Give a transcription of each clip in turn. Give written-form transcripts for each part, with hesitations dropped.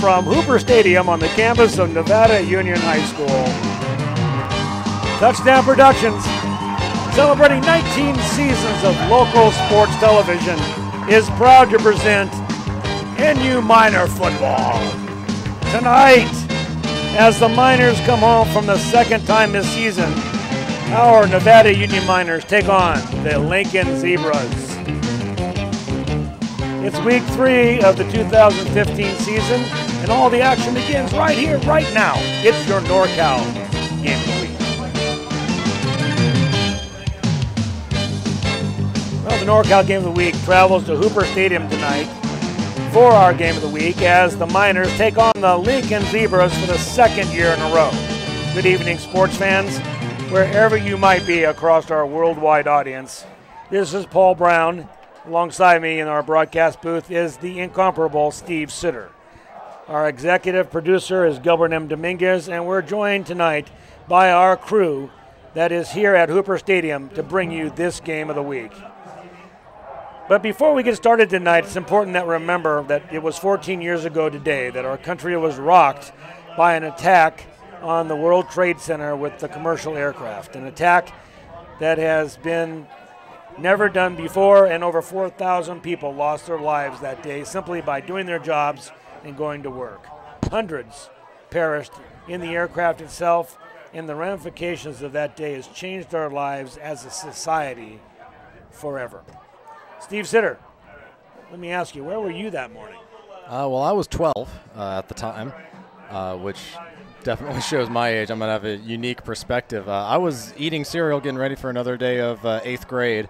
from Hooper Stadium on the campus of Nevada Union High School. Touchdown Productions, celebrating 19 seasons of local sports television, is proud to present NU Miner football. Tonight, as the Miners come home from the second time this season, our Nevada Union Miners take on the Lincoln Zebras. It's week 3 of the 2015 season, and all the action begins right here, right now. It's your NorCal Game of the Week. Well, the NorCal Game of the Week travels to Hooper Stadium tonight for our Game of the Week as the Miners take on the Lincoln Zebras for the second year in a row. Good evening, sports fans, wherever you might be across our worldwide audience. This is Paul Brown. Alongside me in our broadcast booth is the incomparable Steve Sitter. Our executive producer is Gilbert M. Dominguez, and we're joined tonight by our crew that is here at Hooper Stadium to bring you this Game of the Week. But before we get started tonight, it's important that we remember that it was 14 years ago today that our country was rocked by an attack on the World Trade Center with the commercial aircraft, an attack that has been never done before, and over 4,000 people lost their lives that day simply by doing their jobs and going to work. Hundreds perished in the aircraft itself, and the ramifications of that day has changed our lives as a society forever. Steve Sitter, let me ask you, where were you that morning? Well, I was 12 at the time, which definitely shows my age. I'm going to have a unique perspective. I was eating cereal, getting ready for another day of 8th grade,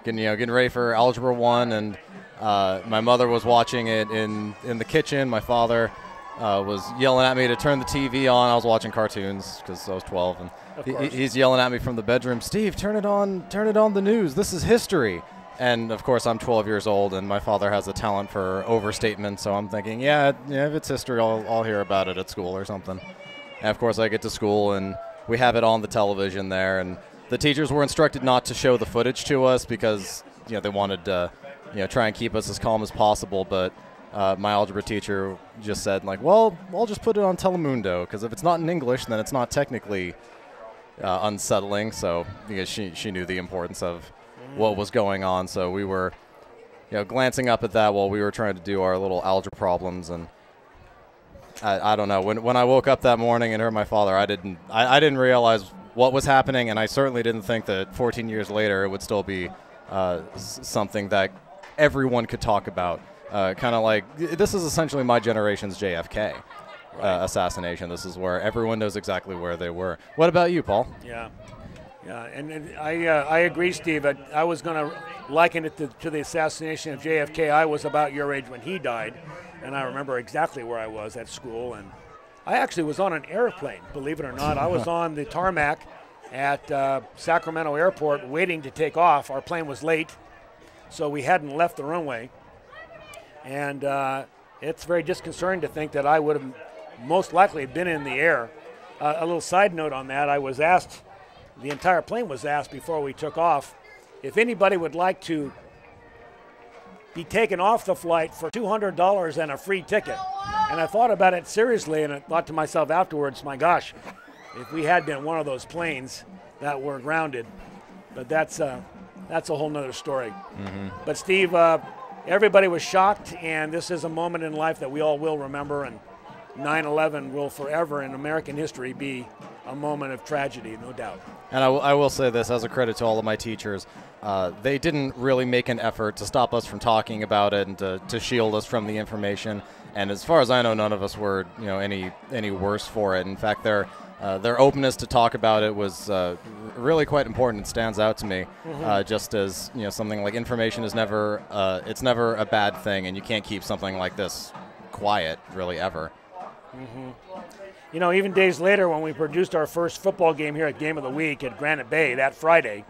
getting ready for Algebra 1, and my mother was watching it in the kitchen. My father was yelling at me to turn the TV on. I was watching cartoons because I was 12, and he's yelling at me from the bedroom, "Steve, turn it on the news. This is history." And of course, I'm 12 years old, and my father has a talent for overstatement. So I'm thinking, yeah, if it's history, I'll hear about it at school or something. And of course, I get to school, and we have it on the television there, and the teachers were instructed not to show the footage to us because they wanted to try and keep us as calm as possible. But my algebra teacher just said, well, I'll just put it on Telemundo, because if it's not in English, then it's not technically unsettling. So because she knew the importance of what was going on, so we were glancing up at that while we were trying to do our little algebra problems. And I don't know, when I woke up that morning and heard my father, I didn't realize what was happening, and I certainly didn't think that 14 years later it would still be something that everyone could talk about. Kind of like, this is essentially my generation's JFK assassination. This is where everyone knows exactly where they were. What about you, Paul? Yeah, and I agree, Steve. I was going to liken it to the assassination of JFK. I was about your age when he died, and I remember exactly where I was at school. And I actually was on an airplane, believe it or not. I was on the tarmac at Sacramento Airport waiting to take off. Our plane was late, so we hadn't left the runway. And it's very disconcerting to think that I would have most likely been in the air. A little side note on that, I was asked, the entire plane was asked before we took off, if anybody would like to be taken off the flight for $200 and a free ticket. And I thought about it seriously, and I thought to myself afterwards, my gosh, if we had been one of those planes that were grounded. But that's a whole nother story. Mm-hmm. But Steve, everybody was shocked, and this is a moment in life that we all will remember, and 9/11 will forever in American history be a moment of tragedy, no doubt. And I will say this as a credit to all of my teachers. They didn't really make an effort to stop us from talking about it and to shield us from the information. And as far as I know, none of us were any worse for it. In fact, their openness to talk about it was really quite important. It stands out to me, just as something like information is never it's never a bad thing, and you can't keep something like this quiet really ever. Mm-hmm. Even days later when we produced our first football game here at Game of the Week at Granite Bay that Friday,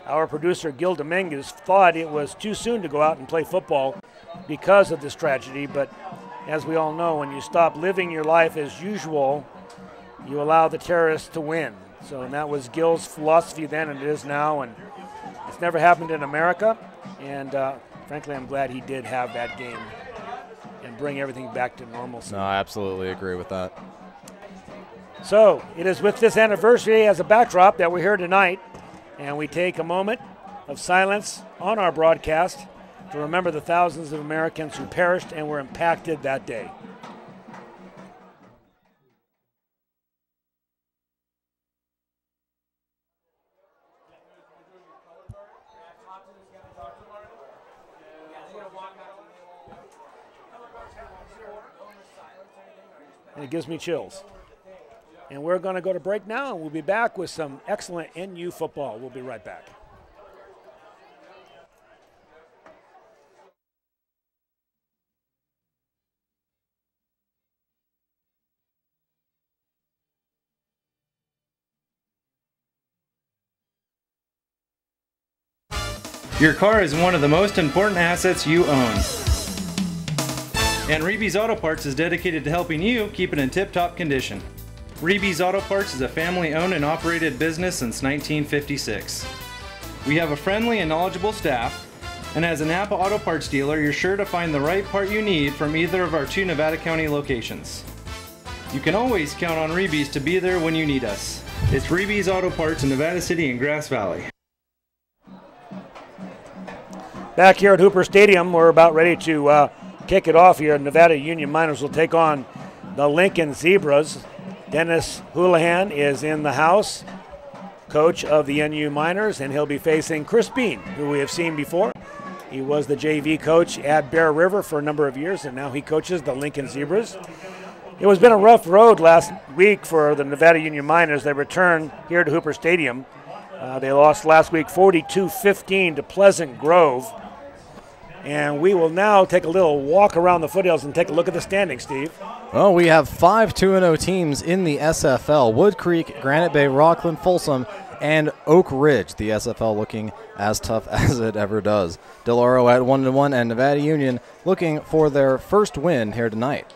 our producer Gil Dominguez thought it was too soon to go out and play football because of this tragedy. But as we all know, when you stop living your life as usual, you allow the terrorists to win. So and that was Gil's philosophy then, and it is now. And it's never happened in America. And frankly, I'm glad he did have that game and bring everything back to normalcy. No, I absolutely agree with that. So it is with this anniversary as a backdrop that we're here tonight, and we take a moment of silence on our broadcast to remember the thousands of Americans who perished and were impacted that day. And it gives me chills. And we're going to go to break now, and we'll be back with some excellent NU football. We'll be right back. Your car is one of the most important assets you own. And Reeby's Auto Parts is dedicated to helping you keep it in tip-top condition. Reeby's Auto Parts is a family-owned and operated business since 1956. We have a friendly and knowledgeable staff, and as a Napa Auto Parts dealer, you're sure to find the right part you need from either of our 2 Nevada County locations. You can always count on Reeby's to be there when you need us. It's Reeby's Auto Parts in Nevada City and Grass Valley. Back here at Hooper Stadium, we're about ready to kick it off here. Nevada Union Miners will take on the Lincoln Zebras. Dennis Houlihan is in the house, coach of the NU Miners, and he'll be facing Chris Bean, who we have seen before. He was the JV coach at Bear River for a number of years, and now he coaches the Lincoln Zebras. It has been a rough road last week for the Nevada Union Miners. They returned here to Hooper Stadium. They lost last week 42-15 to Pleasant Grove. And we will now take a little walk around the foothills and take a look at the standings, Steve. Well, we have 5 2-0 teams in the SFL. Wood Creek, Granite Bay, Rockland, Folsom, and Oak Ridge. The SFL looking as tough as it ever does. Del Oro at 1-1, and Nevada Union looking for their first win here tonight.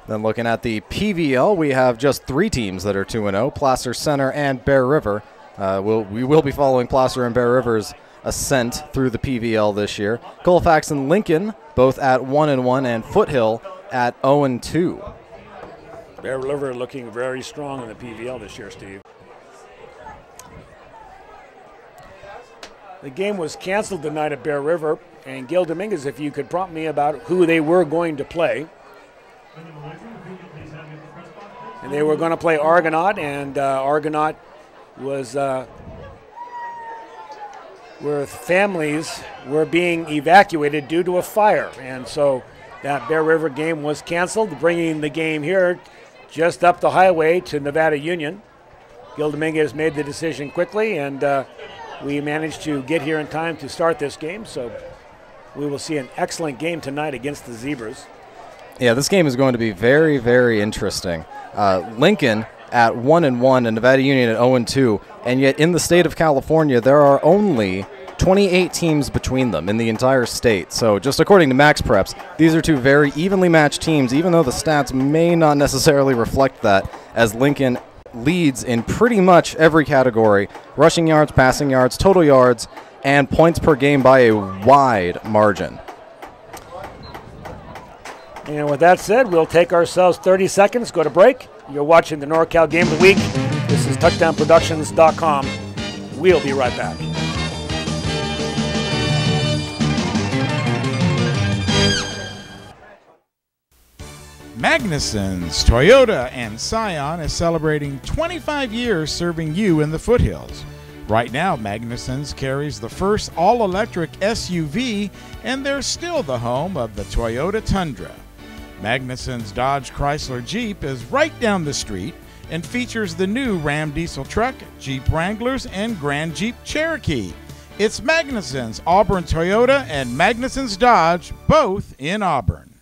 Then looking at the PVL, we have just 3 teams that are 2-0, Placer Center and Bear River. We will be following Placer and Bear River's ascent through the PVL this year. Colfax and Lincoln both at 1-1, and Foothill at 0-2. Bear River looking very strong in the PVL this year, Steve. The game was canceled tonight at Bear River, and Gil Dominguez, if you could prompt me about who they were going to play. And they were going to play Argonaut, and Argonaut was where families were being evacuated due to a fire. And so that Bear River game was canceled, bringing the game here just up the highway to Nevada Union. Gil Dominguez made the decision quickly, and we managed to get here in time to start this game. So we will see an excellent game tonight against the Zebras. Yeah, this game is going to be very, very interesting. Lincoln at 1-1 and Nevada Union at 0-2, and yet in the state of California there are only 28 teams between them in the entire state. So just according to Max Preps, these are 2 very evenly matched teams, even though the stats may not necessarily reflect that, as Lincoln leads in pretty much every category: rushing yards, passing yards, total yards, and points per game by a wide margin. And with that said, we'll take ourselves 30 seconds, go to break. You're watching the NorCal Game of the Week. This is TouchdownProductions.com. We'll be right back. Magnuson's Toyota and Scion is celebrating 25 years serving you in the foothills. Right now, Magnuson's carries the first all-electric SUV, and they're still the home of the Toyota Tundra. Magnuson's Dodge Chrysler Jeep is right down the street and features the new Ram diesel truck, Jeep Wranglers, and Grand Jeep Cherokee. It's Magnuson's Auburn Toyota and Magnuson's Dodge, both in Auburn.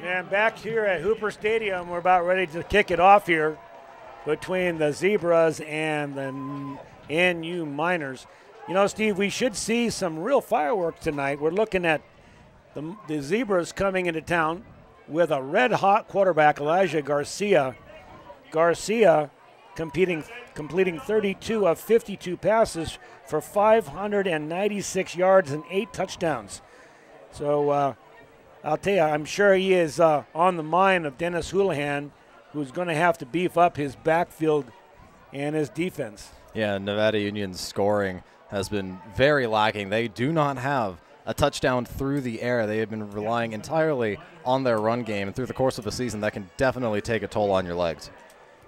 And back here at Hooper Stadium, we're about ready to kick it off here between the Zebras and the NU Miners. You know, Steve, we should see some real fireworks tonight. We're looking at The Zebras coming into town with a red-hot quarterback, Elijah Garcia. Garcia completing 32 of 52 passes for 596 yards and 8 touchdowns. So I'll tell you, I'm sure he is on the mind of Dennis Houlihan, who's going to have to beef up his backfield and his defense. Yeah, Nevada Union's scoring has been very lacking. They do not have a touchdown through the air. They have been relying entirely on their run game, and through the course of the season, that can definitely take a toll on your legs.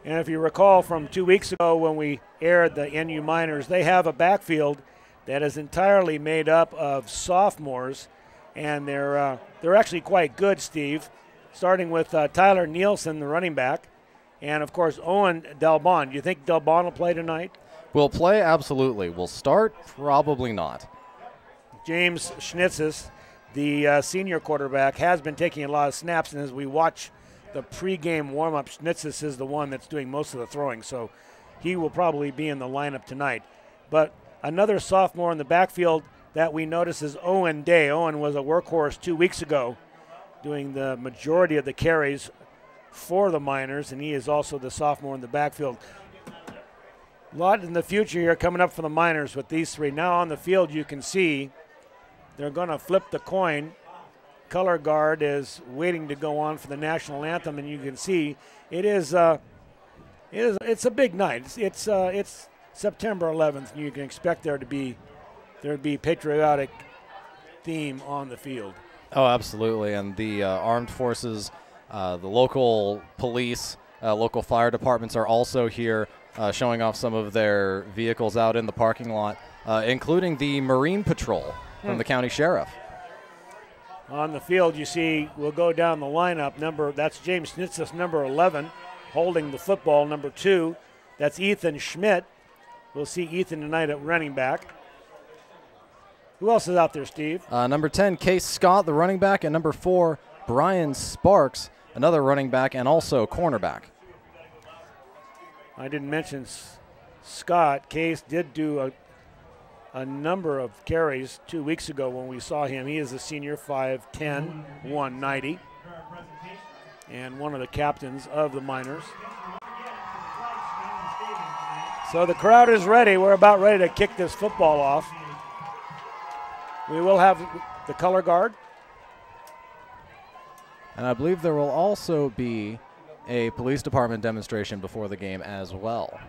And if you recall from 2 weeks ago when we aired the NU Miners, they have a backfield that is entirely made up of sophomores, and they're actually quite good, Steve, starting with Tyler Nielsen, the running back, and, of course, Owen Delbon. Do you think Delbon will play tonight? Will play, absolutely. Will start, probably not. James Schnitzes, the senior quarterback, has been taking a lot of snaps, and as we watch the pregame warm-up, Schnitzes is the one that's doing most of the throwing, so he will probably be in the lineup tonight. But another sophomore in the backfield that we notice is Owen Day. Owen was a workhorse 2 weeks ago, doing the majority of the carries for the Miners, and he is also the sophomore in the backfield. A lot in the future here coming up for the Miners with these three. Now on the field you can see they're going to flip the coin. Color guard is waiting to go on for the national anthem, and you can see it's a big night. It's September 11th, and you can expect there to be patriotic theme on the field. Oh, absolutely, and the armed forces, the local police, local fire departments are also here showing off some of their vehicles out in the parking lot, including the Marine Patrol from the county sheriff. On the field, you see, we'll go down the lineup. That's James Schnitzes, number 11, holding the football. Number 2, that's Ethan Schmidt. We'll see Ethan tonight at running back. Who else is out there, Steve? Number 10, Case Scott, the running back, and number 4, Brian Sparks, another running back and also cornerback. I didn't mention Scott. Case did do a number of carries 2 weeks ago when we saw him. He is a senior, 5'10", 190, and one of the captains of the Miners. So the crowd is ready. We're about ready to kick this football off. We will have the color guard. And I believe there will also be a police department demonstration before the game as well.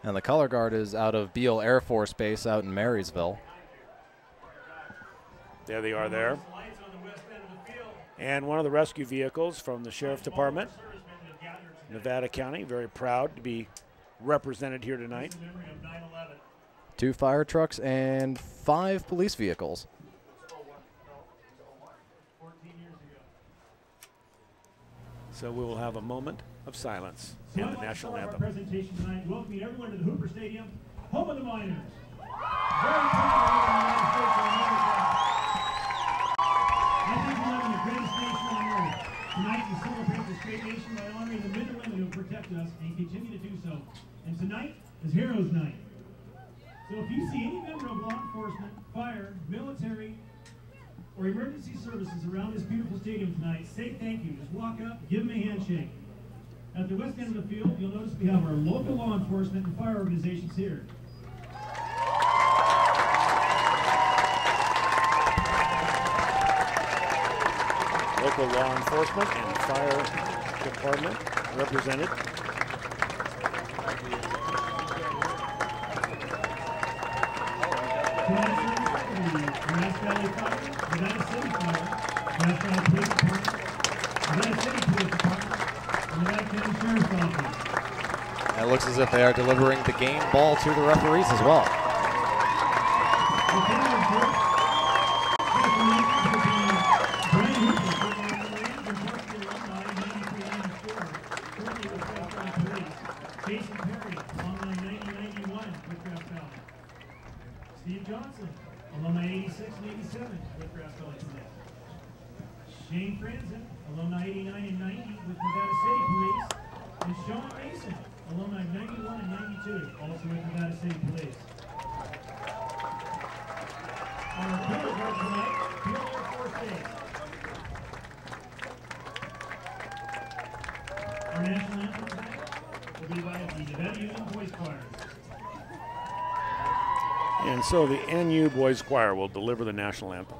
And the color guard is out of Beale Air Force Base out in Marysville. There they are there. And one of the rescue vehicles from the Sheriff's Department, Nevada County, very proud to be represented here tonight. 2 fire trucks and 5 police vehicles. So we will have a moment of silence in the national anthem. Presentation tonight, welcoming everyone to the Hooper Stadium, home of the Miners. Very proud I think we're having the greatest nation on earth. Tonight we celebrate this great nation by honoring the men and women who have protected us and continue to do so. And tonight is Heroes Night. So if you see any member of law enforcement, fire, military, or emergency services around this beautiful stadium tonight, say thank you. Just walk up, give them a handshake. At the west end of the field, you'll notice we have our local law enforcement and fire organizations here. Local law enforcement and fire department represented. Grass Valley Fire, Nevada City Fire, Grass Valley Police Department, Nevada City Police Department, and Nevada County Sheriff's Office. And it looks as if they are delivering the game ball to the referees as well. Jason Perry, alumni 1991 with Grass Valley. Steve Johnson, alumni 86 and 87 with Grass Valley Police. Shane Franzen, alumni 89 and 90 with Nevada City Police. And Sean Mason, alumni 91 and 92, also with Nevada City Police. our field guard tonight, Field Air Force Base. Our national anthem tonight will be by the Nevada Union Boys Choir. And so the NU Boys Choir will deliver the national anthem.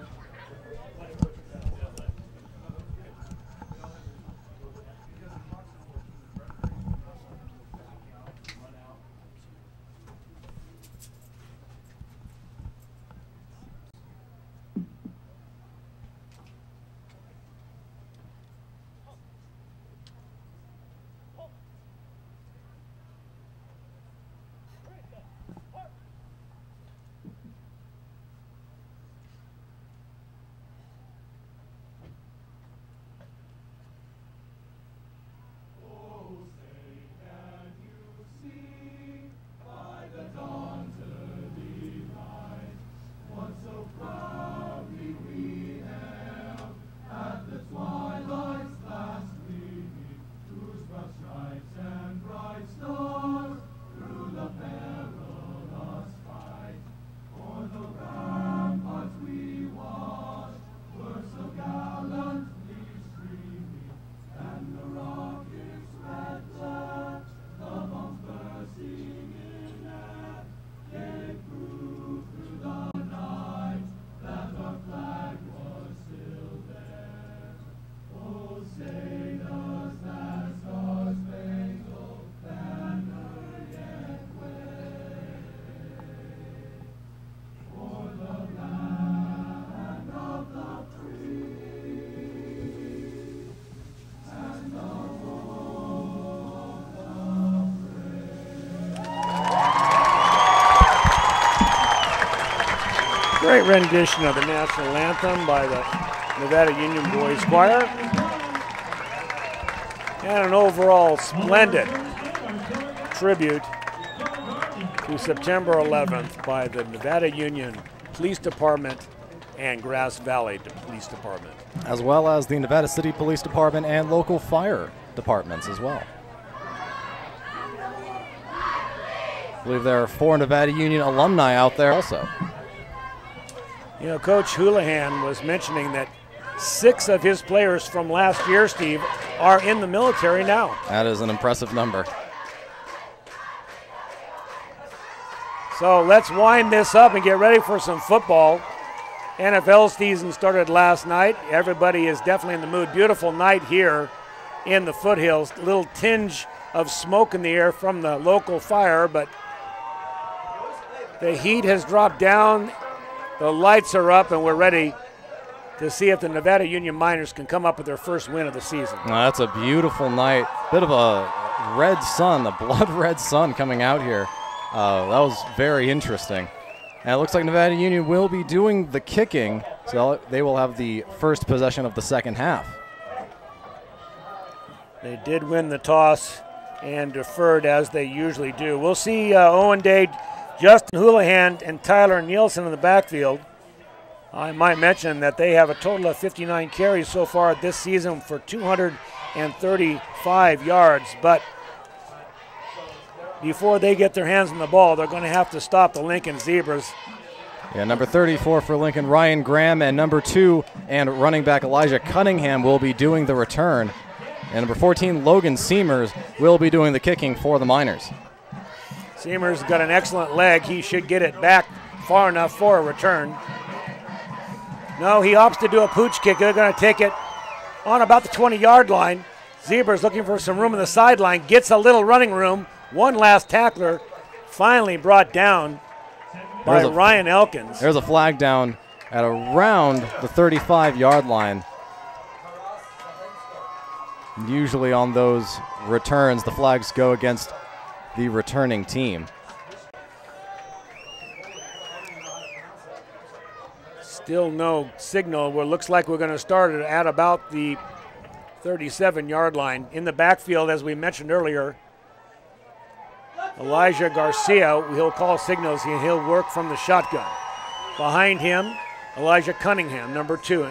Great rendition of the national anthem by the Nevada Union Boys Choir. And an overall splendid tribute to September 11th by the Nevada Union Police Department and Grass Valley Police Department. As well as the Nevada City Police Department and local fire departments as well. I believe there are 4 Nevada Union alumni out there also. You know, Coach Houlihan was mentioning that 6 of his players from last year, Steve, are in the military now. That is an impressive number. So let's wind this up and get ready for some football. NFL season started last night. Everybody is definitely in the mood. Beautiful night here in the foothills. A little tinge of smoke in the air from the local fire, but the heat has dropped down. The lights are up, and we're ready to see if the Nevada Union Miners can come up with their first win of the season. That's a beautiful night. Bit of a red sun, a blood red sun coming out here. That was very interesting. And it looks like Nevada Union will be doing the kicking, so they will have the first possession of the second half. They did win the toss and deferred as they usually do. We'll see Owen Day, Justin Houlihan, and Tyler Nielsen in the backfield. I might mention that they have a total of 59 carries so far this season for 235 yards, but before they get their hands on the ball, they're going to have to stop the Lincoln Zebras. Yeah, number 34 for Lincoln, Ryan Graham, and number 2 and running back Elijah Cunningham will be doing the return. And number 14, Logan Seamers, will be doing the kicking for the Miners. Seamers got an excellent leg. He should get it back far enough for a return. No, he opts to do a pooch kick. They're going to take it on about the 20-yard line. Zebras looking for some room on the sideline. Gets a little running room. One last tackler finally brought down by Ryan Elkins. There's a flag down at around the 35-yard line. Usually on those returns, the flags go against the returning team. Still no signal. Well, it looks like we're going to start it at about the 37-yard line. In the backfield, as we mentioned earlier, Elijah Garcia, he'll call signals, and he'll work from the shotgun. Behind him, Elijah Cunningham, number 2.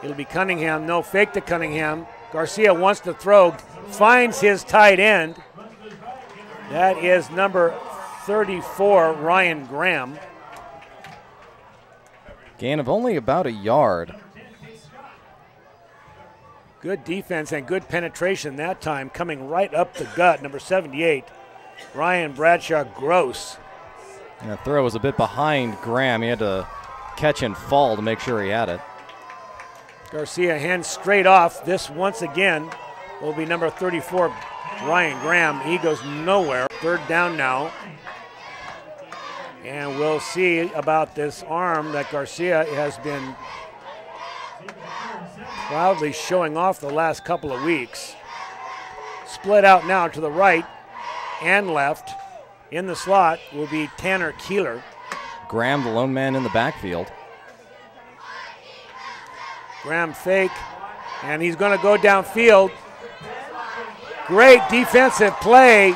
It'll be Cunningham, no fake to Cunningham. Garcia wants to throw, finds his tight end. That is number 34, Ryan Graham. Gain of only about a yard. Good defense and good penetration that time, coming right up the gut. Number 78, Ryan Bradshaw Gross. And that throw was a bit behind Graham. He had to catch and fall to make sure he had it. Garcia hands straight off. This once again will be number 34, Ryan Graham. He goes nowhere. Third down now. And we'll see about this arm that Garcia has been proudly showing off the last couple of weeks. Split out now to the right and left. In the slot will be Tanner Keeler. Graham, the lone man in the backfield. Graham fake, and he's going to go downfield. Great defensive play.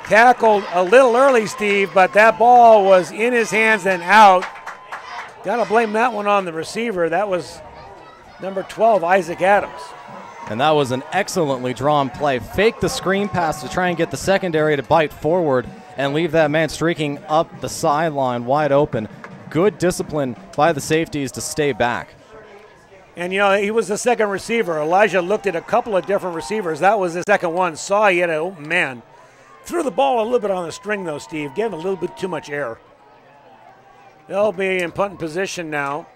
Tackled a little early, Steve, but that ball was in his hands and out. Got to blame that one on the receiver. That was number 12, Isaac Adams. And that was an excellently drawn play. Fake the screen pass to try and get the secondary to bite forward and leave that man streaking up the sideline wide open. Good discipline by the safeties to stay back. And, you know, he was the second receiver. Elijah looked at a couple of different receivers. That was the second one. Saw he had an open man. Threw the ball a little bit on the string, though, Steve. Gave him a little bit too much air. They'll be in punting position now.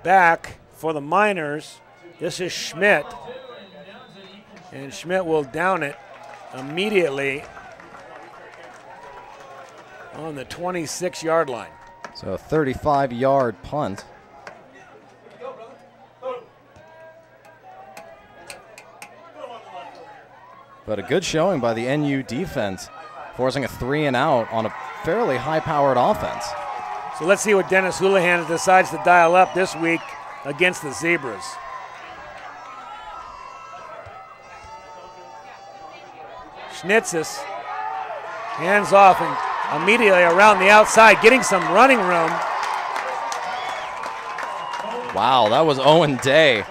Back for the Miners. This is Schmidt. And Schmidt will down it immediately on the 26-yard line. So a 35-yard punt. But a good showing by the NU defense, forcing a 3-and-out on a fairly high-powered offense. So let's see what Dennis Houlihan decides to dial up this week against the Zebras. Schnitzes hands off and immediately around the outside, getting some running room. Wow, that was Owen Day.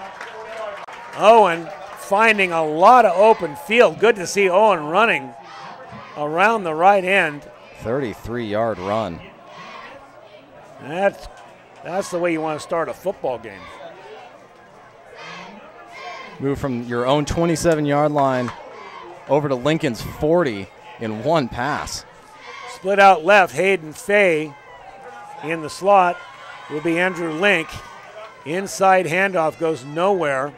Owen finding a lot of open field. Good to see Owen running around the right end. 33-yard run. That's the way you want to start a football game. Move from your own 27-yard line over to Lincoln's 40 in one pass. Split out left, Hayden Fay in the slot will be Andrew Link. Inside handoff goes nowhere.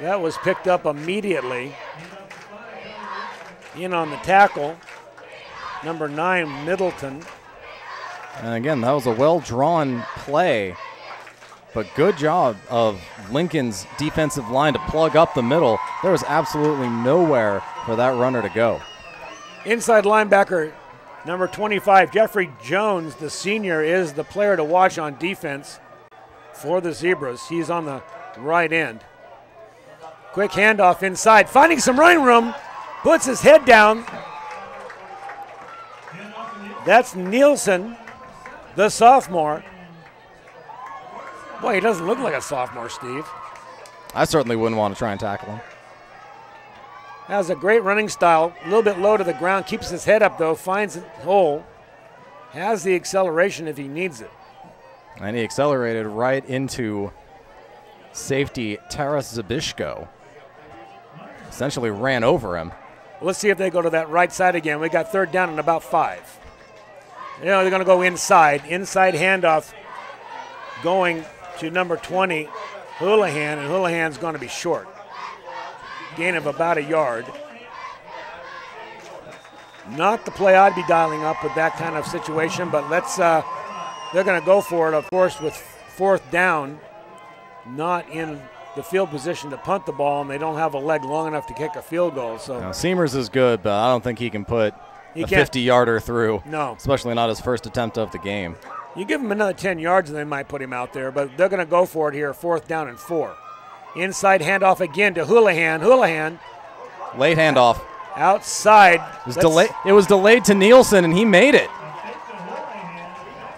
That was picked up immediately. In on the tackle, number 9, Middleton. And again, that was a well-drawn play, but good job of Lincoln's defensive line to plug up the middle. There was absolutely nowhere for that runner to go. Inside linebacker, number 25, Jeffrey Jones, the senior, is the player to watch on defense for the Zebras. He's on the right end. Quick handoff inside, finding some running room, puts his head down. That's Nielsen, the sophomore. Boy, he doesn't look like a sophomore, Steve. I certainly wouldn't want to try and tackle him. Has a great running style, a little bit low to the ground, keeps his head up though, finds a hole, has the acceleration if he needs it. And he accelerated right into safety Taras Zabishko. Essentially ran over him. Let's see if they go to that right side again. We got third down and about 5. You know, they're going to go inside. Inside handoff going to number 20, Houlihan, and Houlihan's going to be short. Gain of about a yard. Not the play I'd be dialing up with that kind of situation, but let's, they're going to go for it, of course, with fourth down, not in the field position to punt the ball, and they don't have a leg long enough to kick a field goal. So now, Seamers is good, but I don't think he can put a 50-yarder through. No. Especially not his first attempt of the game. You give him another 10 yards and they might put him out there, but they're going to go for it here, fourth down and 4. Inside handoff again to Houlihan. Houlihan. Late handoff. Outside. It was delayed to Nielsen, and he made it.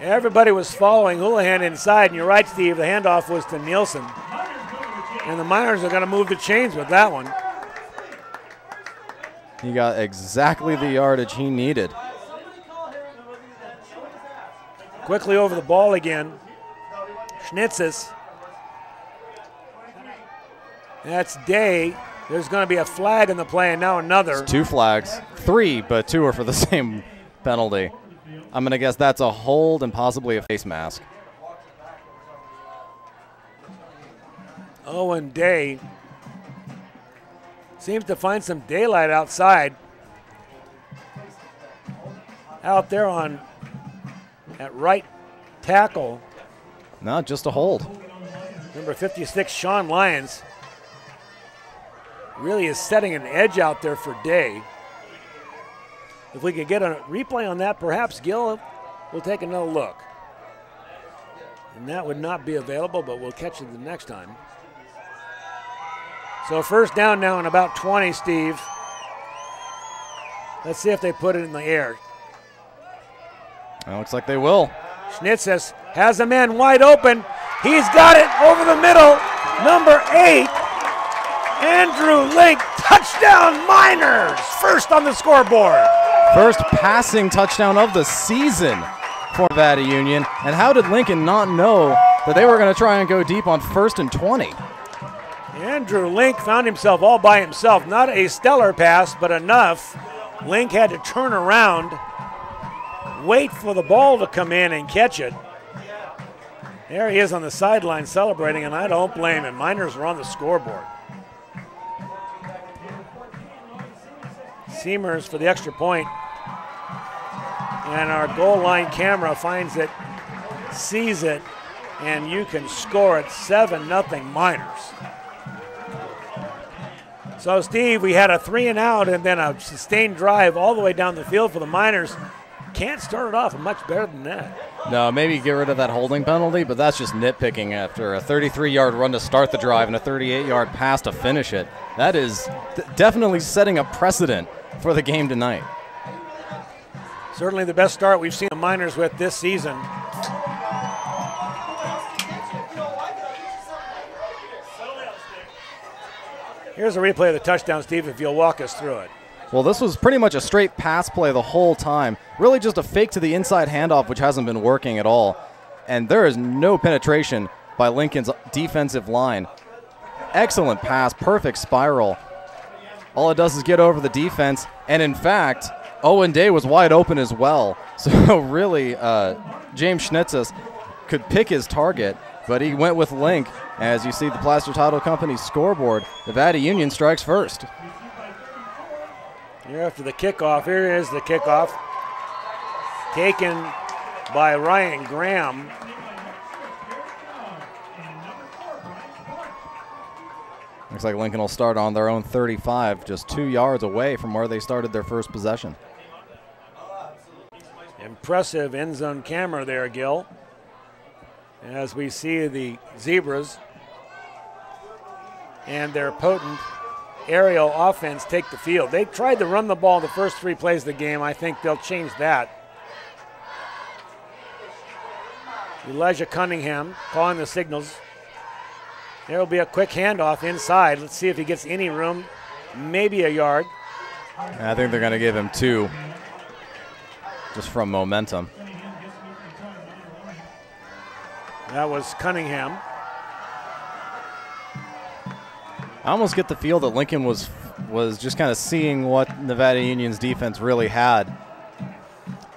Everybody was following Houlihan inside, and you're right, Steve, the handoff was to Nielsen. And the Miners are going to move the chains with that one. He got exactly the yardage he needed. Quickly over the ball again. Schnitzes. That's Day. There's going to be a flag in the play, and now another. It's 2 flags. 3, but 2 are for the same penalty. I'm going to guess that's a hold and possibly a face mask. Owen Day seems to find some daylight outside. Out there at right tackle. No, just a hold. Number 56, Sean Lyons, really is setting an edge out there for Day. If we could get a replay on that, perhaps Gil will take another look. And that would not be available, but we'll catch it the next time. So first down now in about 20, Steve. Let's see if they put it in the air. It looks like they will. Schnitzes has a man wide open. He's got it over the middle. Number 8, Andrew Link, touchdown Miners. First on the scoreboard. First passing touchdown of the season for Nevada Union. And how did Lincoln not know that they were going to try and go deep on 1st and 20? Andrew Link found himself all by himself. Not a stellar pass, but enough. Link had to turn around, wait for the ball to come in and catch it. There he is on the sideline celebrating, and I don't blame him. Miners were on the scoreboard. Seamers for the extra point. And our goal line camera finds it, sees it, and you can score it 7-0 Miners. So, Steve, we had a 3-and-out and then a sustained drive all the way down the field for the Miners. Can't start it off much better than that. No, maybe get rid of that holding penalty, but that's just nitpicking after a 33-yard run to start the drive and a 38-yard pass to finish it. That is definitely setting a precedent for the game tonight. Certainly the best start we've seen the Miners with this season. Here's a replay of the touchdown, Steve, if you'll walk us through it. Well, this was pretty much a straight pass play the whole time. Really just a fake to the inside handoff, which hasn't been working at all. And there is no penetration by Lincoln's defensive line. Excellent pass, perfect spiral. All it does is get over the defense. And in fact, Owen Day was wide open as well. So really, James Schnitzes could pick his target, but he went with Link. As you see the Plaster Title Company scoreboard, Nevada Union strikes first. Here after the kickoff, here is the kickoff. Taken by Ryan Graham. Looks like Lincoln will start on their own 35, just 2 yards away from where they started their first possession. Impressive end zone camera there, Gil. As we see the Zebras and their potent aerial offense take the field. They tried to run the ball the first 3 plays of the game. I think they'll change that. Elijah Cunningham calling the signals. There will be a quick handoff inside. Let's see if he gets any room, maybe a yard. I think they're going to give him 2, just from momentum. That was Cunningham. I almost get the feel that Lincoln was just kind of seeing what Nevada Union's defense really had.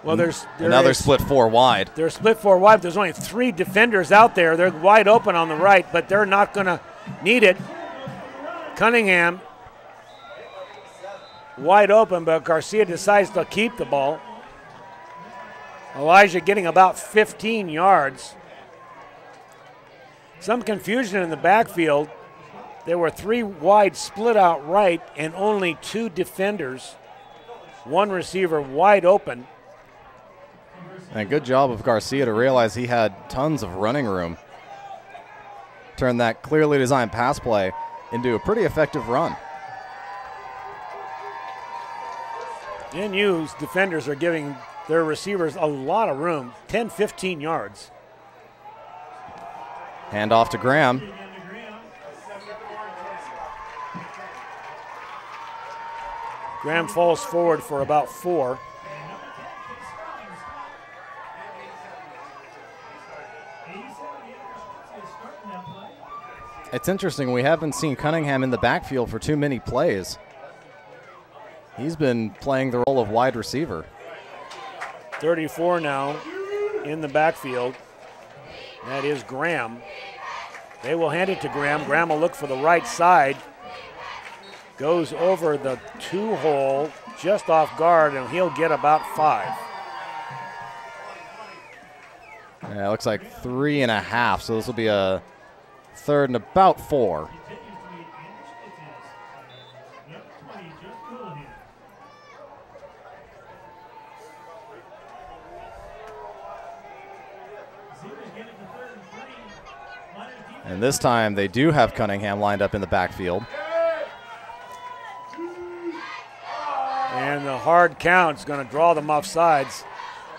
Well, now they're split 4 wide. They're split 4 wide. There's only 3 defenders out there. They're wide open on the right, but they're not going to need it. Cunningham wide open, but Garcia decides to keep the ball. Elijah getting about 15 yards. Some confusion in the backfield. There were 3 wide split out right and only 2 defenders. 1 receiver wide open. And good job of Garcia to realize he had tons of running room. Turned that clearly designed pass play into a pretty effective run. NU's defenders are giving their receivers a lot of room, 10, 15 yards. Hand off to Graham. Graham falls forward for about 4. It's interesting, we haven't seen Cunningham in the backfield for too many plays. He's been playing the role of wide receiver. 34 now in the backfield. That is Graham. They will hand it to Graham. Graham will look for the right side. Goes over the 2-hole just off guard, and he'll get about 5. Yeah, it looks like 3.5, so this will be a 3rd and about 4. And this time they do have Cunningham lined up in the backfield. And the hard count's going to draw them off sides.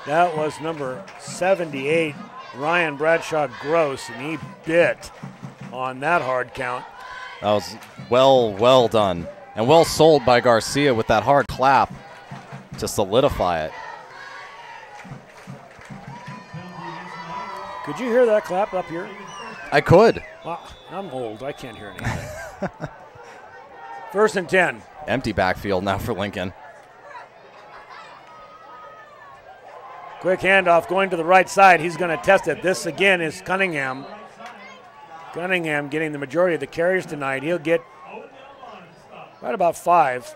That was number 78, Ryan Bradshaw Gross, and he bit on that hard count. That was well done. And well sold by Garcia with that hard clap to solidify it. Could you hear that clap up here? I could. Well, I'm old. I can't hear anything. 1st and 10. Empty backfield now for Lincoln. Quick handoff going to the right side. He's going to test it. This again is Cunningham. Cunningham getting the majority of the carries tonight. He'll get right about 5.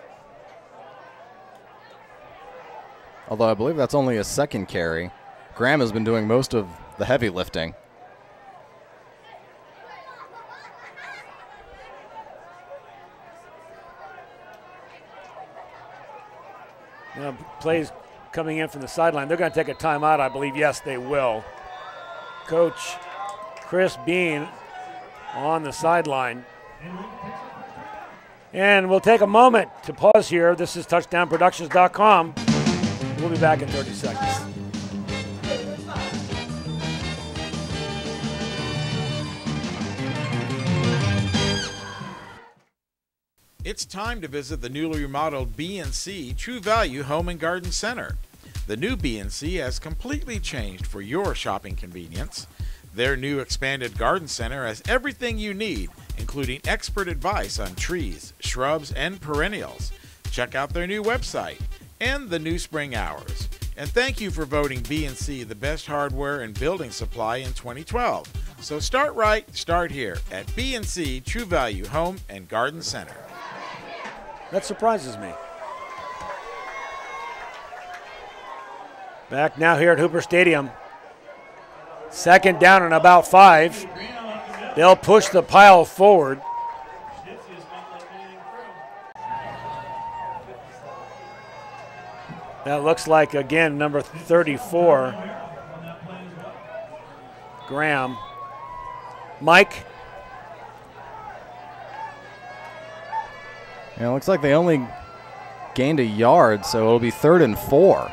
Although I believe that's only his 2nd carry. Graham has been doing most of the heavy lifting. Now, plays coming in from the sideline. They're going to take a timeout, I believe. Yes, they will. Coach Chris Bean on the sideline. And we'll take a moment to pause here. This is touchdownproductions.com. We'll be back in 30 seconds. It's time to visit the newly remodeled B&C True Value Home and Garden Center. The new B&C has completely changed for your shopping convenience. Their new expanded garden center has everything you need, including expert advice on trees, shrubs, and perennials. Check out their new website and the new spring hours. And thank you for voting B&C the best hardware and building supply in 2012. So start right, start here at B&C True Value Home and Garden Center. That surprises me. Back now here at Hooper Stadium. 2nd down and about 5. They'll push the pile forward. That looks like, again, number 34, Graham. Mike. Yeah, it looks like they only gained a yard, so it'll be 3rd and 4.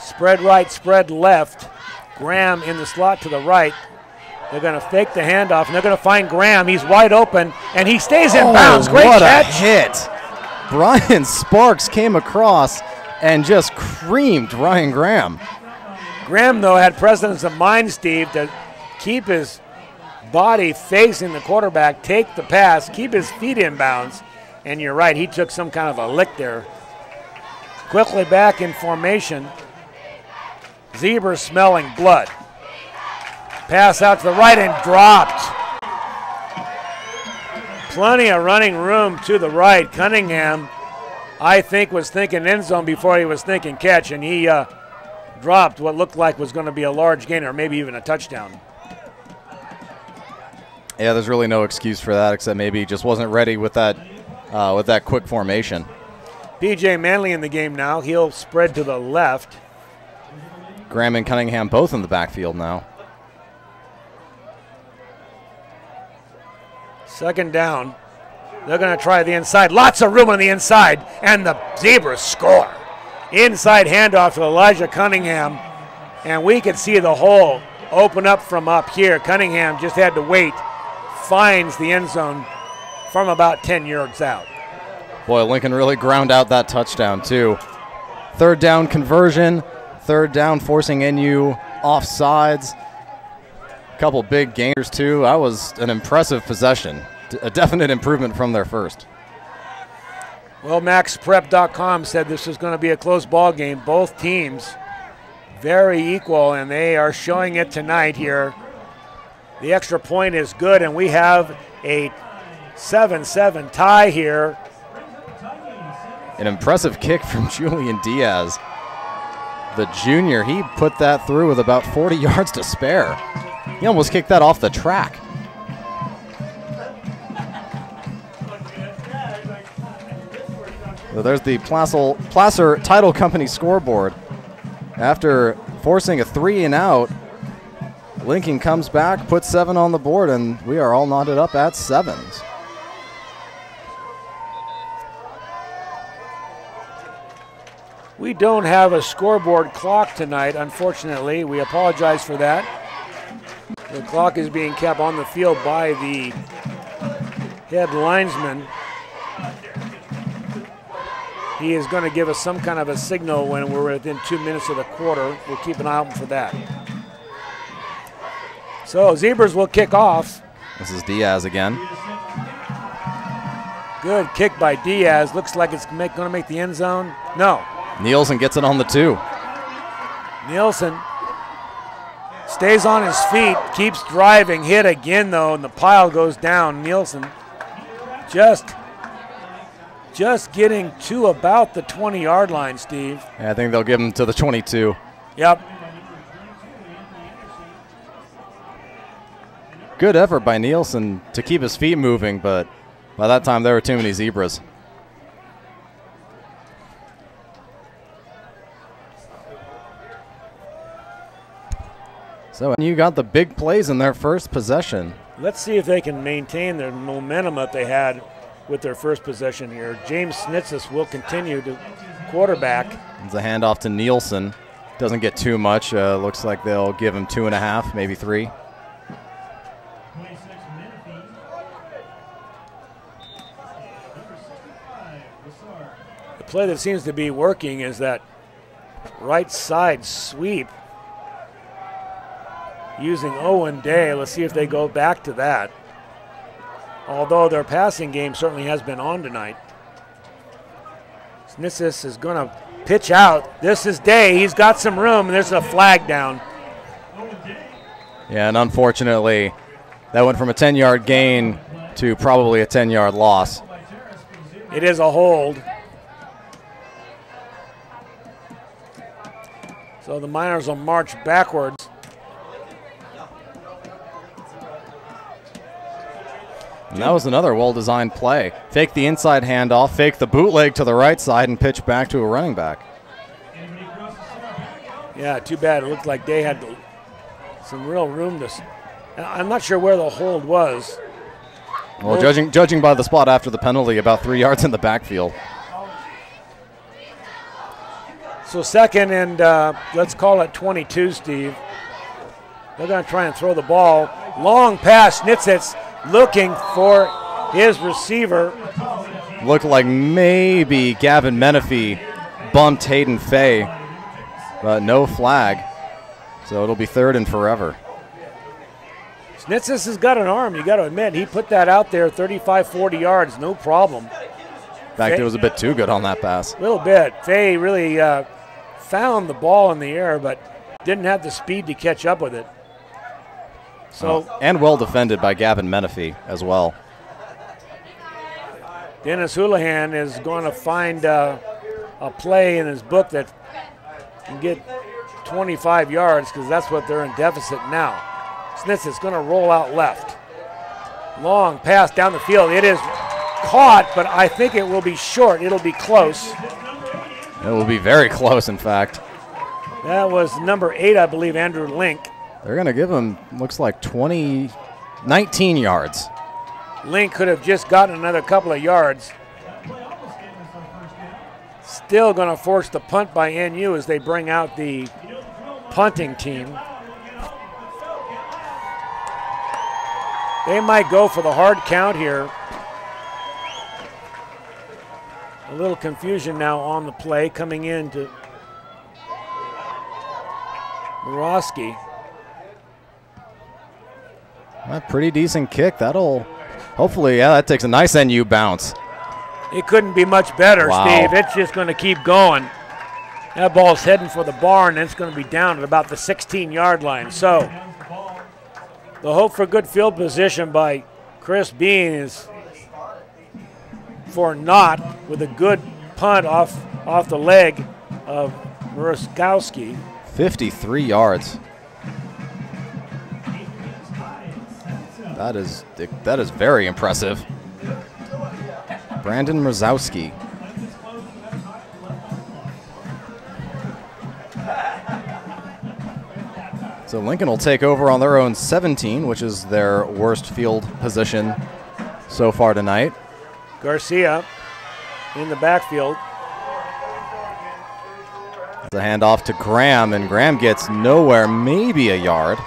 Spread right, spread left. Graham in the slot to the right. They're going to fake the handoff, and they're going to find Graham. He's wide open, and he stays in bounds. Great what catch. A hit. Brian Sparks came across and just creamed Ryan Graham. Graham, though, had presence of mind, Steve, to keep his body facing the quarterback, take the pass, keep his feet in bounds, and you're right, he took some kind of a lick there. Quickly back in formation. Zebras smelling blood. Pass out to the right and dropped. Plenty of running room to the right. Cunningham, I think, was thinking end zone before he was thinking catch, and he dropped what looked like was going to be a large gain or maybe even a touchdown. Yeah, there's really no excuse for that except maybe he just wasn't ready with that quick formation. P.J. Manley in the game now. He'll spread to the left. Graham and Cunningham both in the backfield now. 2nd down. They're going to try the inside. Lots of room on the inside, and the Zebras score. Inside handoff to Elijah Cunningham, and we could see the hole open up from up here. Cunningham just had to wait. Finds the end zone from about 10 yards out. Boy, Lincoln really ground out that touchdown, too. Third down conversion, third down forcing NU off sides. A couple big gainers, too. That was an impressive possession. A definite improvement from their first. Well, MaxPrep.com said this was going to be a close ball game. Both teams very equal, and they are showing it tonight here. The extra point is good, and we have a 7-7 tie here. An impressive kick from Julian Diaz. The junior, he put that through with about 40 yards to spare. He almost kicked that off the track. So there's the Placer Title Company scoreboard. After forcing a 3-and-out, Lincoln comes back, puts 7 on the board, and we are all knotted up at 7s. We don't have a scoreboard clock tonight, unfortunately. We apologize for that. The clock is being kept on the field by the head linesman. He is going to give us some kind of a signal when we're within 2 minutes of the quarter. We'll keep an eye out for that. So Zebras will kick off. This is Diaz again. Good kick by Diaz. Looks like it's going to make the end zone. No. Nielsen gets it on the 2. Nielsen stays on his feet, keeps driving, hit again though, and the pile goes down. Nielsen just getting to about the 20-yard line, Steve. Yeah, I think they'll give him to the 22. Yep. Good effort by Nielsen to keep his feet moving, but by that time there were too many Zebras. So you got the big plays in their first possession. Let's see if they can maintain their momentum that they had with their first possession here. James Snitzis will continue to quarterback. It's a handoff to Nielsen. Doesn't get too much. Looks like they'll give him 2.5, maybe 3. The play that seems to be working is that right side sweep using Owen Day. Let's see if they go back to that. Although their passing game certainly has been on tonight. Snitzis is going to pitch out. This is Day. He's got some room, and there's a flag down. Yeah, and unfortunately, that went from a 10-yard gain to probably a 10-yard loss. It is a hold. So the Miners will march backwards. And that was another well-designed play. Fake the inside handoff, fake the bootleg to the right side, and pitch back to a running back. Yeah, too bad. It looked like they had some real room to. I'm not sure where the hold was. Well, judging by the spot after the penalty, about 3 yards in the backfield. So second and let's call it 22, Steve. They're going to try and throw the ball. Long pass, Schnitzitz looking for his receiver. Looked like maybe Gavin Menifee bumped Hayden Fay, but no flag. So it'll be 3rd and forever. Schnitzitz has got an arm, you got to admit. He put that out there 35, 40 yards, no problem. In fact, it was a bit too good on that pass. A little bit. Fay really found the ball in the air, but didn't have the speed to catch up with it. So and well defended by Gavin Menifee as well. Dennis Houlihan is going to find a play in his book that can get 25 yards because that's what they're in deficit now. Smith is going to roll out left. Long pass down the field. It is caught, but I think it will be short. It'll be close. It will be very close, in fact. That was number 8, I believe, Andrew Link. They're going to give him, looks like 19 yards. Link could have just gotten another couple of yards. Still going to force the punt by NU as they bring out the punting team. They might go for the hard count here. A little confusion now on the play coming in to Morosky. A pretty decent kick. That'll hopefully, yeah, that takes a nice NU bounce. It couldn't be much better, Wow. Steve. It's just going to keep going. That ball's heading for the bar, and it's going to be down at about the 16-yard line. So the hope for good field position by Chris Bean is for naught with a good punt off the leg of Murawski. 53 yards. That is very impressive. Brandon Mrazowski. So Lincoln will take over on their own 17, which is their worst field position so far tonight. Garcia in the backfield. The handoff to Graham, and Graham gets nowhere, maybe a yard.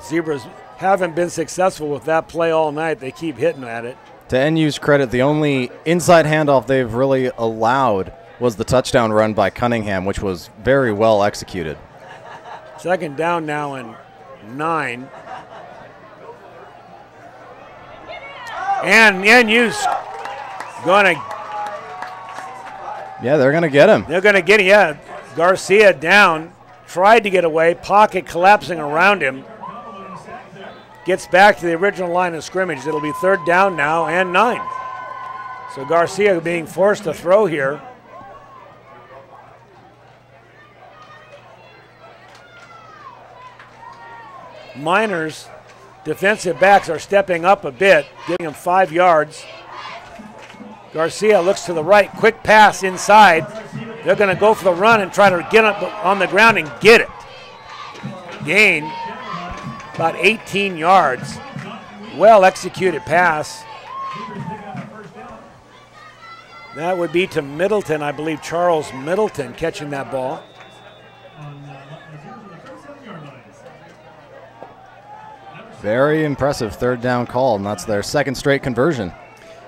Zebras haven't been successful with that play all night. They keep hitting at it. To NU's credit, the only inside handoff they've really allowed was the touchdown run by Cunningham, which was very well executed. Second down now and 9. And NU's going to. Yeah, they're going to get him. They're going to get him. Yeah, Garcia down. Tried to get away. Pocket collapsing around him. Gets back to the original line of scrimmage. It'll be third down now and 9. So Garcia being forced to throw here. Miners defensive backs are stepping up a bit, giving him 5 yards. Garcia looks to the right, quick pass inside. They're going to go for the run and try to get up on the ground and get it. Gain about 18 yards. Well executed pass. That would be to Middleton, I believe Charles Middleton catching that ball. Very impressive third down call, and that's their second straight conversion.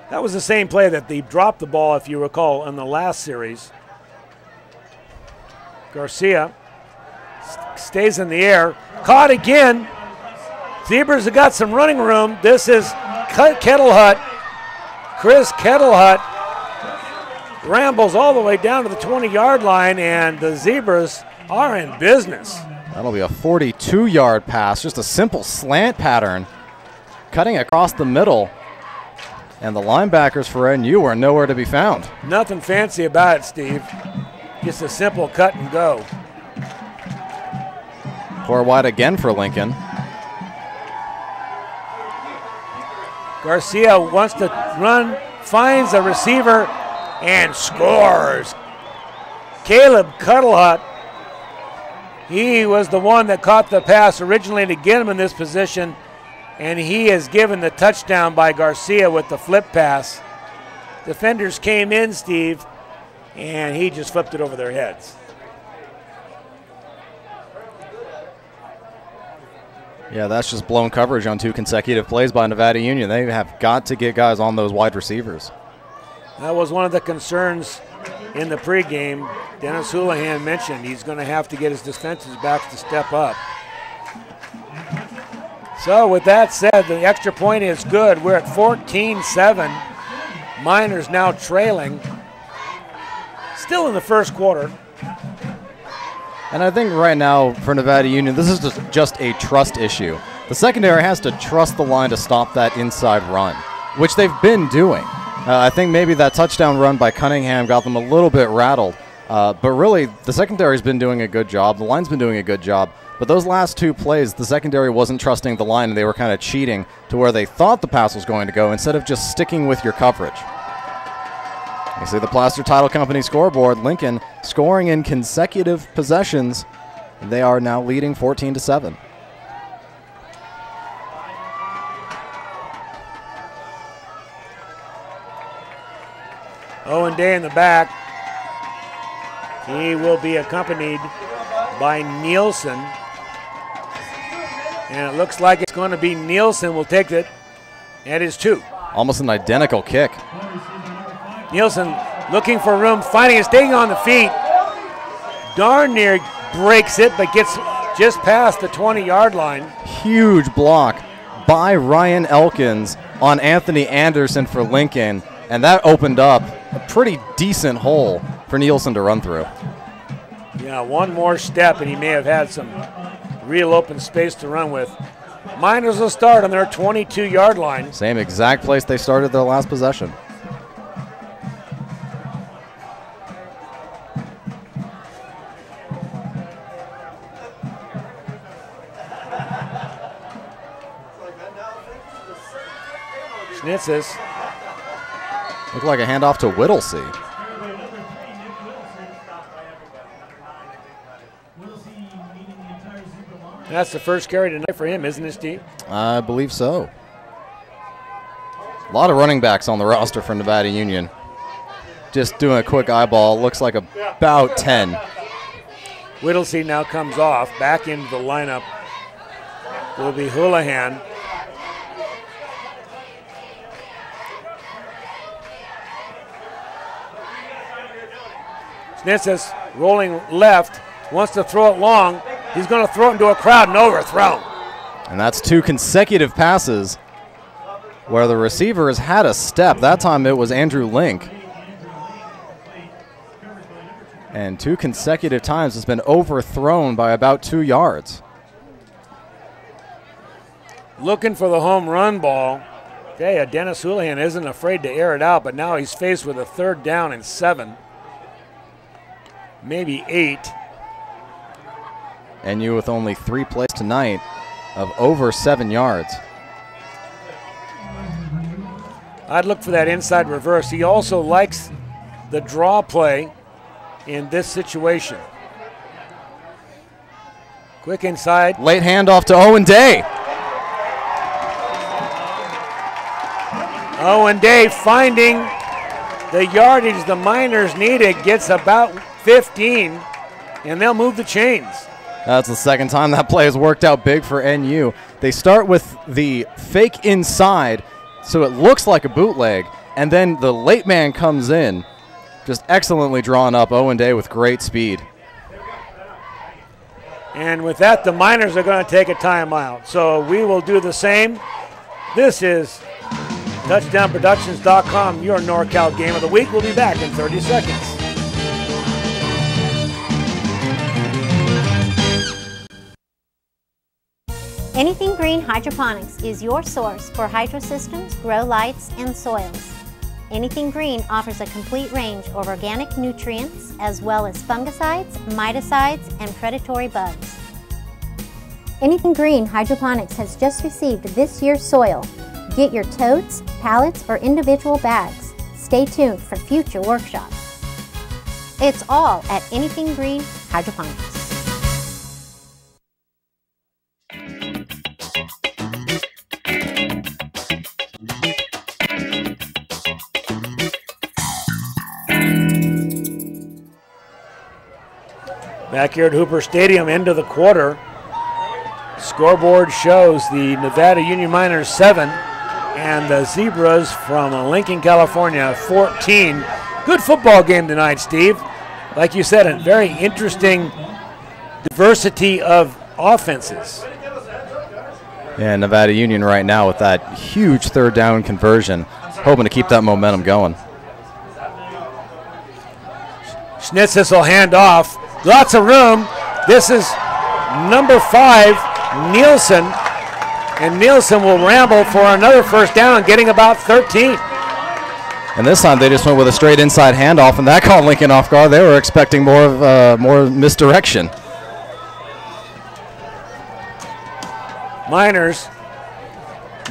That was the same play that they dropped the ball, if you recall, in the last series. Garcia stays in the air, caught again. Zebras have got some running room. This is Kettlehut. Chris Kettlehut rambles all the way down to the 20-yard line, and the Zebras are in business. That'll be a 42-yard pass, just a simple slant pattern, cutting across the middle. And the linebackers for NU are nowhere to be found. Nothing fancy about it, Steve. Just a simple cut and go. Four wide again for Lincoln. Garcia wants to run, finds a receiver, and scores. Caleb Kettlehut. He was the one that caught the pass originally to get him in this position, and he is given the touchdown by Garcia with the flip pass. Defenders came in, Steve, and he just flipped it over their heads. Yeah, that's just blown coverage on 2 consecutive plays by Nevada Union. They have got to get guys on those wide receivers. That was one of the concerns in the pregame. Dennis Houlihan mentioned he's going to have to get his defensive backs to step up. So with that said, the extra point is good. We're at 14-7. Miners now trailing. Still in the first quarter. And I think right now for Nevada Union, this is just a trust issue. The secondary has to trust the line to stop that inside run, which they've been doing. I think maybe that touchdown run by Cunningham got them a little bit rattled. But really, the secondary's been doing a good job. The line's been doing a good job. But those last 2 plays, the secondary wasn't trusting the line, and they were kind of cheating to where they thought the pass was going to go instead of just sticking with your coverage. You see the Plaster Title Company scoreboard. Lincoln scoring in consecutive possessions. They are now leading 14-7. Owen Day in the back. He will be accompanied by Nielsen. And it looks like it's going to be Nielsen will take it at his 2. Almost an identical kick. Nielsen looking for room, finding it, staying on the feet. Darn near breaks it, but gets just past the 20-yard line. Huge block by Ryan Elkins on Anthony Anderson for Lincoln, and that opened up a pretty decent hole for Nielsen to run through. Yeah, one more step, and he may have had some real open space to run with. Miners will start on their 22-yard line. Same exact place they started their last possession. Schnitzes. Looked like a handoff to Whittlesey. That's the first carry tonight for him, isn't it, Steve? I believe so. A lot of running backs on the roster for Nevada Union. Just doing a quick eyeball, looks like about 10. Whittlesey now comes off. Back into the lineup will be Houlihan. Schnitzes rolling left, wants to throw it long. He's going to throw it into a crowd and overthrown. And that's 2 consecutive passes where the receiver has had a step. That time it was Andrew Link. And 2 consecutive times it's been overthrown by about 2 yards. Looking for the home run ball. Okay, Dennis Houlihan isn't afraid to air it out, but now he's faced with a 3rd down and 7. Maybe 8. And you with only 3 plays tonight of over 7 yards. I'd look for that inside reverse. He also likes the draw play in this situation. Quick inside. Late handoff to Owen Day. Owen Day finding the yardage the Miners needed, gets about 15, and they'll move the chains. That's the second time that play has worked out big for NU. They start with the fake inside, so it looks like a bootleg, and then the late man comes in, just excellently drawn up. Owen Day with great speed. And with that, the Miners are going to take a timeout. So we will do the same. This is TouchdownProductions.com, your NorCal Game of the Week. We'll be back in 30 seconds. Anything Green Hydroponics is your source for hydro systems, grow lights, and soils. Anything Green offers a complete range of organic nutrients as well as fungicides, miticides, and predatory bugs. Anything Green Hydroponics has just received this year's soil. Get your totes, pallets, or individual bags. Stay tuned for future workshops. It's all at Anything Green Hydroponics. Back here at Hooper Stadium, end of the quarter. Scoreboard shows the Nevada Union Miners 7 and the Zebras from Lincoln, California 14. Good football game tonight, Steve. Like you said, a very interesting diversity of offenses. Yeah, Nevada Union right now with that huge 3rd down conversion, hoping to keep that momentum going. Schnitzes will hand off. Lots of room. This is number 5, Nielsen. And Nielsen will ramble for another 1st down, getting about 13. And this time they just went with a straight inside handoff, and that caught Lincoln off guard. They were expecting more misdirection. Miners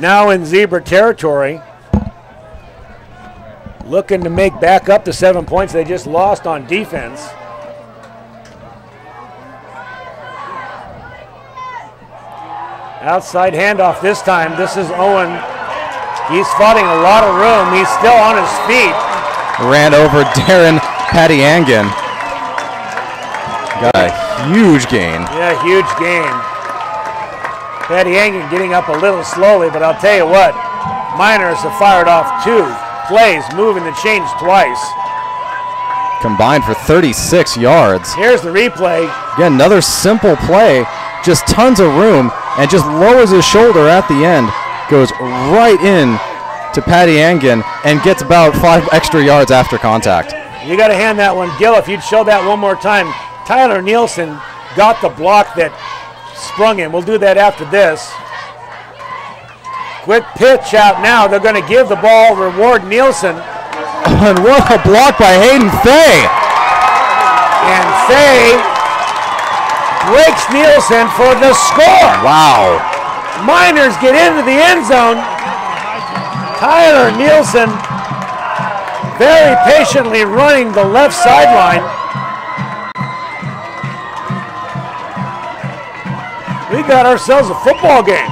now in Zebra territory, looking to make back up the 7 points they just lost on defense. Outside handoff this time. This is Owen. He's fighting a lot of room. He's still on his feet. Ran over Darren Patiangan. Got a huge gain. Yeah, huge gain. Patty Angen getting up a little slowly, but I'll tell you what, Miners have fired off 2 plays, moving the chains twice. Combined for 36 yards. Here's the replay. Again, another simple play, just tons of room, and just lowers his shoulder at the end, goes right in to Patty Angen, and gets about 5 extra yards after contact. You got to hand that one, Gil, if you'd show that one more time. Tyler Nielsen got the block that sprung him. We'll do that after this. Quick pitch out now. They're going to give the ball, reward Nielsen. And what a block by Hayden Fay. And Fay breaks Nielsen for the score. Wow. Miners get into the end zone. Tyler Nielsen very patiently running the left sideline. We got ourselves a football game.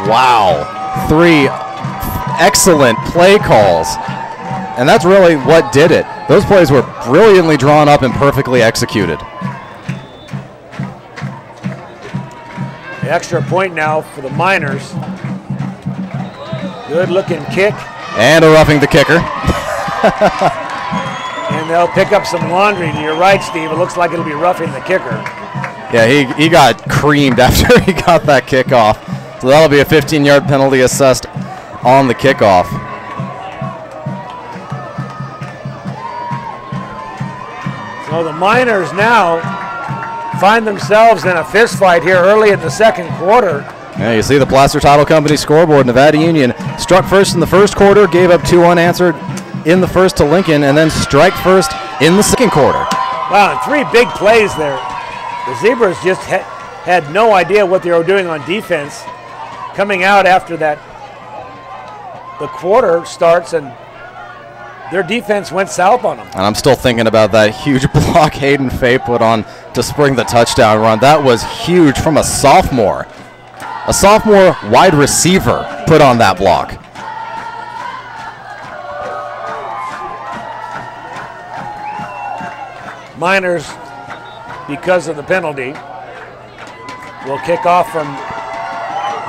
Wow. 3 excellent play calls. And that's really what did it. Those plays were brilliantly drawn up and perfectly executed. The extra point now for the Miners. Good looking kick. And a roughing the kicker. And they'll pick up some laundry. You're right, Steve. It looks like it'll be roughing the kicker. Yeah, he got creamed after he got that kickoff. So that'll be a 15-yard penalty assessed on the kickoff. So the Miners now find themselves in a fist fight here early in the second quarter. Yeah, you see the Placer Title Company scoreboard. Nevada Union struck first in the first quarter, gave up 2 unanswered in the first to Lincoln, and then strike first in the second quarter. Wow, and 3 big plays there. The Zebras just had no idea what they were doing on defense coming out after that. The quarter starts and their defense went south on them. And I'm still thinking about that huge block Hayden Fay put on to spring the touchdown run. That was huge from a sophomore. A sophomore wide receiver put on that block. Miners, because of the penalty, will kick off from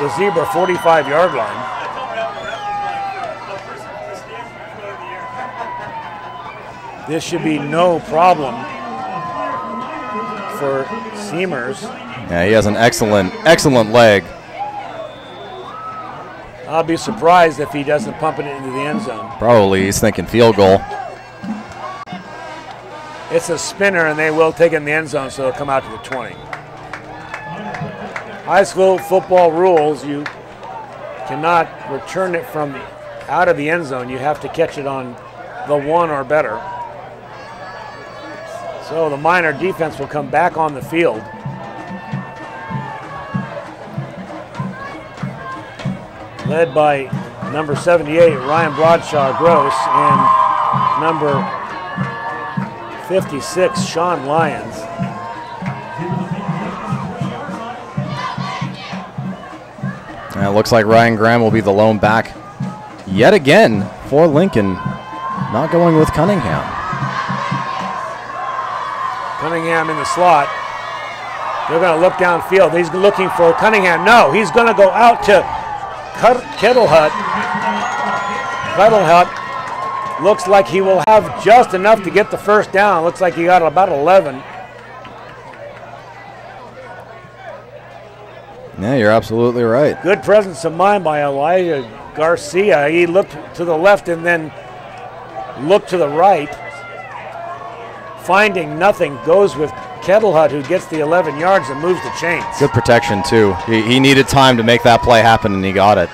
the Zebra 45-yard line. This should be no problem for Seamers. Yeah, he has an excellent leg. I'll be surprised if he doesn't pump it into the end zone. Probably he's thinking field goal. It's a spinner, and they will take it in the end zone, so it'll come out to the 20. High school football rules, you cannot return it from out of the end zone. You have to catch it on the 1 or better. So the Miner defense will come back on the field. Led by number 78, Ryan Broadshaw Gross, and number 56, Sean Lyons. And it looks like Ryan Graham will be the lone back yet again for Lincoln, not going with Cunningham. Cunningham in the slot. They're going to look downfield. He's looking for Cunningham. No, he's going to go out to Kettlehut. Kettlehut looks like he will have just enough to get the first down. Looks like he got about 11. Yeah, you're absolutely right. Good presence of mind by Elijah Garcia. He looked to the left and then looked to the right. Finding nothing, goes with Kettlehut, who gets the 11 yards and moves the chains. Good protection, too. He needed time to make that play happen, and he got it.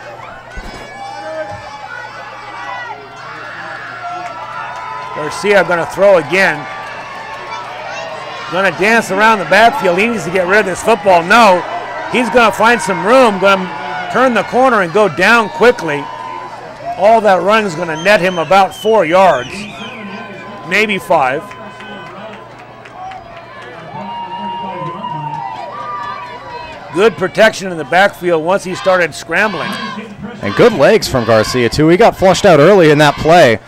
Garcia going to throw again. Going to dance around the backfield. He needs to get rid of this football. No, he's going to find some room, going to turn the corner and go down quickly. All that run is going to net him about 4 yards, maybe 5. Good protection in the backfield once he started scrambling. And good legs from Garcia, too. He got flushed out early in that play,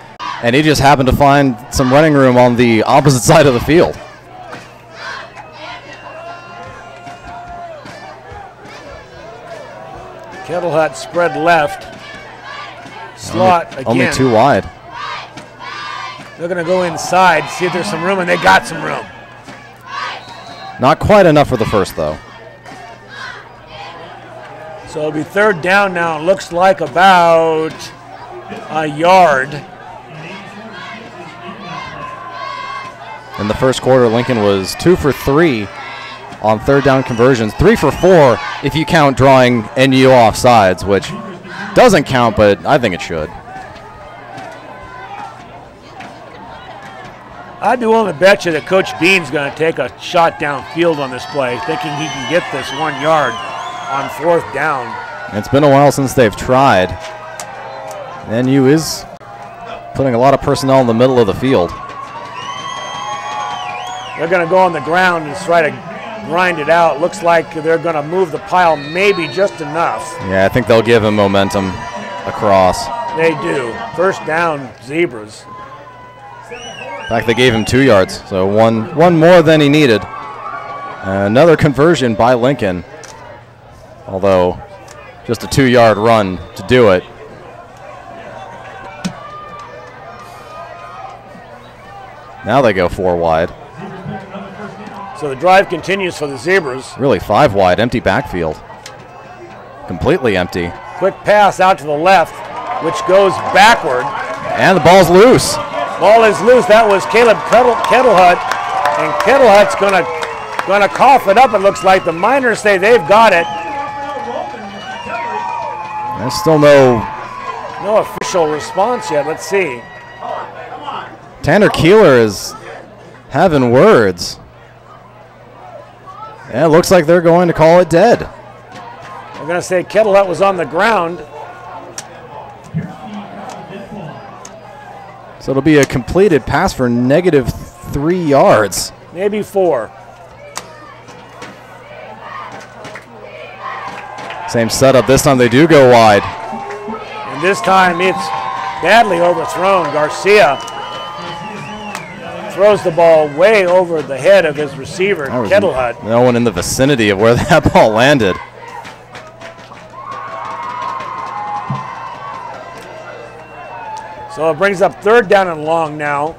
and he just happened to find some running room on the opposite side of the field. Kettle Hut spread left. Slot again. Only 2 wide. They're going to go inside, see if there's some room, and they got some room. Not quite enough for the first, though. So it'll be 3rd down now. It looks like about a yard. In the first quarter, Lincoln was 2 for 3 on 3rd down conversions. 3 for 4 if you count drawing NU off sides, which doesn't count, but I think it should. I'd be willing to bet you that Coach Bean's going to take a shot downfield on this play, thinking he can get this 1 yard on 4th down. It's been a while since they've tried. NU is putting a lot of personnel in the middle of the field. They're going to go on the ground and try to grind it out. Looks like they're going to move the pile maybe just enough. Yeah, I think they'll give him momentum across. They do. 1st down, Zebras. In fact, they gave him 2 yards, so one more than he needed. Another conversion by Lincoln, although just a 2-yard run to do it. Now they go 4 wide. So the drive continues for the Zebras. Really 5 wide, empty backfield. Completely empty. Quick pass out to the left, which goes backward. And the ball's loose. Ball is loose. That was Caleb Kettlehut, and Kettlehut's gonna cough it up. It looks like the Miners say they've got it. There's still no official response yet. Let's see. Tanner Keeler is having words. Yeah, it looks like they're going to call it dead. They're gonna say Kettlehut was on the ground. So it'll be a completed pass for -3 yards. Maybe 4. Same setup. This time they do go wide. And this time it's badly overthrown. Garcia throws the ball way over the head of his receiver, Kettlehut. No one in the vicinity of where that ball landed. So it brings up 3rd down and long now.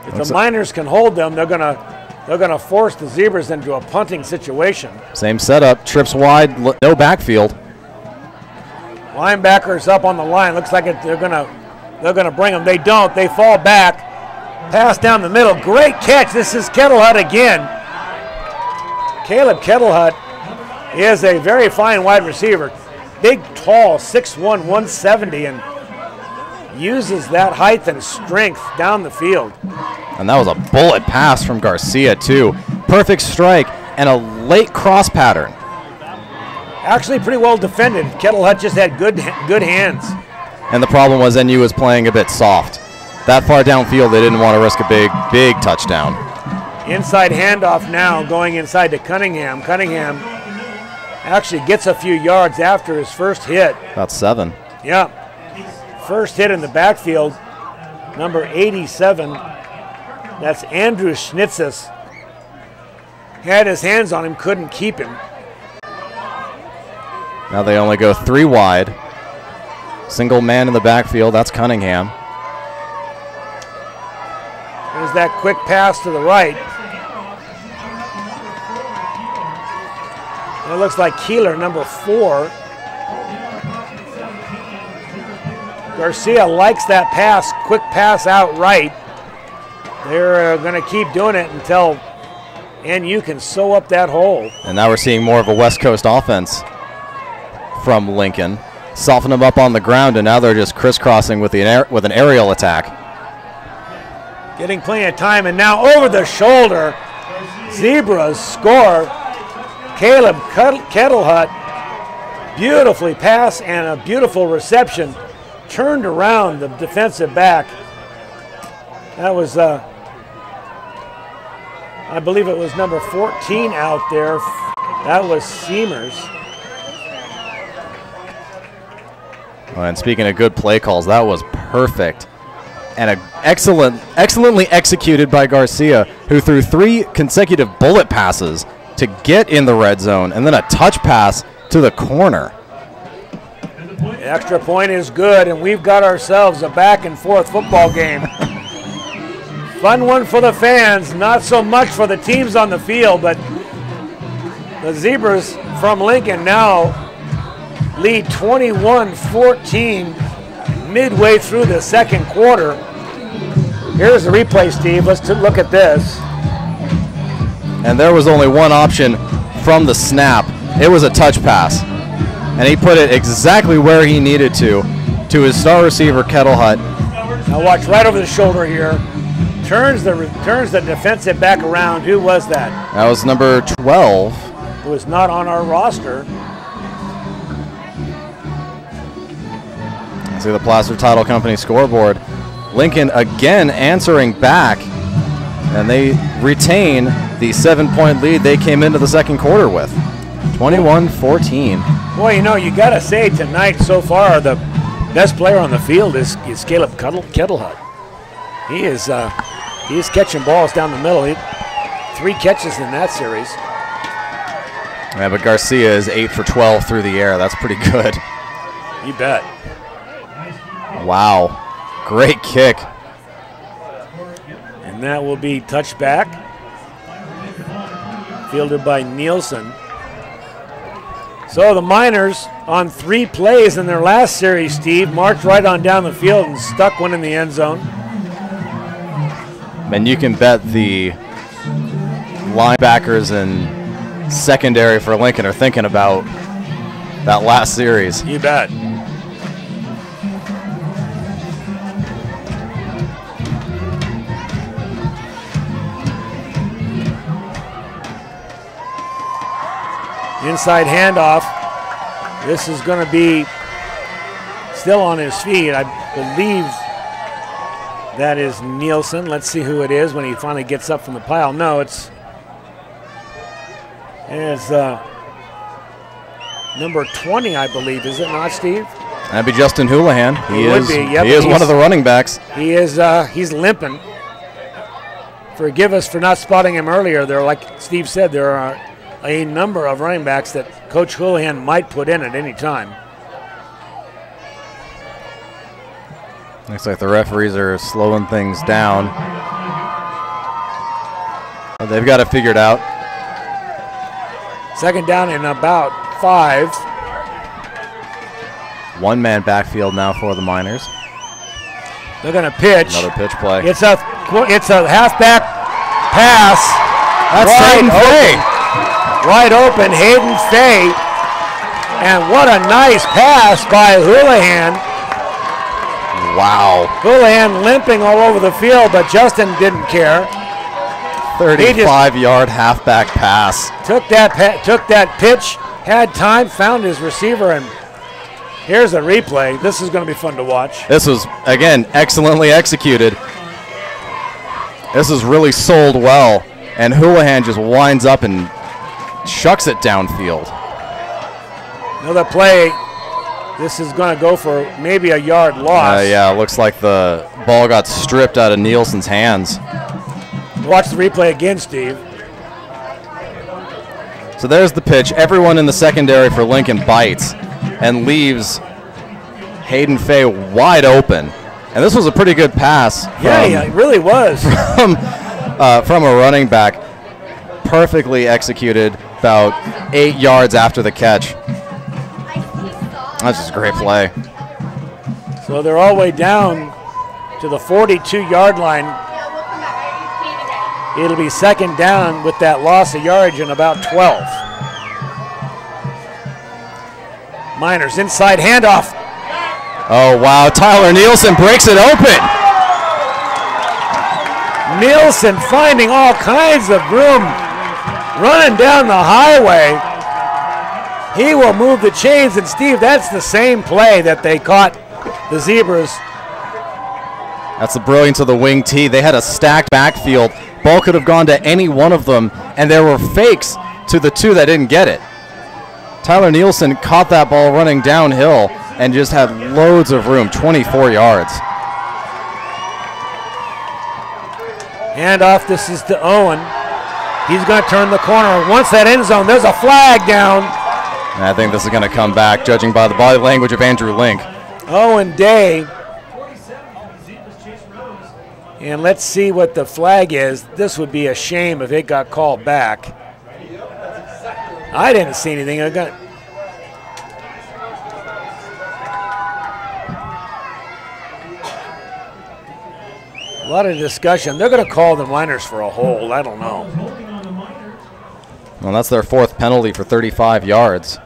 If the Miners can hold them, they're gonna force the Zebras into a punting situation. Same setup, trips wide, no backfield. Linebackers up on the line. Looks like they're gonna bring them. They don't. They fall back. Pass down the middle. Great catch. This is Kettlehut again. Caleb Kettlehut is a very fine wide receiver. Big, tall, 6'1", 170, and uses that height and strength down the field. And that was a bullet pass from Garcia, too. Perfect strike and a late cross pattern. Actually pretty well defended. Kettlehut just had good hands. And the problem was NU was playing a bit soft. That far downfield, they didn't want to risk a big touchdown. Inside handoff now going inside to Cunningham. Cunningham actually gets a few yards after his first hit. About 7. Yeah. First hit in the backfield, number 87. That's Andrew Schnitzes. Had his hands on him, couldn't keep him. Now they only go 3 wide. Single man in the backfield, that's Cunningham. There's that quick pass to the right. It looks like Keeler, number 4. Garcia likes that pass, quick pass out right. They're going to keep doing it until NU can sew up that hole. And now we're seeing more of a West Coast offense from Lincoln. Soften them up on the ground, and now they're just crisscrossing with an aerial attack. Getting plenty of time, and now over the shoulder, Zebras score. Caleb Kettlehut, beautifully pass and a beautiful reception. Turned around the defensive back. That was, I believe it was number 14 out there. That was Seamers. Oh, and speaking of good play calls, that was perfect. And excellently executed by Garcia, who threw 3 consecutive bullet passes to get in the red zone, and then a touch pass to the corner. The extra point is good, and we've got ourselves a back-and-forth football game. Fun one for the fans, not so much for the teams on the field, but the Zebras from Lincoln now lead 21-14 midway through the second quarter. Here's the replay, Steve. Let's look at this. And there was only one option from the snap. It was a touch pass. And he put it exactly where he needed to his star receiver, Kettle Hut. Now watch right over the shoulder here. Turns the defensive back around. Who was that? That was number 12. Who was not on our roster. See the Placer Title Company scoreboard. Lincoln again answering back, and they retain the 7-point lead they came into the second quarter with. 21-14. Boy, you know, you got to say tonight so far the best player on the field is Caleb Kettlehut. He is catching balls down the middle. 3 catches in that series. Yeah, but Garcia is 8 for 12 through the air. That's pretty good. You bet. Wow. Great kick. And that will be touchback. Fielded by Nielsen. So the Miners, on 3 plays in their last series, Steve, marched right on down the field and stuck one in the end zone. And you can bet the linebackers and secondary for Lincoln are thinking about that last series. You bet. Inside handoff. This is going to be still on his feet. I believe that is Nielsen. Let's see who it is when he finally gets up from the pile. No, it's number 20, I believe. Is it not, Steve? That'd be Justin Houlihan. He is one of the running backs. He is. He's limping. Forgive us for not spotting him earlier. There, like Steve said, there are a number of running backs that Coach Houlihan might put in at any time. Looks like the referees are slowing things down. Well, they've got it figured out. Second down and about 5. One-man backfield now for the Miners. They're going to pitch. Another pitch play. It's a halfback pass. That's Hayden Fay. Wide open, Hayden Fay. And what a nice pass by Houlihan. Wow. Houlihan limping all over the field, but Justin didn't care. 35-yard halfback pass. Took that pitch, had time, found his receiver, and here's a replay. This is going to be fun to watch. This was, again, excellently executed. This is really sold well, and Houlihan just winds up and shucks it downfield. Another play. This is going to go for maybe a yard loss. Yeah, it looks like the ball got stripped out of Nielsen's hands. Watch the replay again, Steve. So there's the pitch. Everyone in the secondary for Lincoln bites and leaves Hayden Fay wide open. And this was a pretty good pass. Yeah, it really was. From a running back. Perfectly executed about 8 yards after the catch. That's just a great play. So they're all the way down to the 42-yard line. It'll be second down with that loss of yardage in about 12. Miners inside handoff. Oh, wow. Tyler Nielsen breaks it open. Nielsen finding all kinds of room, running down the highway. He will move the chains, and Steve, that's the same play that they caught the Zebras. That's the brilliance of the wing T. They had a stacked backfield. Ball could have gone to any one of them, and there were fakes to the 2 that didn't get it. Tyler Nielsen caught that ball running downhill and just had loads of room, 24 yards. Handoff, this is to Owen. He's going to turn the corner. Once that end zone, there's a flag down. And I think this is going to come back, judging by the body language of Andrew Link. Owen Day. And let's see what the flag is. This would be a shame if it got called back. I didn't see anything. A lot of discussion. They're going to call the Miners for a hold. I don't know. Well, that's their 4th penalty for 35 yards.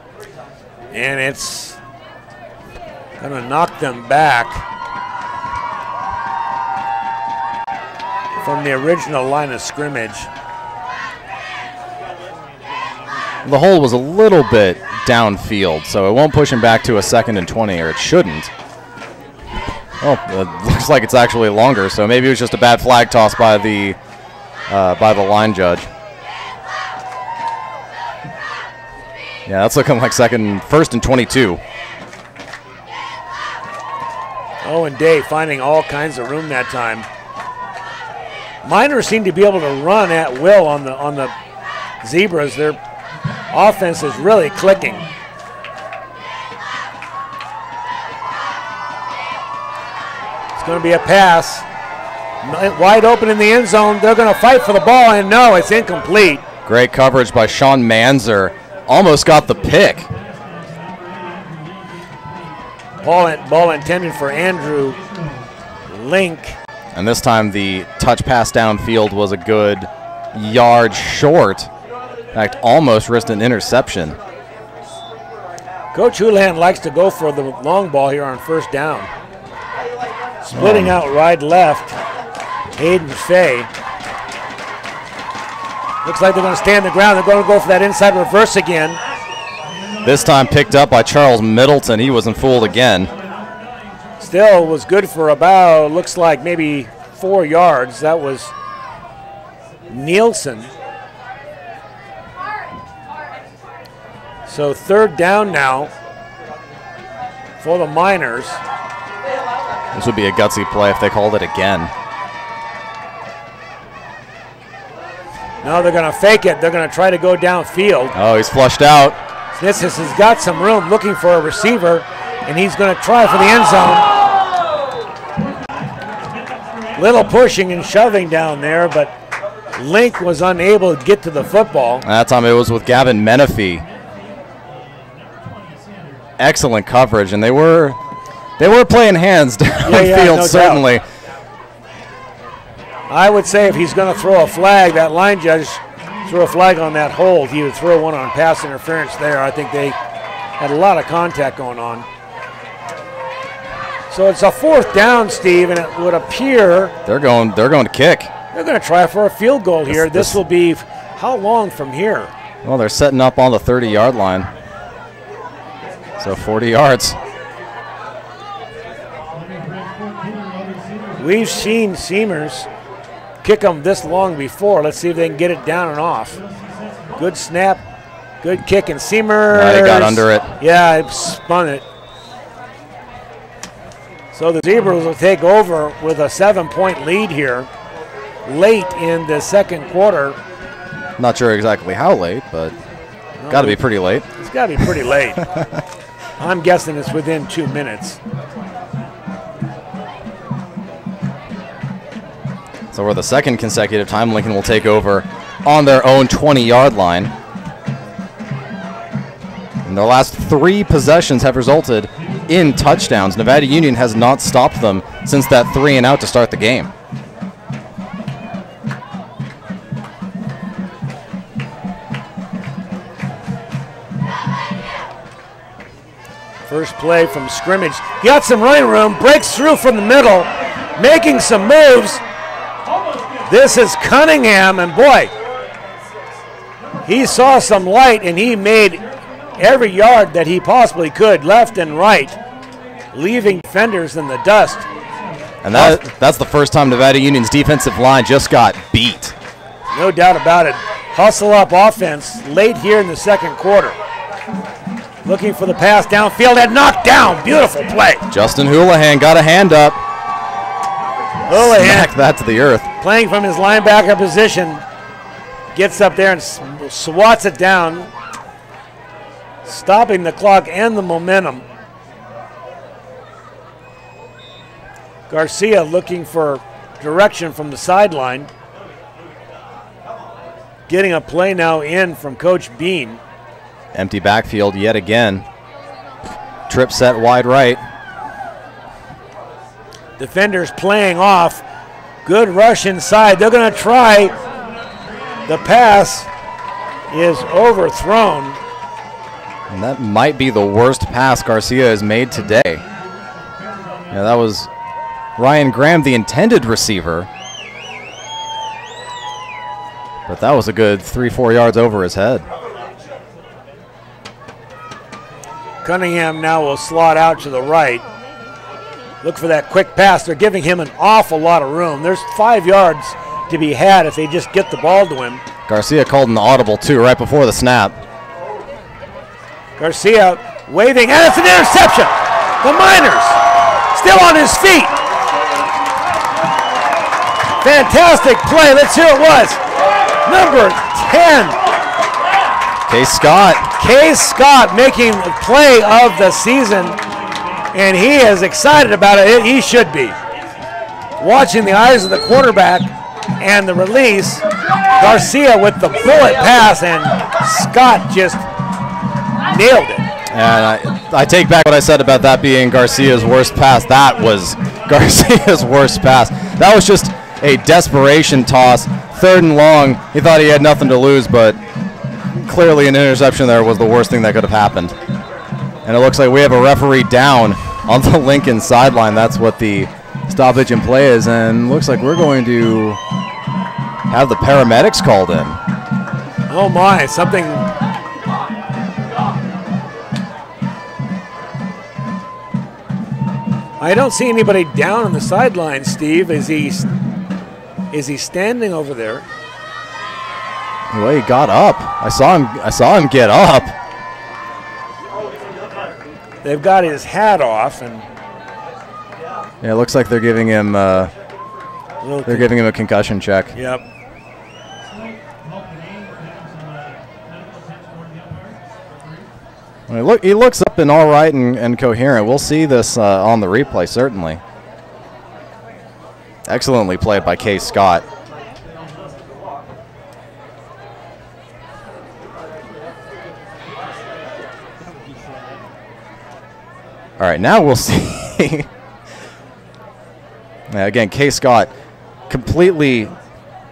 And it's going to knock them back from the original line of scrimmage. The hole was a little bit downfield, so it won't push him back to a 2nd and 20, or it shouldn't. Oh, it looks like it's actually longer, so maybe it was just a bad flag toss by the line judge. Yeah, that's looking like 1st and 22. Owen Day finding all kinds of room that time. Miners seem to be able to run at will on the Zebras. Their offense is really clicking. It's going to be a pass. Wide open in the end zone. They're going to fight for the ball, and no, it's incomplete. Great coverage by Sean Manzer. Almost got the pick. Ball intended for Andrew Link. And this time the touch pass downfield was a good yard short. In fact, almost risked an interception. Coach Houlihan likes to go for the long ball here on 1st down. Splitting out right left, Hayden Fay. Looks like they're going to stay on the ground. They're going to go for that inside reverse again. This time picked up by Charles Middleton. He wasn't fooled again. Still was good for about, looks like maybe 4 yards. That was Nielsen. So 3rd down now for the Miners. This would be a gutsy play if they called it again. No, they're going to fake it. They're going to try to go downfield. Oh, he's flushed out. Snitsis has got some room looking for a receiver, and he's going to try for the end zone. Little pushing and shoving down there, but Link was unable to get to the football. That time it was with Gavin Menifee. Excellent coverage, and they were playing hands downfield, no certainly. doubt. I would say if he's going to throw a flag, that line judge threw a flag on that hold. He would throw one on pass interference there. I think they had a lot of contact going on. So it's a 4th down, Steve, and it would appear They're going to kick. They're going to try for a field goal here. This will be how long from here? Well, they're setting up on the 30-yard line. So 40 yards. We've seen Seamers kick them this long before. Let's see if they can get it down and off. Good snap, good kick, and Seamers. They got under it. Yeah, it spun it. So the Zebras will take over with a 7-point lead here late in the 2nd quarter. Not sure exactly how late, but got to be pretty late. It's got to be pretty late. I'm guessing it's within 2 minutes. So for the 2nd consecutive time, Lincoln will take over on their own 20-yard line. And their last 3 possessions have resulted in touchdowns. Nevada Union has not stopped them since that 3-and-out to start the game. First play from scrimmage. Got some running room, breaks through from the middle, making some moves. This is Cunningham, and boy, he saw some light, and he made every yard that he possibly could, left and right, leaving defenders in the dust. And that's the first time Nevada Union's defensive line just got beat. No doubt about it. Hustle up offense late here in the 2nd quarter. Looking for the pass downfield and knocked down. Beautiful play. Justin Houlihan got a hand up. Houlihan Smacked that to the earth. playing from his linebacker position. gets up there and swats it down, stopping the clock and the momentum. Garcia looking for direction from the sideline. Getting a play now in from Coach Bean. Empty backfield yet again. Trip set wide right. Defenders playing off. Good rush inside. They're going to try. The pass is overthrown. And that might be the worst pass Garcia has made today. Yeah, that was Ryan Graham, the intended receiver. But that was a good 3-4 yards over his head. Cunningham now will slot out to the right. Look for that quick pass. They're giving him an awful lot of room. There's 5 yards to be had if they just get the ball to him. Garcia called an audible too right before the snap. Garcia waving, and it's an interception. The Miners still on his feet. Fantastic play. Let's hear it was. Number 10. Case Scott. Case Scott making the play of the season, and he is excited about it. He should be. Watching the eyes of the quarterback and the release, Garcia with the bullet pass, and Scott just nailed it. And I take back what I said about that being Garcia's worst pass. That was Garcia's worst pass. That was just a desperation toss. 3rd and long. He thought he had nothing to lose, but clearly an interception there was the worst thing that could have happened. And it looks like we have a referee down on the Lincoln sideline. That's what the stoppage in play is, and looks like we're going to have the paramedics called in. Oh my, something. I don't see anybody down on the sideline, Steve. Is he standing over there? Well, he got up. I saw him get up. They've got his hat off, and yeah, it looks like they're giving him a concussion check. Yep. Well, he looks up and all right and coherent. We'll see this on the replay, certainly. Excellently played by Case Scott. All right, now we'll see. Again, Case Scott completely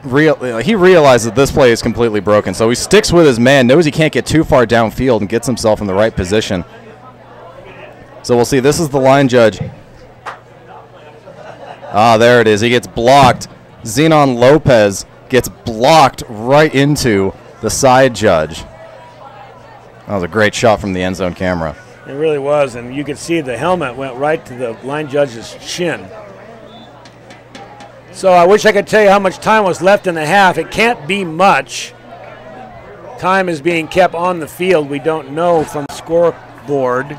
he realizes that this play is completely broken, so he sticks with his man, knows he can't get too far downfield, and gets himself in the right position. So we'll see. This is the line judge. Ah, there it is. He gets blocked. Zenon Lopez gets blocked right into the side judge. That was a great shot from the end zone camera. It really was, and you could see the helmet went right to the line judge's chin. So I wish I could tell you how much time was left in the half. It can't be much. Time is being kept on the field. We don't know from the scoreboard,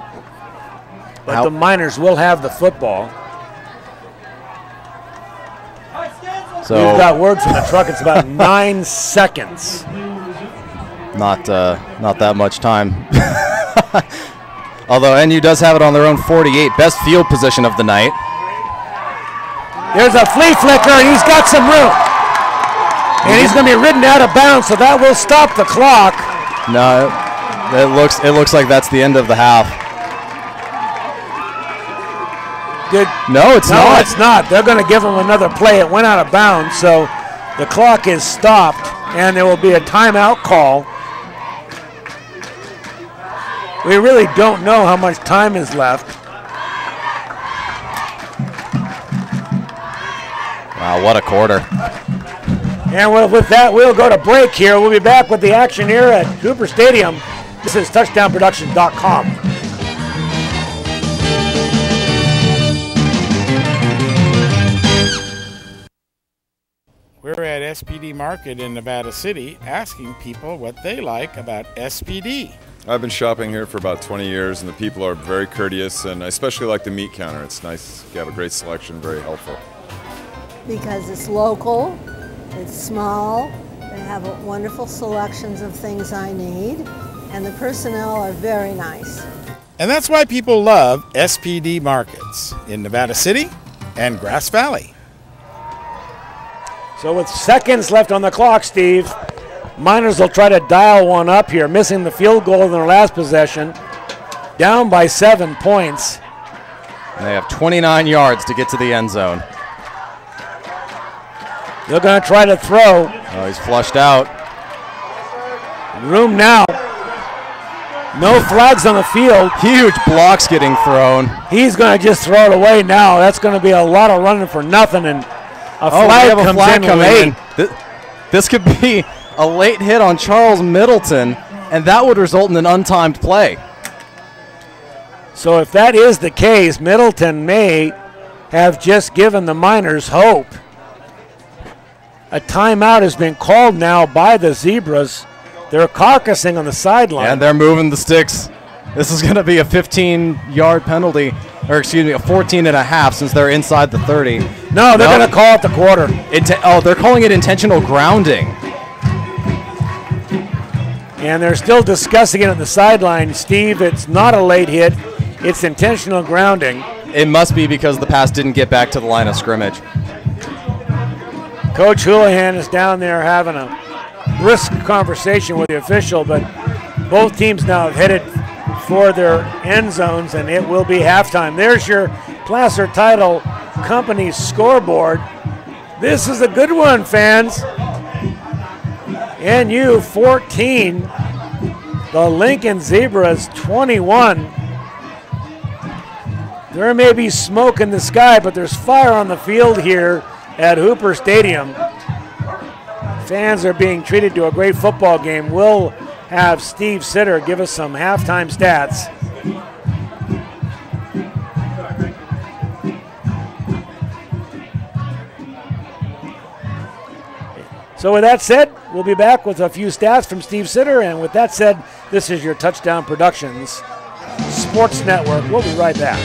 but the Miners will have the football. So we've got word from the truck. It's about 9 seconds. Not that much time. Although NU does have it on their own 48. Best field position of the night. There's a flea flicker, and he's got some room. And he's going to be ridden out of bounds, so that will stop the clock. No, it looks like that's the end of the half. Good. No, it's not. No, it's not. They're going to give him another play. It went out of bounds, so the clock is stopped, and there will be a timeout call. We really don't know how much time is left. Wow, what a quarter. And with that, we'll go to break here. We'll be back with the action here at Hooper Stadium. This is touchdownproduction.com. We're at SPD Market in Nevada City asking people what they like about SPD. I've been shopping here for about 20 years, and the people are very courteous, and I especially like the meat counter. It's nice. You have a great selection, very helpful. Because it's local, it's small, have wonderful selections of things I need, and the personnel are very nice. And that's why people love SPD Markets in Nevada City and Grass Valley. So with seconds left on the clock, Steve, Miners will try to dial one up here, missing the field goal in their last possession. Down by 7 points. And they have 29 yards to get to the end zone. They're going to try to throw. Oh, he's flushed out. Room now. No flags on the field. Huge blocks getting thrown. He's going to just throw it away now. That's going to be a lot of running for nothing, and a flag comes in late. This could be a late hit on Charles Middleton, and that would result in an untimed play. So if that is the case, Middleton may have just given the Miners hope. A timeout has been called now by the Zebras. They're caucusing on the sideline. And they're moving the sticks. This is going to be a 15-yard penalty, or excuse me, a 14 and a half since they're inside the 30. No, they're going to call it the quarter. They're calling it intentional grounding. And they're still discussing it on the sideline. Steve, it's not a late hit. It's intentional grounding. It must be because the pass didn't get back to the line of scrimmage. Coach Houlihan is down there having a brisk conversation with the official, but both teams now have headed for their end zones, and it will be halftime. There's your Placer Title Company scoreboard. This is a good one, fans. NU 14, the Lincoln Zebras 21. There may be smoke in the sky, but there's fire on the field here at Hooper Stadium. Fans are being treated to a great football game. We'll have Steve Sitter give us some halftime stats. So with that said, we'll be back with a few stats from Steve Sitter. And with that said, this is your Touchdown Productions Sports Network. We'll be right back.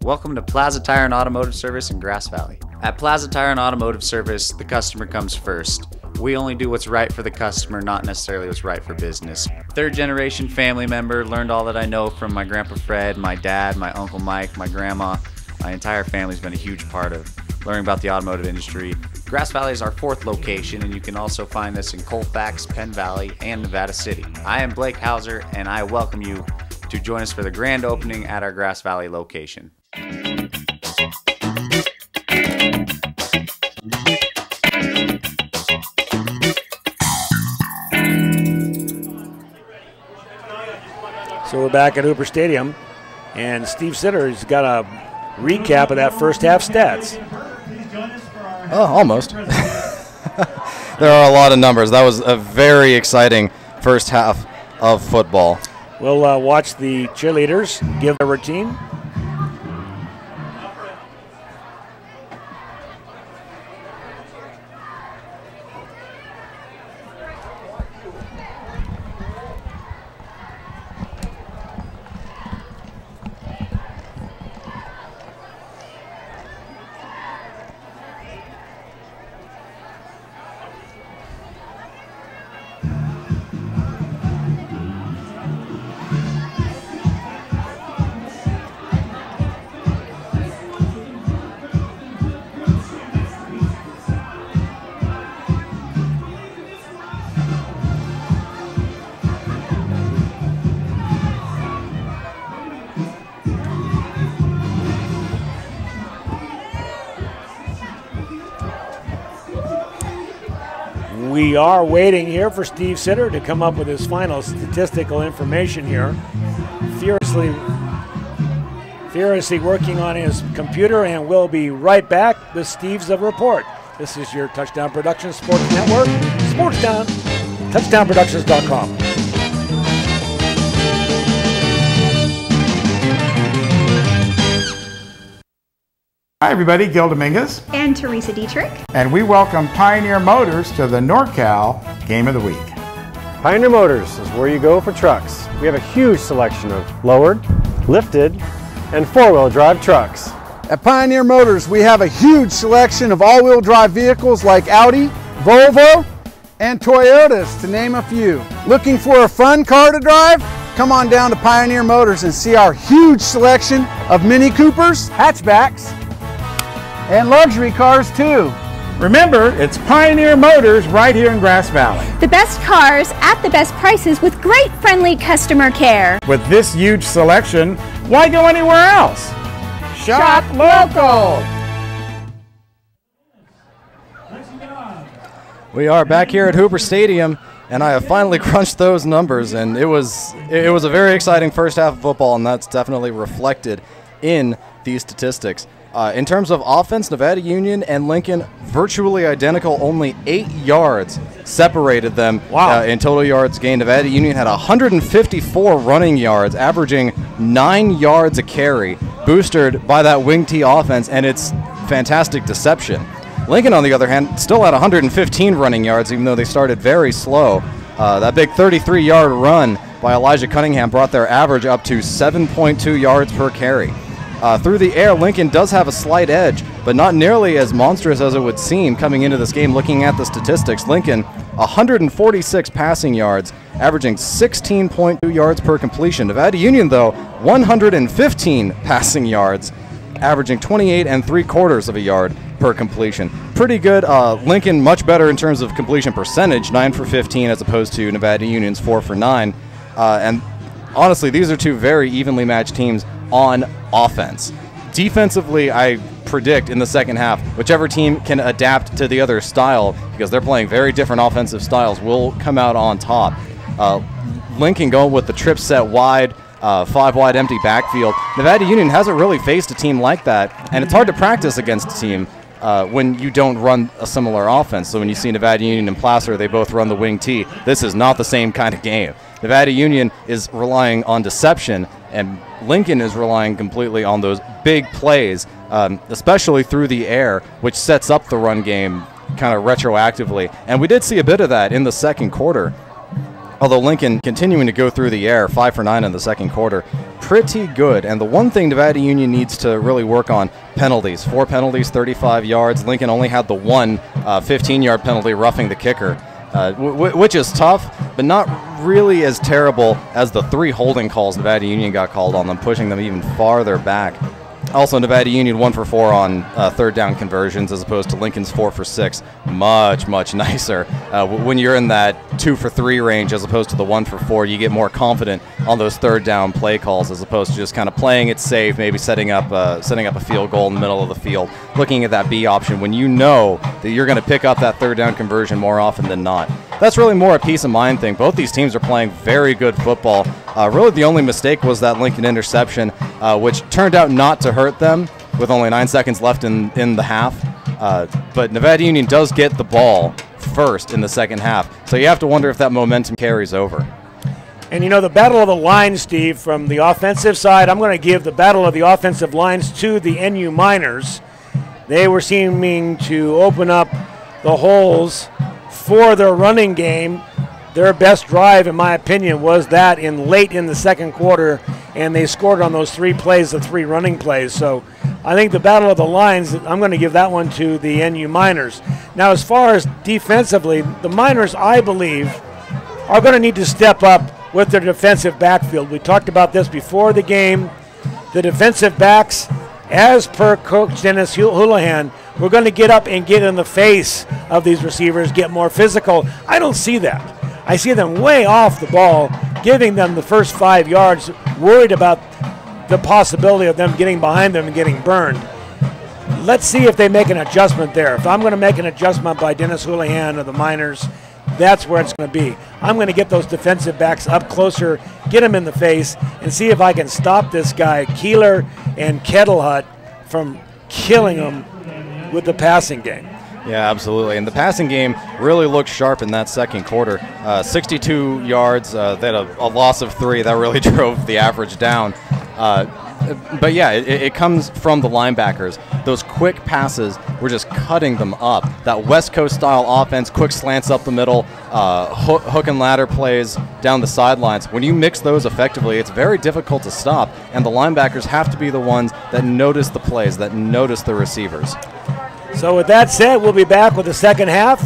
Welcome to Plaza Tire and Automotive Service in Grass Valley. At Plaza Tire and Automotive Service, the customer comes first. We only do what's right for the customer, not necessarily what's right for business. Third generation family member, learned all that I know from my Grandpa Fred, my dad, my Uncle Mike, my grandma. My entire family's been a huge part of learning about the automotive industry. Grass Valley is our 4th location, and you can also find us in Colfax, Penn Valley, and Nevada City. I am Blake Hauser, and I welcome you to join us for the grand opening at our Grass Valley location. So we're back at Hooper Stadium, and Steve Sitter's got a recap of that first half stats. Oh, almost. There are a lot of numbers. That was a very exciting first half of football. We'll watch the cheerleaders give their routine. We are waiting here for Steve Sitter to come up with his final statistical information here. Furiously working on his computer, and we'll be right back with Steve's report. This is your Touchdown Productions Sports Network. Sportstown, touchdownproductions.com. Hi, everybody. Gil Dominguez. And Teresa Dietrich. And we welcome Pioneer Motors to the NorCal Game of the Week. Pioneer Motors is where you go for trucks. We have a huge selection of lowered, lifted, and four-wheel drive trucks. At Pioneer Motors, we have a huge selection of all-wheel drive vehicles like Audi, Volvo, and Toyotas, to name a few. Looking for a fun car to drive? Come on down to Pioneer Motors and see our huge selection of Mini Coopers, hatchbacks, and luxury cars too. Remember, it's Pioneer Motors right here in Grass Valley. The best cars at the best prices with great friendly customer care. With this huge selection, why go anywhere else? Shop local! We are back here at Hooper Stadium, and I have finally crunched those numbers, and it was a very exciting first half of football, and that's definitely reflected in these statistics. In terms of offense, Nevada Union and Lincoln virtually identical, only 8 yards separated them. Wow. In total yards gained. Nevada Union had 154 running yards, averaging 9 yards a carry, boosted by that wing T offense and its fantastic deception. Lincoln, on the other hand, still had 115 running yards, even though they started very slow. That big 33-yard run by Elijah Cunningham brought their average up to 7.2 yards per carry. Through the air, Lincoln does have a slight edge, but not nearly as monstrous as it would seem coming into this game. Looking at the statistics, Lincoln 146 passing yards, averaging 16.2 yards per completion. Nevada Union, though, 115 passing yards, averaging 28 3/4 of a yard per completion. Pretty good. Lincoln much better in terms of completion percentage, 9 for 15 as opposed to Nevada Union's 4 for 9. And honestly, these are two very evenly matched teams on offense. Defensively, I predict in the second half, whichever team can adapt to the other style, because they're playing very different offensive styles, will come out on top. Lincoln going with the trip set wide, 5 wide empty backfield. Nevada Union hasn't really faced a team like that, and it's hard to practice against a team when you don't run a similar offense. So when you see Nevada Union and Placer, they both run the wing T. This is not the same kind of game. Nevada Union is relying on deception, and Lincoln is relying completely on those big plays, especially through the air, which sets up the run game kind of retroactively. And we did see a bit of that in the second quarter. Although Lincoln continuing to go through the air, 5 for 9 in the second quarter, pretty good. And the one thing Nevada Union needs to really work on, penalties. 4 penalties, 35 yards. Lincoln only had the one 15-yard penalty roughing the kicker, which is tough, but not really as terrible as the 3 holding calls Nevada Union got called on them, pushing them even farther back. Also, Nevada Union 1 for 4 on third down conversions as opposed to Lincoln's 4 for 6. Much, much nicer. When you're in that 2 for 3 range as opposed to the 1 for 4, you get more confident on those third down play calls as opposed to just kind of playing it safe, maybe setting up a field goal in the middle of the field, looking at that B option when you know that you're going to pick up that third down conversion more often than not. That's really more a peace of mind thing. Both these teams are playing very good football. Really the only mistake was that Lincoln interception, which turned out not to hurt them with only 9 seconds left in the half. But Nevada Union does get the ball first in the second half. So you have to wonder if that momentum carries over. And you know, the battle of the lines, Steve, from the offensive side, I'm going to give the battle of the offensive lines to the NU Miners. They were seeming to open up the holes for their running game. Their best drive, in my opinion, was that late in the second quarter, and they scored on those 3 plays, the 3 running plays. So I think the battle of the lines, I'm going to give that one to the NU Miners. Now, as far as defensively, the Miners, I believe, are going to need to step up with their defensive backfield. We talked about this before the game. The defensive backs, as per Coach Dennis Houlihan, we're going to get up and get in the face of these receivers, get more physical. I don't see that. I see them way off the ball, giving them the first 5 yards, worried about the possibility of them getting behind them and getting burned. Let's see if they make an adjustment there. If I'm going to make an adjustment by Dennis Houlihan of the Miners, that's where it's going to be. I'm going to get those defensive backs up closer, get them in the face, and see if I can stop this guy, Keeler and Kettlehut, from killing them with the passing game. Yeah, absolutely. And the passing game really looked sharp in that second quarter. 62 yards. They had a loss of 3. That really drove the average down. But yeah, it comes from the linebackers. Those quick passes, we're just cutting them up. That West Coast style offense, quick slants up the middle, hook and ladder plays down the sidelines. When you mix those effectively, it's very difficult to stop, and the linebackers have to be the ones that notice the plays, that notice the receivers. So with that said, we'll be back with the second half.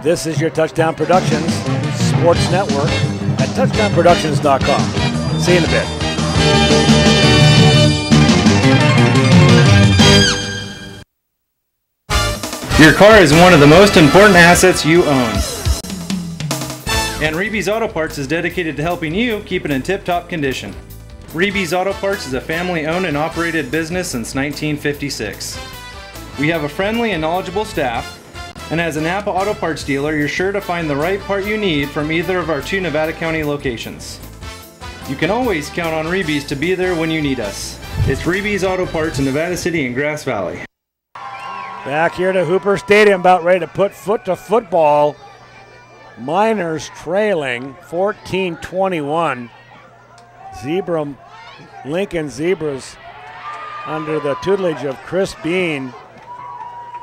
This is your Touchdown Productions Sports Network at touchdownproductions.com. See you in a bit. Your car is one of the most important assets you own. And Reeby's Auto Parts is dedicated to helping you keep it in tip-top condition. Reeby's Auto Parts is a family-owned and operated business since 1956. We have a friendly and knowledgeable staff, and as a Napa Auto Parts dealer, you're sure to find the right part you need from either of our 2 Nevada County locations. You can always count on Reeby's to be there when you need us. It's Reeby's Auto Parts in Nevada City and Grass Valley. Back here to Hooper Stadium, about ready to put foot to football. Miners trailing 14-21. Lincoln Zebras, under the tutelage of Chris Bean,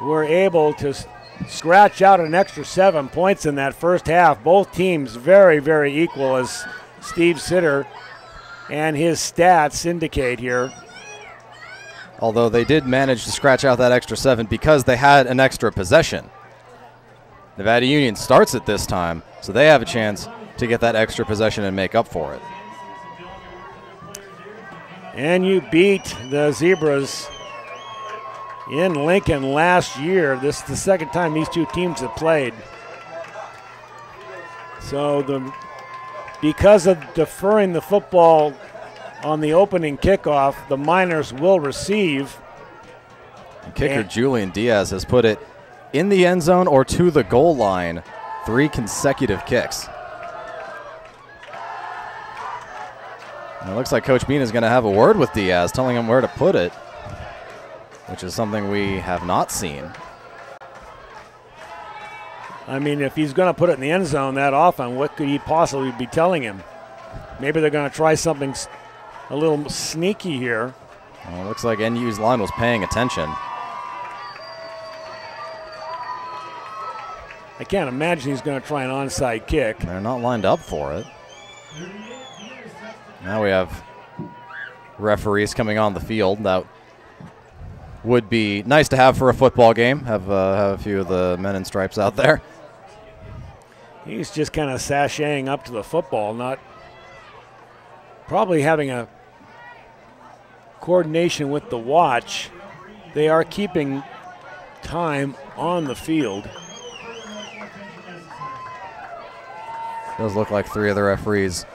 were able to scratch out an extra 7 points in that first half. Both teams very, very equal, as Steve Sitter and his stats indicate here. Although they did manage to scratch out that extra 7 because they had an extra possession. Nevada Union starts it this time, so they have a chance to get that extra possession and make up for it. And you beat the Zebras in Lincoln last year. This is the second time these two teams have played. So because of deferring the football on the opening kickoff, the Miners will receive. And kicker Julian Diaz has put it in the end zone or to the goal line 3 consecutive kicks. And it looks like Coach Bean is going to have a word with Diaz, telling him where to put it, which is something we have not seen. I mean, if he's going to put it in the end zone that often, what could he possibly be telling him? Maybe they're going to try something a little sneaky here. Well, it looks like NU's line was paying attention. I can't imagine he's going to try an onside kick. They're not lined up for it. Now we have referees coming on the field. That would be nice to have for a football game. Have a few of the men in stripes out there. He's just kind of sashaying up to the football, not probably having a coordination with the watch. They are keeping time on the field. Does look like 3 of the referees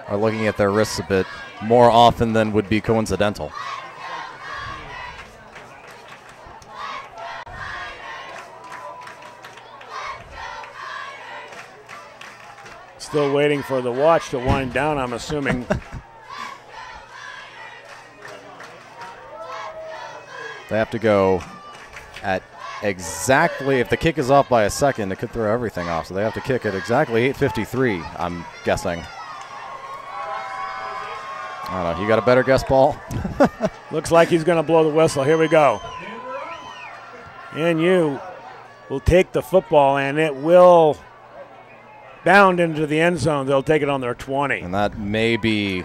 are looking at their wrists a bit more often than would be coincidental. Still waiting for the watch to wind down, I'm assuming. They have to go at exactly, if the kick is off by a second, it could throw everything off. So they have to kick at exactly 8:53, I'm guessing. I don't know. You got a better guess, Paul? Looks like he's going to blow the whistle. Here we go. NU will take the football, and it will bound into the end zone. They'll take it on their 20. And that may be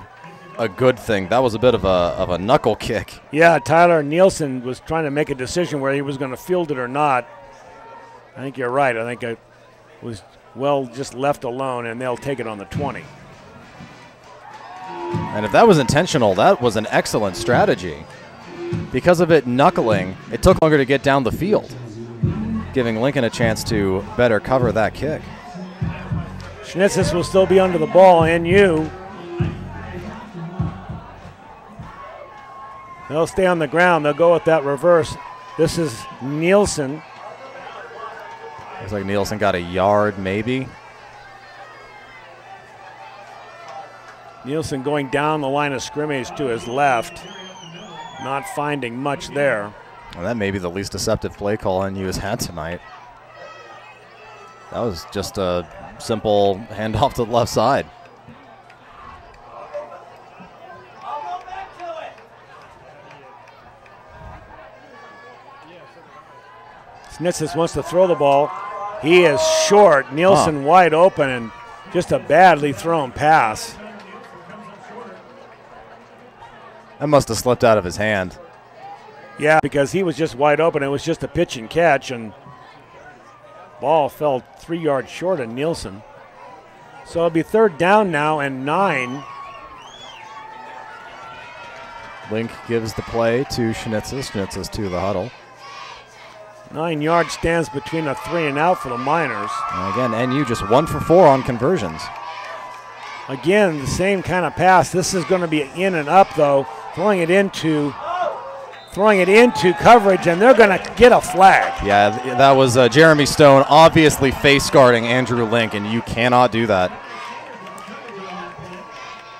a good thing. That was a bit of a knuckle kick. Yeah, Tyler Nielsen was trying to make a decision where he was going to field it or not. I think you're right. I think it was just left alone, and they'll take it on the 20. And if that was intentional, that was an excellent strategy. Because of it knuckling, it took longer to get down the field, giving Lincoln a chance to better cover that kick. Schnitzis will still be under the ball. NU. They'll stay on the ground. They'll go with that reverse. This is Nielsen. Looks like Nielsen got a yard, maybe. Nielsen going down the line of scrimmage to his left. Not finding much there. Well, that may be the least deceptive play call NU has had tonight. That was just a simple handoff to the left side. Schnitzes wants to throw the ball. He is short. Nielsen wide open, and just a badly thrown pass. That must have slipped out of his hand. Yeah, because he was just wide open. It was just a pitch and catch, and ball fell 3 yards short of Nielsen. So it'll be third down now and 9. Link gives the play to Schnitzes. Schnitzes to the huddle. 9 yards stands between a 3 and out for the Miners. And again, NU just 1 for 4 on conversions. Again, the same kind of pass. This is going to be in and up, though. Throwing it into coverage, and they're going to get a flag. Yeah, that was Jeremy Stone obviously face guarding Andrew Link, and you cannot do that.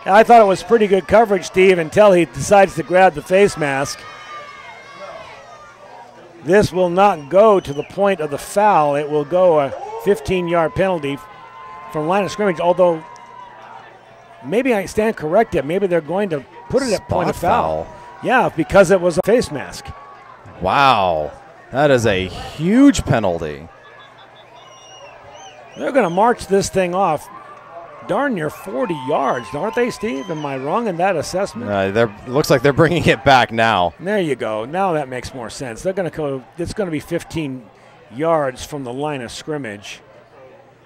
I thought it was pretty good coverage, Steve, until he decides to grab the face mask. This will not go to the point of the foul. It will go a 15-yard penalty from line of scrimmage, although maybe I stand corrected. Maybe they're going to put it at point of foul. Yeah, because it was a face mask. Wow, that is a huge penalty. They're going to march this thing off darn near 40 yards, aren't they, Steve? Am I wrong in that assessment? It looks like they're bringing it back now. There you go. Now that makes more sense. They're going to go. It's going to be 15 yards from the line of scrimmage.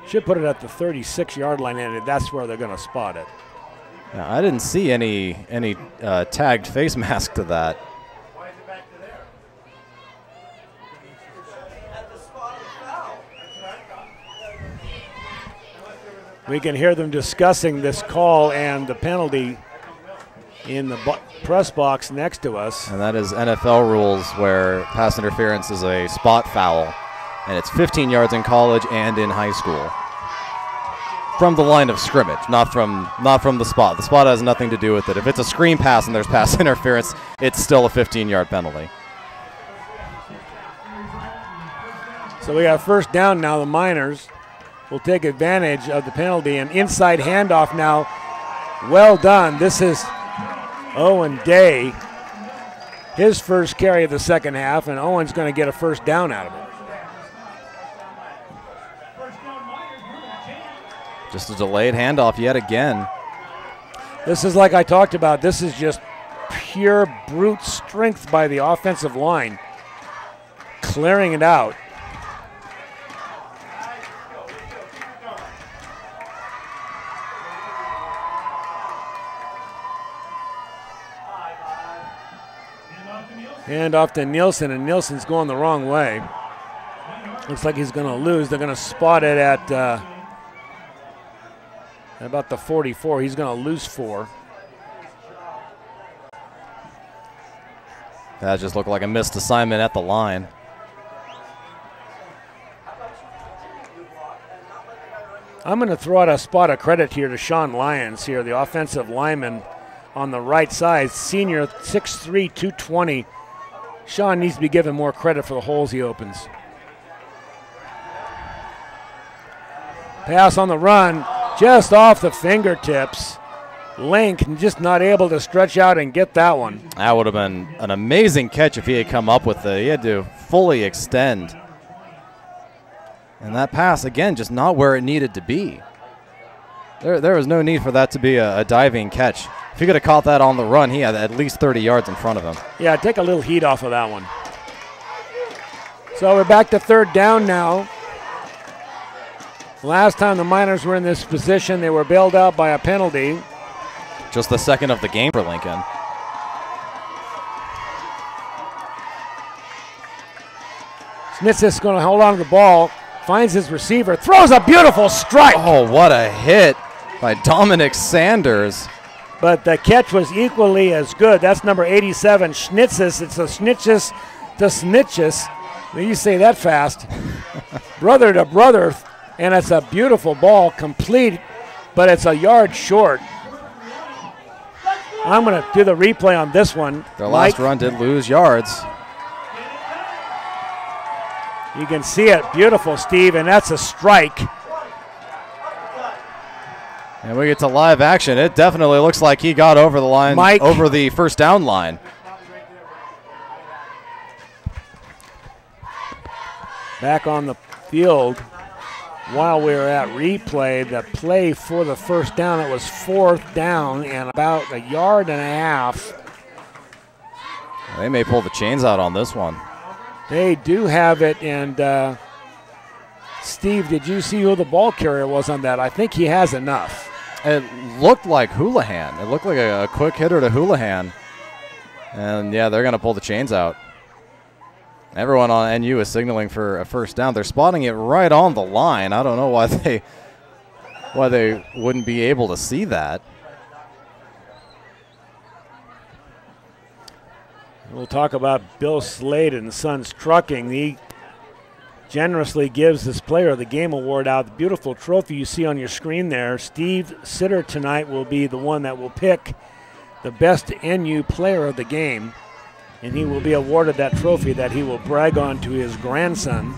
Should put it at the 36-yard line, and that's where they're going to spot it. Yeah, I didn't see any tagged face mask to that. We can hear them discussing this call and the penalty in the press box next to us. And that is NFL rules where pass interference is a spot foul. And it's 15 yards in college and in high school. From the line of scrimmage, not from the spot. The spot has nothing to do with it. If it's a screen pass and there's pass interference, it's still a 15-yard penalty. So we got first down now. The Miners will take advantage of the penalty. An inside handoff now. Well done. This is Owen Day. His first carry of the second half, and Owen's going to get a first down out of it. Just a delayed handoff yet again. This is like I talked about. This is just pure brute strength by the offensive line. Clearing it out. Hand off to Nielsen, and Nielsen's going the wrong way. Looks like he's going to lose. They're going to spot it at about the 44. He's going to lose 4. That just looked like a missed assignment at the line. I'm going to throw out a spot of credit here to Sean Lyons here, the offensive lineman on the right side, senior, 6'3", 220. Sean needs to be given more credit for the holes he opens. Pass on the run, just off the fingertips. Link just not able to stretch out and get that one. That would have been an amazing catch if he had come up with it. He had to fully extend. And that pass, again, just not where it needed to be. There was no need for that to be a diving catch. If he could have caught that on the run, he had at least 30 yards in front of him. Yeah, take a little heat off of that one. So we're back to third down now. Last time the Miners were in this position, they were bailed out by a penalty. Just the second of the game for Lincoln. Schnitzes going to hold on to the ball, finds his receiver, throws a beautiful strike. Oh, what a hit by Dominic Sanders. But the catch was equally as good. That's number 87, Schnitzes. It's a Schnitzes to Snitches. You say that fast. Brother to brother, and it's a beautiful ball, complete, but it's a yard short. I'm going to do the replay on this one. Their last run did lose yards. You can see it, beautiful, Steve, and that's a strike. And we get to live action. It definitely looks like he got over the line, over the first down line. back on the field while we were at replay. The play for the first down, it was 4th down and about 1.5 yards. They may pull the chains out on this one. They do have it, and Steve, did you see who the ball carrier was on that? I think he has enough. It looked like Houlihan. It looked like a quick hitter to Houlihan. And, yeah, they're going to pull the chains out. Everyone on NU is signaling for a first down. They're spotting it right on the line. I don't know why they wouldn't be able to see that. We'll talk about Bill Slade and Sons Trucking. He generously gives this Player of the Game award out. The beautiful trophy you see on your screen there. Steve Sitter tonight will be the one that will pick the best NU Player of the Game, and he will be awarded that trophy that he will brag on to his grandson.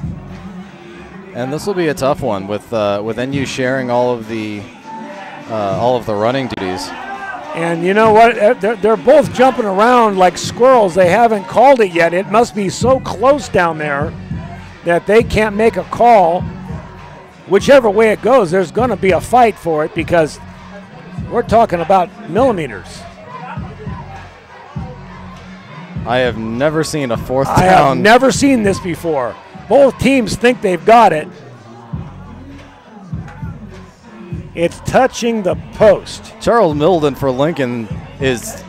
And this will be a tough one with NU sharing all of the running duties. And you know what? They're both jumping around like squirrels. They haven't called it yet. It must be so close down there that they can't make a call. Whichever way it goes, there's going to be a fight for it because we're talking about millimeters. I have never seen a 4th down. I have never seen this before. Both teams think they've got it. It's touching the post. Charles Milden for Lincoln is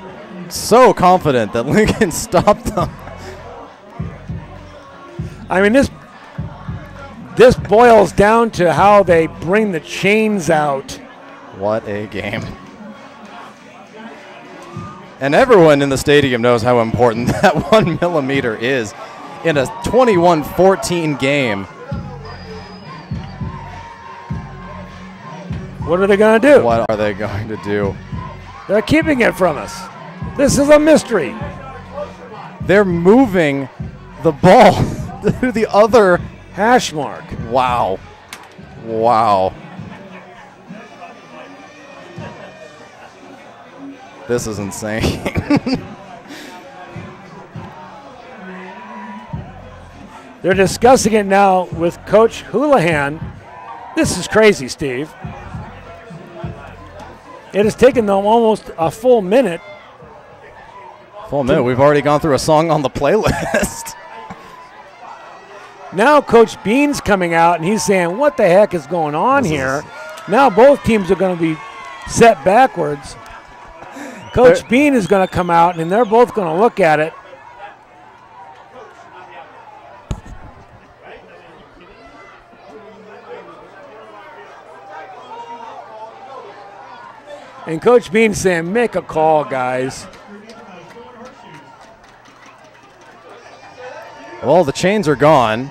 so confident that Lincoln stopped them. I mean, this boils down to how they bring the chains out. What a game. And everyone in the stadium knows how important that 1 millimeter is in a 21-14 game. What are they going to do? What are they going to do? They're keeping it from us. This is a mystery. They're moving the ball to the other hash mark. Wow. Wow. This is insane. They're discussing it now with Coach Houlihan. This is crazy, Steve. It has taken them almost a full minute. Full minute. We've already gone through a song on the playlist. Now Coach Bean's coming out, and he's saying, what the heck is going on here? Now both teams are going to be set backwards. Coach Bean is going to come out, and they're both going to look at it. And Coach Bean's saying, make a call, guys. Well, the chains are gone.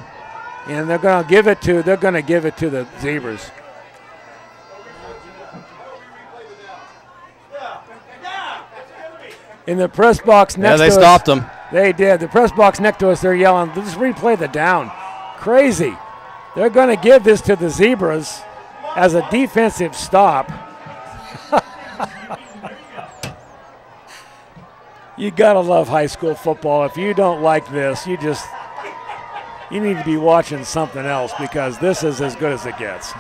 And they're going to give it to the Zebras. In the press box next to us. Yeah, they stopped them. They did. The press box next to us, they're yelling, just replay the down. Crazy. They're going to give this to the Zebras as a defensive stop. You got to love high school football. If you don't like this, you need to be watching something else because this is as good as it gets.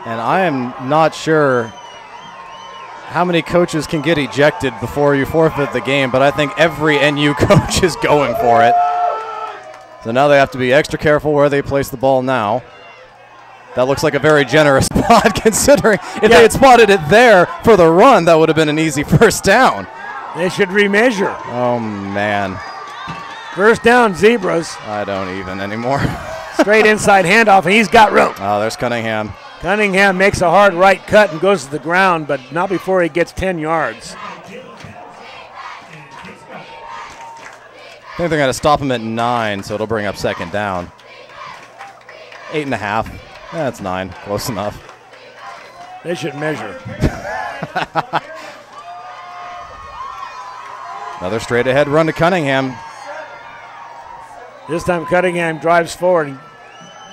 And I am not sure how many coaches can get ejected before you forfeit the game, but I think every NU coach is going for it. So now they have to be extra careful where they place the ball now. That looks like a very generous spot considering if they had spotted it there for the run, that would have been an easy first down. They should remeasure. Oh, man. First down, Zebras. I don't even anymore. Straight inside handoff, and he's got room. Oh, there's Cunningham. Cunningham makes a hard right cut and goes to the ground, but not before he gets 10 yards. I think they're going to stop him at 9, so it'll bring up second down. 8.5. That's 9. Close enough. They should measure. Another straight ahead run to Cunningham. This time Cunningham drives forward and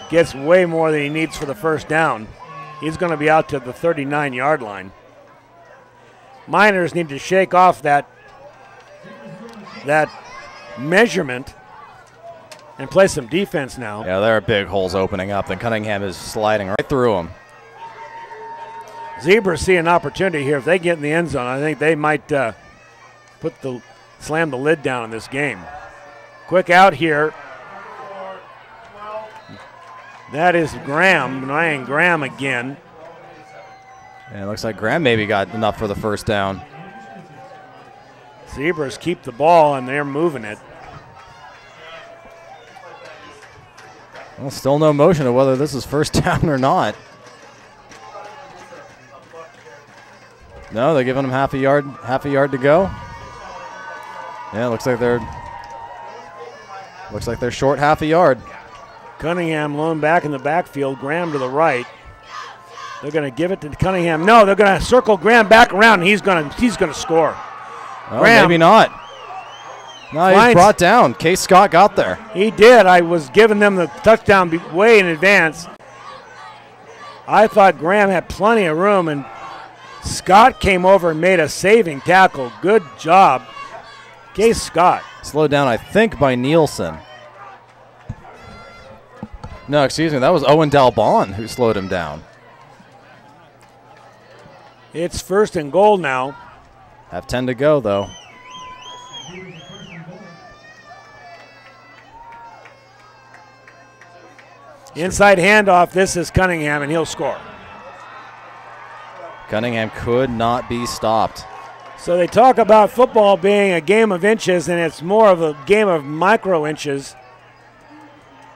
gets way more than he needs for the first down. He's going to be out to the 39-yard line. Miners need to shake off that measurement and play some defense now. Yeah, there are big holes opening up, and Cunningham is sliding right through them. Zebras see an opportunity here. If they get in the end zone, I think they might slam the lid down on this game. Quick out here. That is Graham, Ryan Graham again. And it looks like Graham maybe got enough for the first down. Zebras keep the ball, and they're moving it. Well, still no motion of whether this is first down or not. No, they're giving him half a yard to go. Yeah, looks like they're short half a yard. Cunningham lone back in the backfield, Graham to the right. They're going to give it to Cunningham. No, they're going to circle Graham back around, and he's going to score. Oh, Graham, maybe not. No, he's brought down. Case Scott got there. He did. I was giving them the touchdown way in advance. I thought Graham had plenty of room, and Scott came over and made a saving tackle. Good job, Case Scott. Slowed down, I think, by Nielsen. No, excuse me. That was Owen Dalbon who slowed him down. It's 1st and goal now. Have 10 to go, though. Inside handoff. This is Cunningham, and he'll score. Cunningham could not be stopped. So they talk about football being a game of inches, and it's more of a game of micro inches.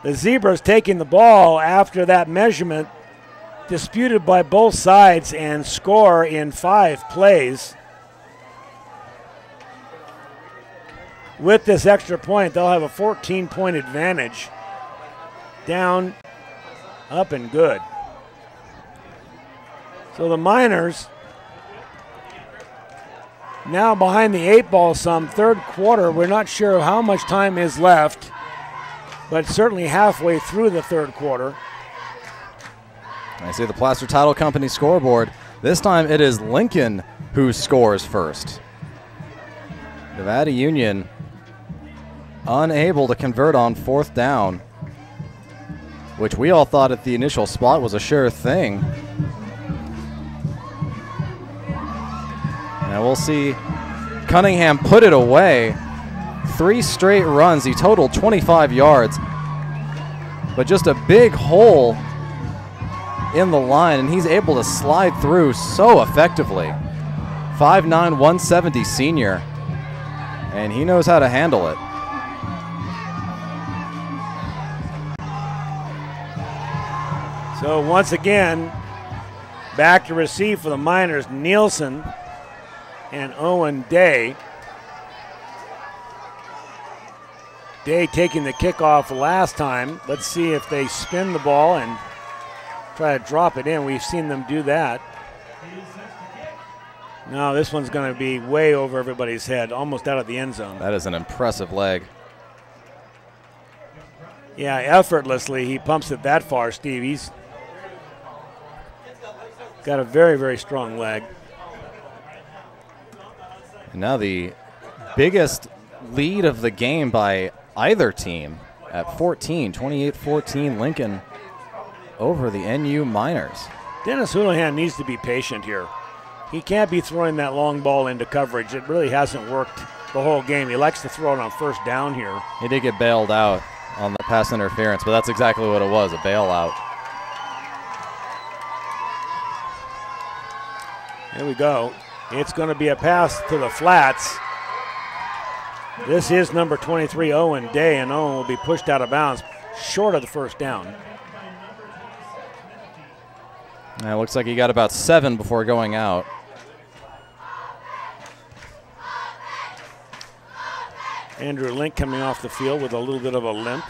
The Zebras taking the ball after that measurement, disputed by both sides, and score in 5 plays. With this extra point, they'll have a 14-point advantage. Down, up, and good. So the Miners now behind the 8 ball some. 3rd quarter, we're not sure how much time is left, but certainly halfway through the 3rd quarter. I see the Plaster Title Company scoreboard. This time it is Lincoln who scores first. Nevada Union unable to convert on 4th down, which we all thought at the initial spot was a sure thing. And we'll see Cunningham put it away. 3 straight runs. He totaled 25 yards. But just a big hole in the line, and he's able to slide through so effectively. 5'9", 170 senior. And he knows how to handle it. So once again, back to receive for the Miners, Nielsen and Owen Day. Day taking the kickoff last time. Let's see if they spin the ball and try to drop it in. We've seen them do that. No, this one's going to be way over everybody's head, almost out of the end zone. That is an impressive leg. Yeah, effortlessly he pumps it that far, Steve. He's got a very, very strong leg. And now the biggest lead of the game by either team at 14, 28-14, Lincoln over the NU Miners. Dennis Houlihan needs to be patient here. He can't be throwing that long ball into coverage. It really hasn't worked the whole game. He likes to throw it on 1st down here. He did get bailed out on the pass interference, but that's exactly what it was, a bailout. Here we go. It's going to be a pass to the flats. This is number 23, Owen Day, and Owen will be pushed out of bounds short of the 1st down. And it looks like he got about 7 before going out. Andrew Link coming off the field with a little bit of a limp.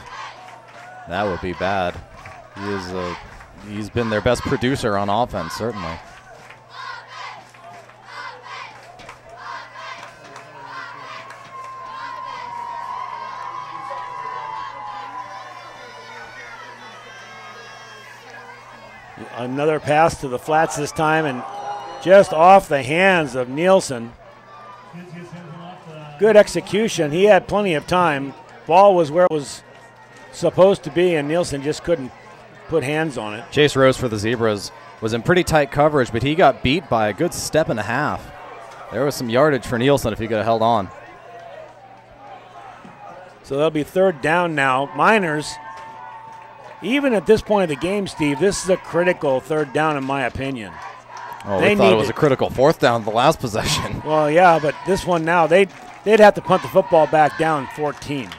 That would be bad. He's been their best producer on offense, certainly. Another pass to the flats this time, and just off the hands of Nielsen. Good execution. He had plenty of time. Ball was where it was supposed to be, and Nielsen just couldn't put hands on it. Chase Rose for the Zebras was in pretty tight coverage, but he got beat by a good step and a half. There was some yardage for Nielsen if he could have held on. So that'll be 3rd down now. Miners, even at this point of the game, Steve, this is a critical 3rd down in my opinion. Oh, we thought it was a critical 4th down the last possession. Well, yeah, but this one now, they'd have to punt the football back down 14.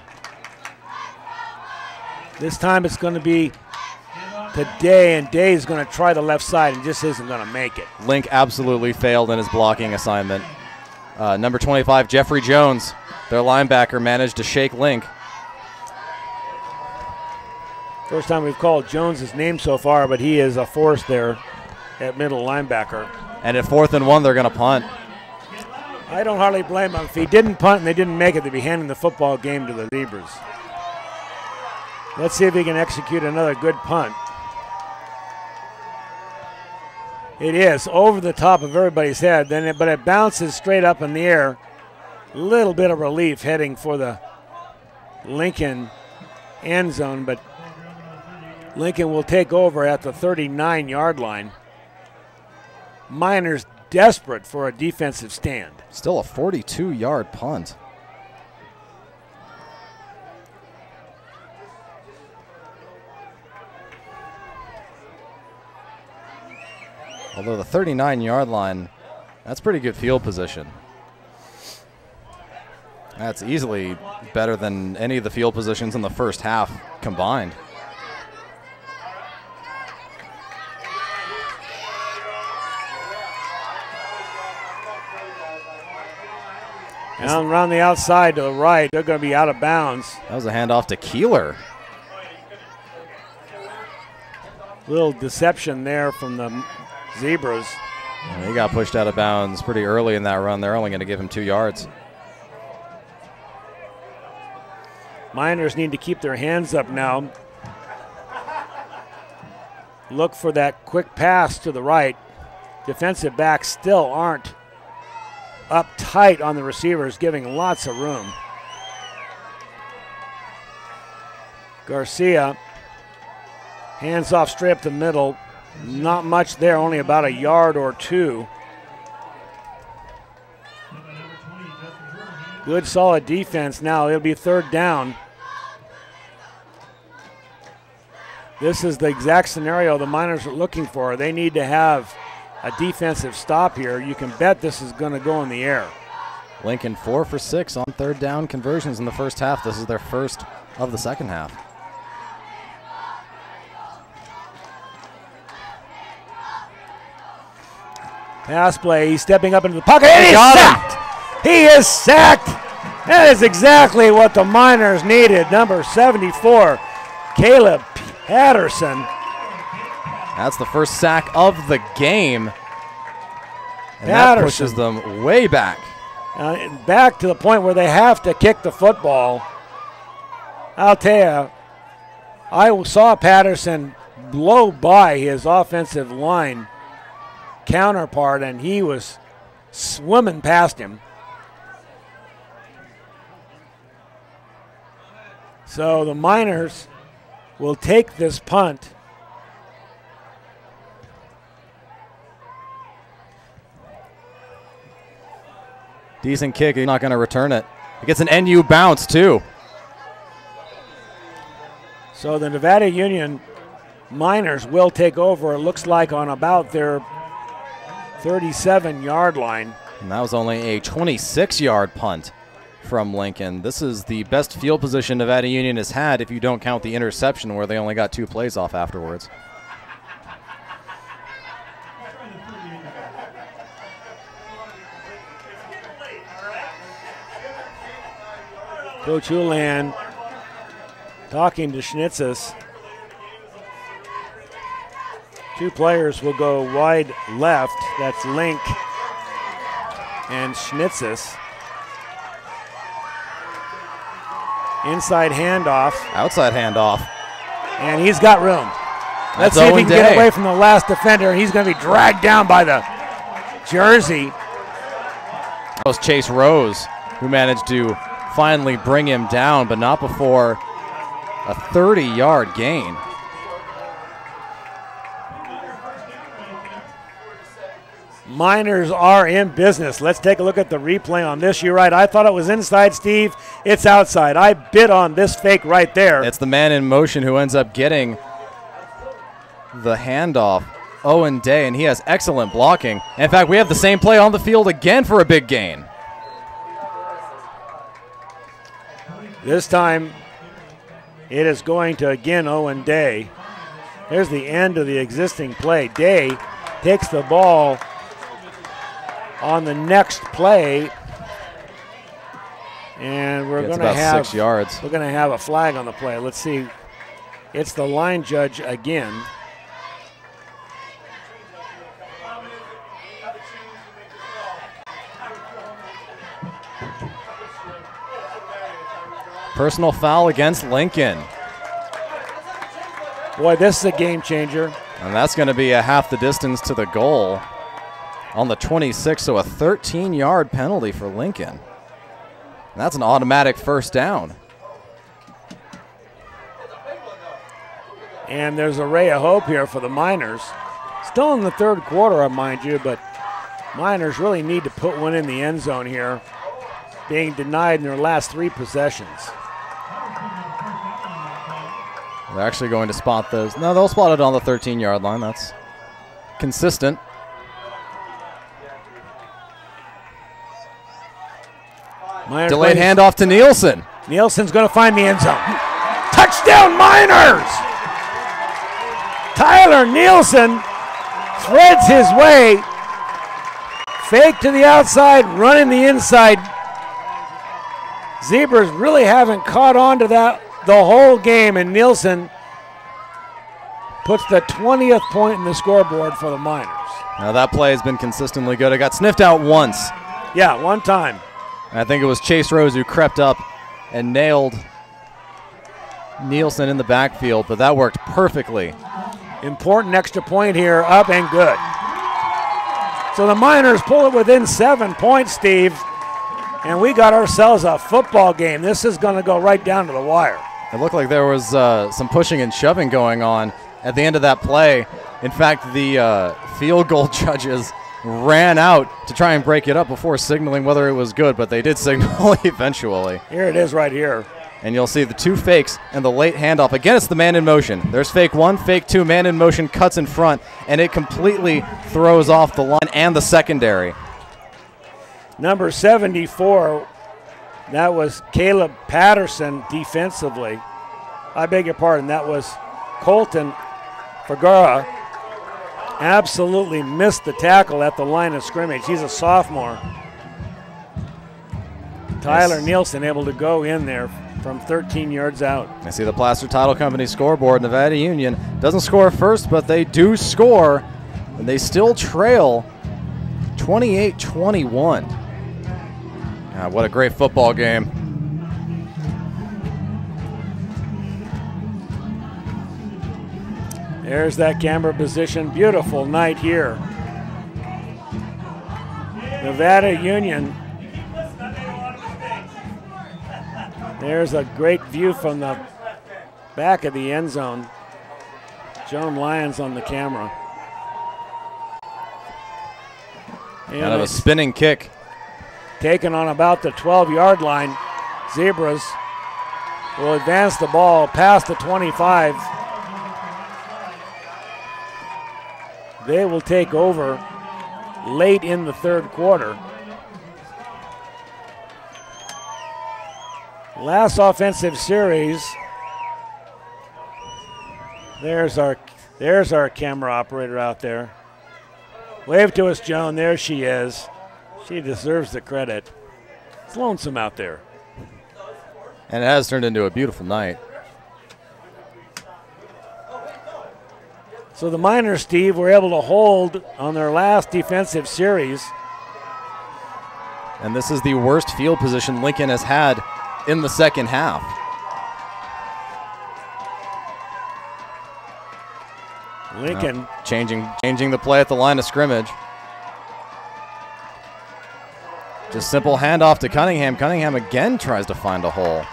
This time it's going to be to Day, and Day is going to try the left side and just isn't going to make it. Link absolutely failed in his blocking assignment. Number 25, Jeffrey Jones, their linebacker, managed to shake Link. First time we've called Jones' name so far, but he is a force there at middle linebacker. And at 4th and 1, they're going to punt. I don't hardly blame him. If he didn't punt and they didn't make it, they'd be handing the football game to the Zebras. Let's see if he can execute another good punt. It is over the top of everybody's head, but it bounces straight up in the air. A little bit of relief heading for the Lincoln end zone, but Lincoln will take over at the 39-yard line. Miners desperate for a defensive stand. Still a 42-yard punt. Although the 39-yard line, that's pretty good field position. That's easily better than any of the field positions in the first half combined. Down around the outside to the right, they're going to be out of bounds. That was a handoff to Keeler. Little deception there from the Zebras. And he got pushed out of bounds pretty early in that run. They're only going to give him 2 yards. Miners need to keep their hands up now. Look for that quick pass to the right. Defensive backs still aren't up tight on the receivers, giving lots of room. Garcia, hands off straight up the middle. Not much there, only about a yard or 2. Good solid defense now. It'll be 3rd down. This is the exact scenario the Miners are looking for. They need to have a defensive stop here. You can bet this is going to go in the air. Lincoln 4 for 6 on 3rd down conversions in the first half. This is their first of the second half. Pass play, he's stepping up into the pocket, and he's sacked! He is sacked! That is exactly what the Miners needed. Number 74, Caleb Patterson. That's the first sack of the game. And that pushes them way back. Back to the point where they have to kick the football. I'll tell you, I saw Patterson blow by his offensive line counterpart, and he was swimming past him. So the Miners will take this punt. Decent kick. He's not going to return it. He gets an NU bounce, too. So the Nevada Union Miners will take over, it looks like, on about their 37-yard line. And that was only a 26-yard punt from Lincoln. This is the best field position Nevada Union has had if you don't count the interception where they only got 2 plays off afterwards. Coach Houlihan talking to Schnitzes. 2 players will go wide left. That's Link and Schnitzes. Inside handoff. Outside handoff. And he's got room. Let's see if he can get away from the last defender. He's going to be dragged down by the jersey. That was Chase Rose who managed to finally bring him down, but not before A 30-yard gain. Miners are in business. Let's take a look at the replay on this. You're right. I thought it was inside, Steve. It's outside. I bid on this fake right there. It's the man in motion who ends up getting the handoff. Owen Day, and he has excellent blocking. In fact, we have the same play on the field again for a big gain. This time, it is going to, again, Owen Day. Here's the end of the existing play. Day takes the ball on the next play, and we're going to have 6 yards. We're going to have a flag on the play. Let's see. It's the line judge again. Personal foul against Lincoln. Boy, this is a game changer. And that's going to be a half the distance to the goal on the 26, so a 13-yard penalty for Lincoln. And that's an automatic first down. And there's a ray of hope here for the Miners. Still in the third quarter, mind you, but Miners really need to put one in the end zone here, being denied in their last 3 possessions. They're actually going to spot those. No, they'll spot it on the 13-yard line. That's consistent. Miners delayed handoff to Nielsen. Nielsen's going to find the end zone. Touchdown, Miners! Tyler Nielsen threads his way. Fake to the outside, running the inside. Zebras really haven't caught on to that the whole game, and Nielsen puts the 20th point in the scoreboard for the Miners. Now that play has been consistently good. It got sniffed out once. Yeah, one time. And I think it was Chase Rose who crept up and nailed Nielsen in the backfield, but that worked perfectly. Important extra point here, up and good. So the Miners pull it within 7 points, Steve, and we got ourselves a football game. This is going to go right down to the wire. It looked like there was some pushing and shoving going on at the end of that play. In fact, the field goal judges ran out to try and break it up before signaling whether it was good, but they did signal eventually. Here it is right here. And you'll see the 2 fakes and the late handoff. Again, it's the man in motion. There's fake 1, fake 2, man in motion, cuts in front, and it completely throws off the line and the secondary. Number 74, that was Caleb Patterson defensively. I beg your pardon, that was Colton Vergara. Absolutely missed the tackle at the line of scrimmage. He's a sophomore. Tyler Nielsen able to go in there from 13 yards out. I see the Placer Title Company scoreboard. Nevada Union doesn't score first, but they do score, and they still trail 28-21. What a great football game. There's that camera position. Beautiful night here. Nevada Union. There's a great view from the back of the end zone. Joan Lyons on the camera. Kind of a spinning kick. Taken on about the 12-yard line. Zebras will advance the ball past the 25. They will take over late in the third quarter. Last offensive series. There's our camera operator out there. Wave to us, Joan. There she is. She deserves the credit. It's lonesome out there. And it has turned into a beautiful night. So the Miners, Steve, were able to hold on their last defensive series. And this is the worst field position Lincoln has had in the second half. Lincoln changing the play at the line of scrimmage. Just simple handoff to Cunningham. Cunningham again tries to find a hole.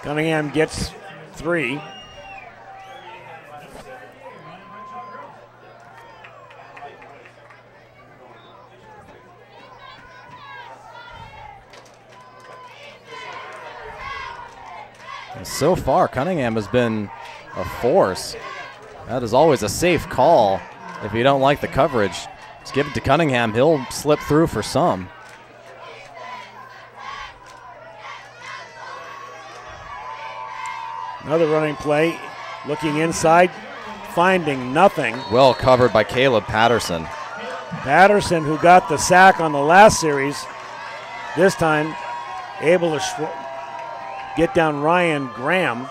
Cunningham gets 3. So far, Cunningham has been a force. That is always a safe call. If you don't like the coverage, just give it to Cunningham. He'll slip through for some. Another running play, looking inside, finding nothing. Well covered by Caleb Patterson. Patterson, who got the sack on the last series, this time able to get down Ryan Graham.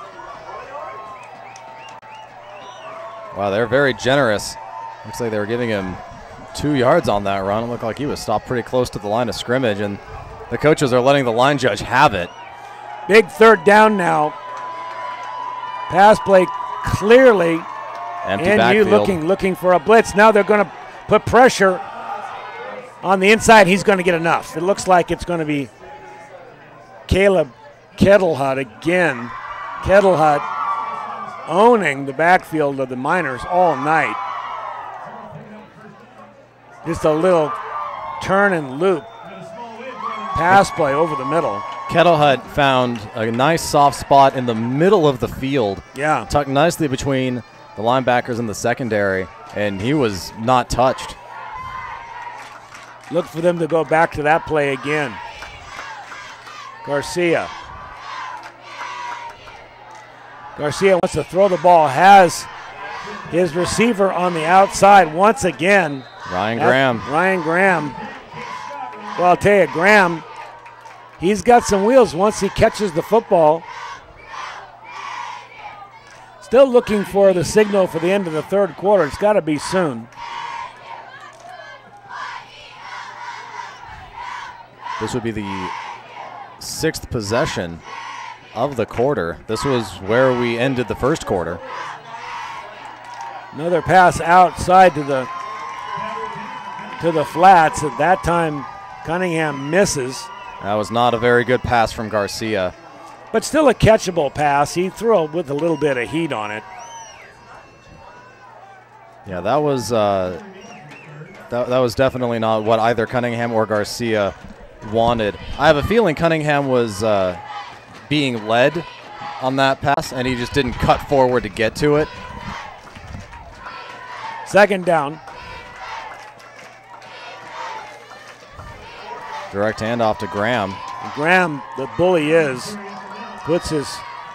Wow, they're very generous. Looks like they were giving him 2 yards on that run. It looked like he was stopped pretty close to the line of scrimmage, and the coaches are letting the line judge have it. Big third down now. Pass play clearly. Empty and backfield. you looking for a blitz. Now they're going to put pressure on the inside. He's going to get enough. It looks like it's going to be Caleb Kettlehut again. Kettlehut owning the backfield of the Miners all night. Just a little turn and loop pass play over the middle. Kettlehut found a nice soft spot in the middle of the field. Yeah. Tucked nicely between the linebackers and the secondary, and he was not touched. Look for them to go back to that play again. Garcia wants to throw the ball, has his receiver on the outside once again. Ryan Graham. Well, I'll tell you, Graham, he's got some wheels once he catches the football. Still looking for the signal for the end of the third quarter. It's got to be soon. This would be the 6th possession of the quarter. This was where we ended the first quarter. Another pass outside to the flats. At that time, Cunningham misses. That was not a very good pass from Garcia. But still a catchable pass. He threw it with a little bit of heat on it. Yeah, that was definitely not what either Cunningham or Garcia wanted. I have a feeling Cunningham was being led on that pass, and he just didn't cut forward to get to it. Second down. Direct handoff to Graham. Graham, the bully is, puts his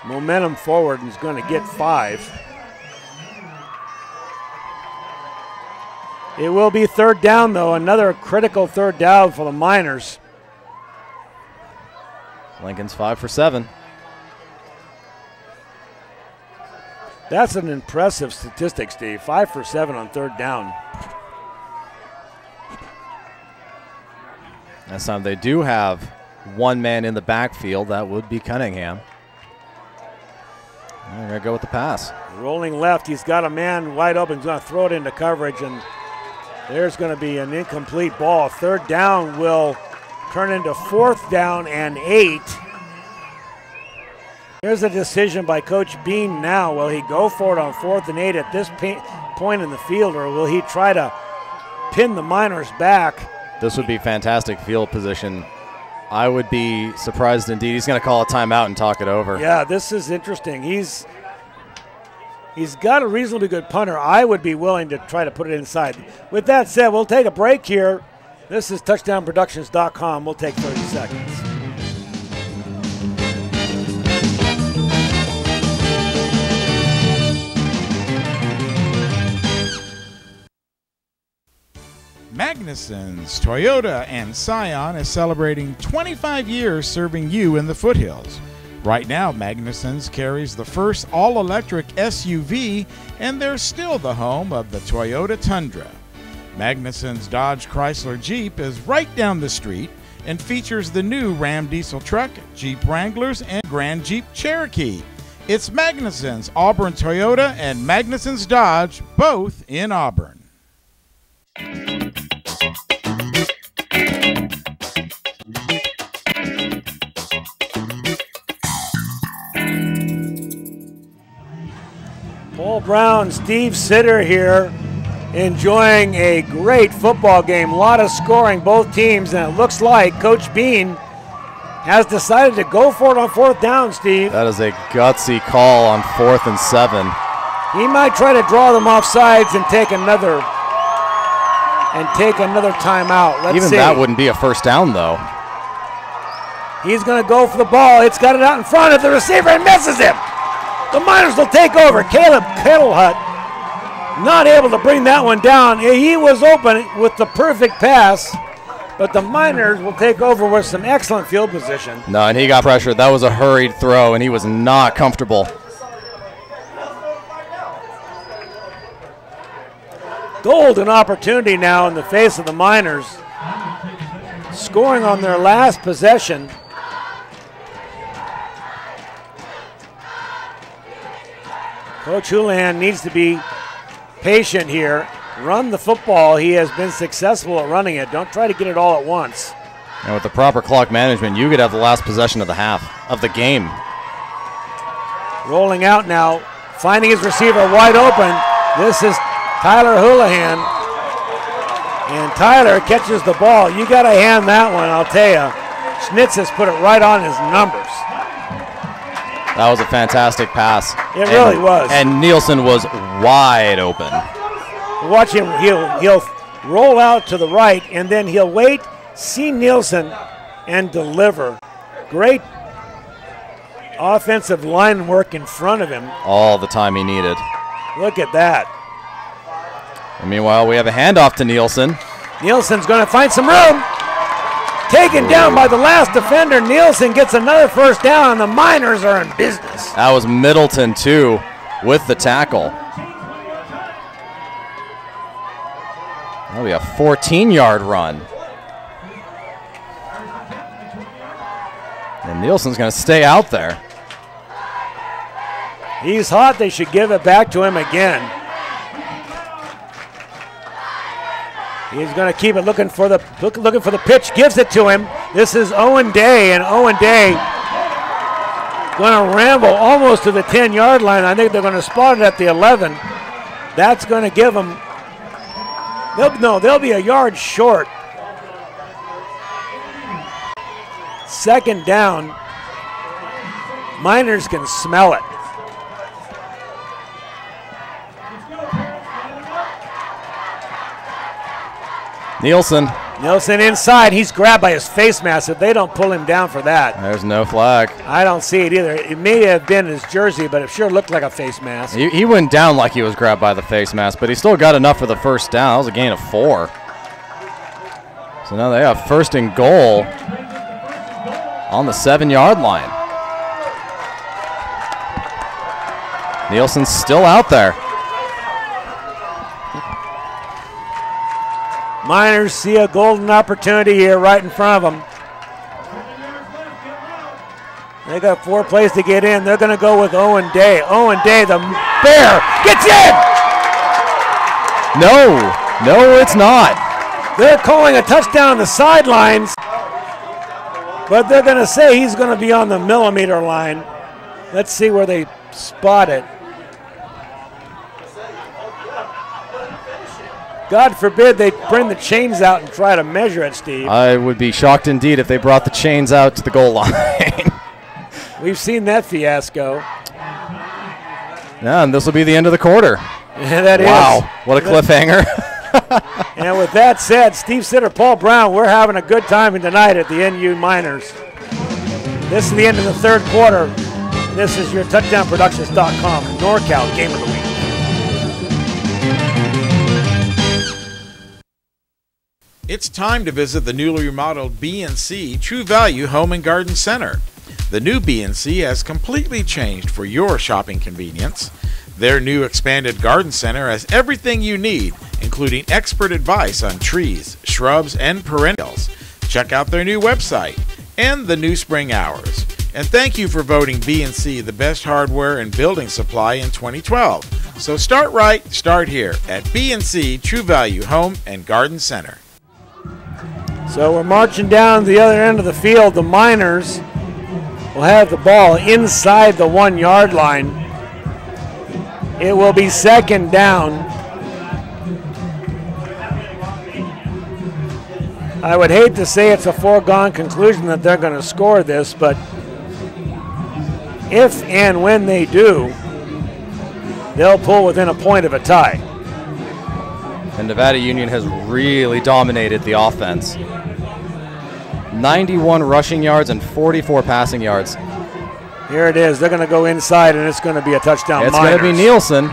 momentum forward and is going to get 5. It will be third down, though. Another critical third down for the Miners. Lincoln's 5 for 7. That's an impressive statistic, Steve. 5 for 7 on third down. This time they do have one man in the backfield. That would be Cunningham. And they're going to go with the pass. Rolling left. He's got a man wide open. He's going to throw it into coverage, and there's going to be an incomplete ball. Third down will turn into 4th down and 8. Here's a decision by Coach Bean now. Will he go for it on 4th and 8 at this point in the field, or will he try to pin the Miners back? This would be fantastic field position. I would be surprised indeed. He's going to call a timeout and talk it over. Yeah, this is interesting. He's got a reasonably good punter. I would be willing to try to put it inside. With that said, we'll take a break here. This is touchdownproductions.com. We'll take 30 seconds. Magnuson's Toyota and Scion is celebrating 25 years serving you in the foothills. Right now, Magnuson's carries the first all-electric SUV, and they're still the home of the Toyota Tundra. Magnuson's Dodge Chrysler Jeep is right down the street and features the new Ram diesel truck, Jeep Wranglers, and Grand Jeep Cherokee. It's Magnuson's Auburn Toyota and Magnuson's Dodge, both in Auburn. Paul Brown, Steve Sitter here, enjoying a great football game. A lot of scoring, both teams, and it looks like Coach Bean has decided to go for it on 4th down, Steve. That is a gutsy call on 4th and 7. He might try to draw them off sides and take another timeout. Let's Even see. that wouldn't be a first down, though. He's going to go for the ball. It's got it out in front of the receiver and misses him. The Miners will take over. Caleb Kettlehut not able to bring that one down. He was open with the perfect pass, but the Miners will take over with some excellent field position. No, and he got pressured. That was a hurried throw, and he was not comfortable. Golden opportunity now in the face of the Miners, scoring on their last possession. Coach Houlihan needs to be patient here. Run the football. He has been successful at running it. Don't try to get it all at once. And with the proper clock management, you could have the last possession of the half of the game. Rolling out now, finding his receiver wide open. This is Tyler Houlihan. And Tyler catches the ball. You got to hand that one, I'll tell you. Schnitz has put it right on his numbers. That was a fantastic pass. It really was. And Nielsen was wide open. Watch him. He'll roll out to the right, and then he'll wait, see Nielsen, and deliver. Great offensive line work in front of him. All the time he needed. Look at that. And meanwhile, we have a handoff to Nielsen. Nielsen's going to find some room. Taken down by the last defender. Nielsen gets another first down, and the Miners are in business. That was Middleton, too, with the tackle. That'll be a 14-yard run. And Nielsen's going to stay out there. He's hot. They should give it back to him again. He's going to keep it looking for the pitch. Gives it to him. This is Owen Day, and Owen Day going to ramble almost to the 10-yard line. I think they're going to spot it at the 11. That's going to give them. They'll be a yard short. 2nd down. Miners can smell it. Nielsen inside. He's grabbed by his face mask. If they don't pull him down for that. There's no flag. I don't see it either. It may have been his jersey, but it sure looked like a face mask. He went down like he was grabbed by the face mask, but he still got enough for the first down. That was a gain of 4. So now they have 1st and goal on the 7-yard line. Nielsen's still out there. Miners see a golden opportunity here right in front of them. They got 4 plays to get in. They're going to go with Owen Day. Owen Day, the Bear, gets in! No, it's not. They're calling a touchdown on the sidelines, but they're going to say he's going to be on the millimeter line. Let's see where they spot it. God forbid they bring the chains out and try to measure it, Steve. I would be shocked indeed if they brought the chains out to the goal line. We've seen that fiasco. Yeah, and this will be the end of the quarter. Yeah, that wow, is. What a cliffhanger. And with that said, Steve Sitter, Paul Brown, we're having a good time tonight at the NU Miners. This is the end of the 3rd quarter. This is your TouchdownProductions.com NorCal Game of the Week. It's time to visit the newly remodeled B&C True Value Home and Garden Center. The new B&C has completely changed for your shopping convenience. Their new expanded garden center has everything you need, including expert advice on trees, shrubs, and perennials. Check out their new website and the new spring hours. And thank you for voting B&C the best hardware and building supply in 2012. So start right, start here at B&C True Value Home and Garden Center. So we're marching down to the other end of the field. The Miners will have the ball inside the 1-yard line. It will be second down. I would hate to say it's a foregone conclusion that they're going to score this, but if and when they do, they'll pull within a point of a tie. And Nevada Union has really dominated the offense. 91 rushing yards and 44 passing yards. Here it is. They're going to go inside, and it's going to be a touchdown. It's going to be Nielsen.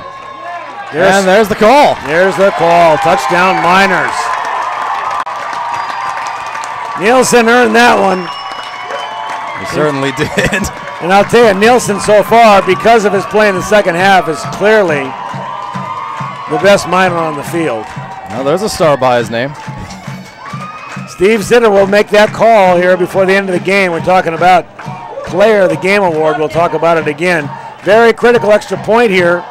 And there's the call. There's the call. Touchdown Miners. Nielsen earned that one. He certainly did. And I'll tell you, Nielsen so far, because of his play in the second half, is clearly the best Miner on the field. Well, there's a star by his name. Steve Zitter will make that call here before the end of the game. We're talking about Player of the Game Award. We'll talk about it again. Very critical extra point here.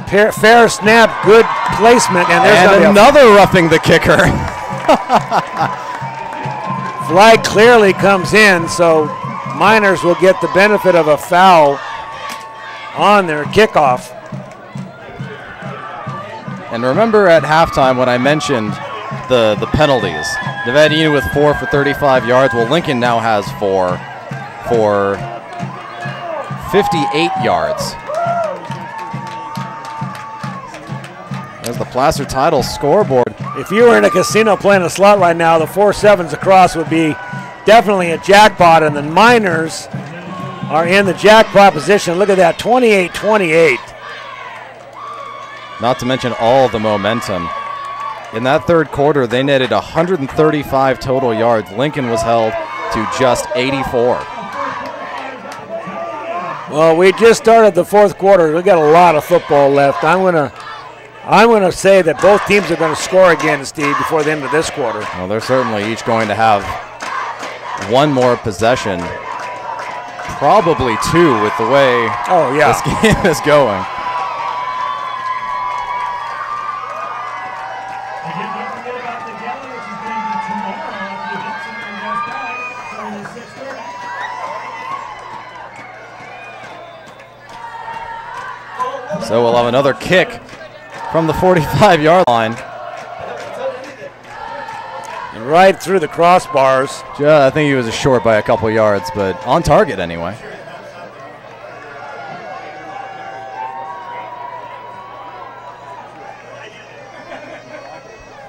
Fair snap, good placement, and there's another roughing the kicker. Flag clearly comes in, so Miners will get the benefit of a foul on their kickoff. And remember at halftime when I mentioned the penalties. Nevada Union with 4 for 35 yards. Well, Lincoln now has 4 for 58 yards. There's the Placer title scoreboard. If you were in a casino playing a slot right now, the 4 sevens across would be definitely a jackpot, and the Miners are in the jackpot position. Look at that, 28-28. Not to mention all the momentum. In that third quarter, they netted 135 total yards. Lincoln was held to just 84. Well, we just started the fourth quarter. We got a lot of football left. I'm gonna say that both teams are going to score again, Steve, before the end of this quarter. Well, they're certainly each going to have one more possession, probably two with the way this game is going. So we'll have another kick from the 45-yard line. And right through the crossbars. I think he was short by a couple yards, but on target anyway.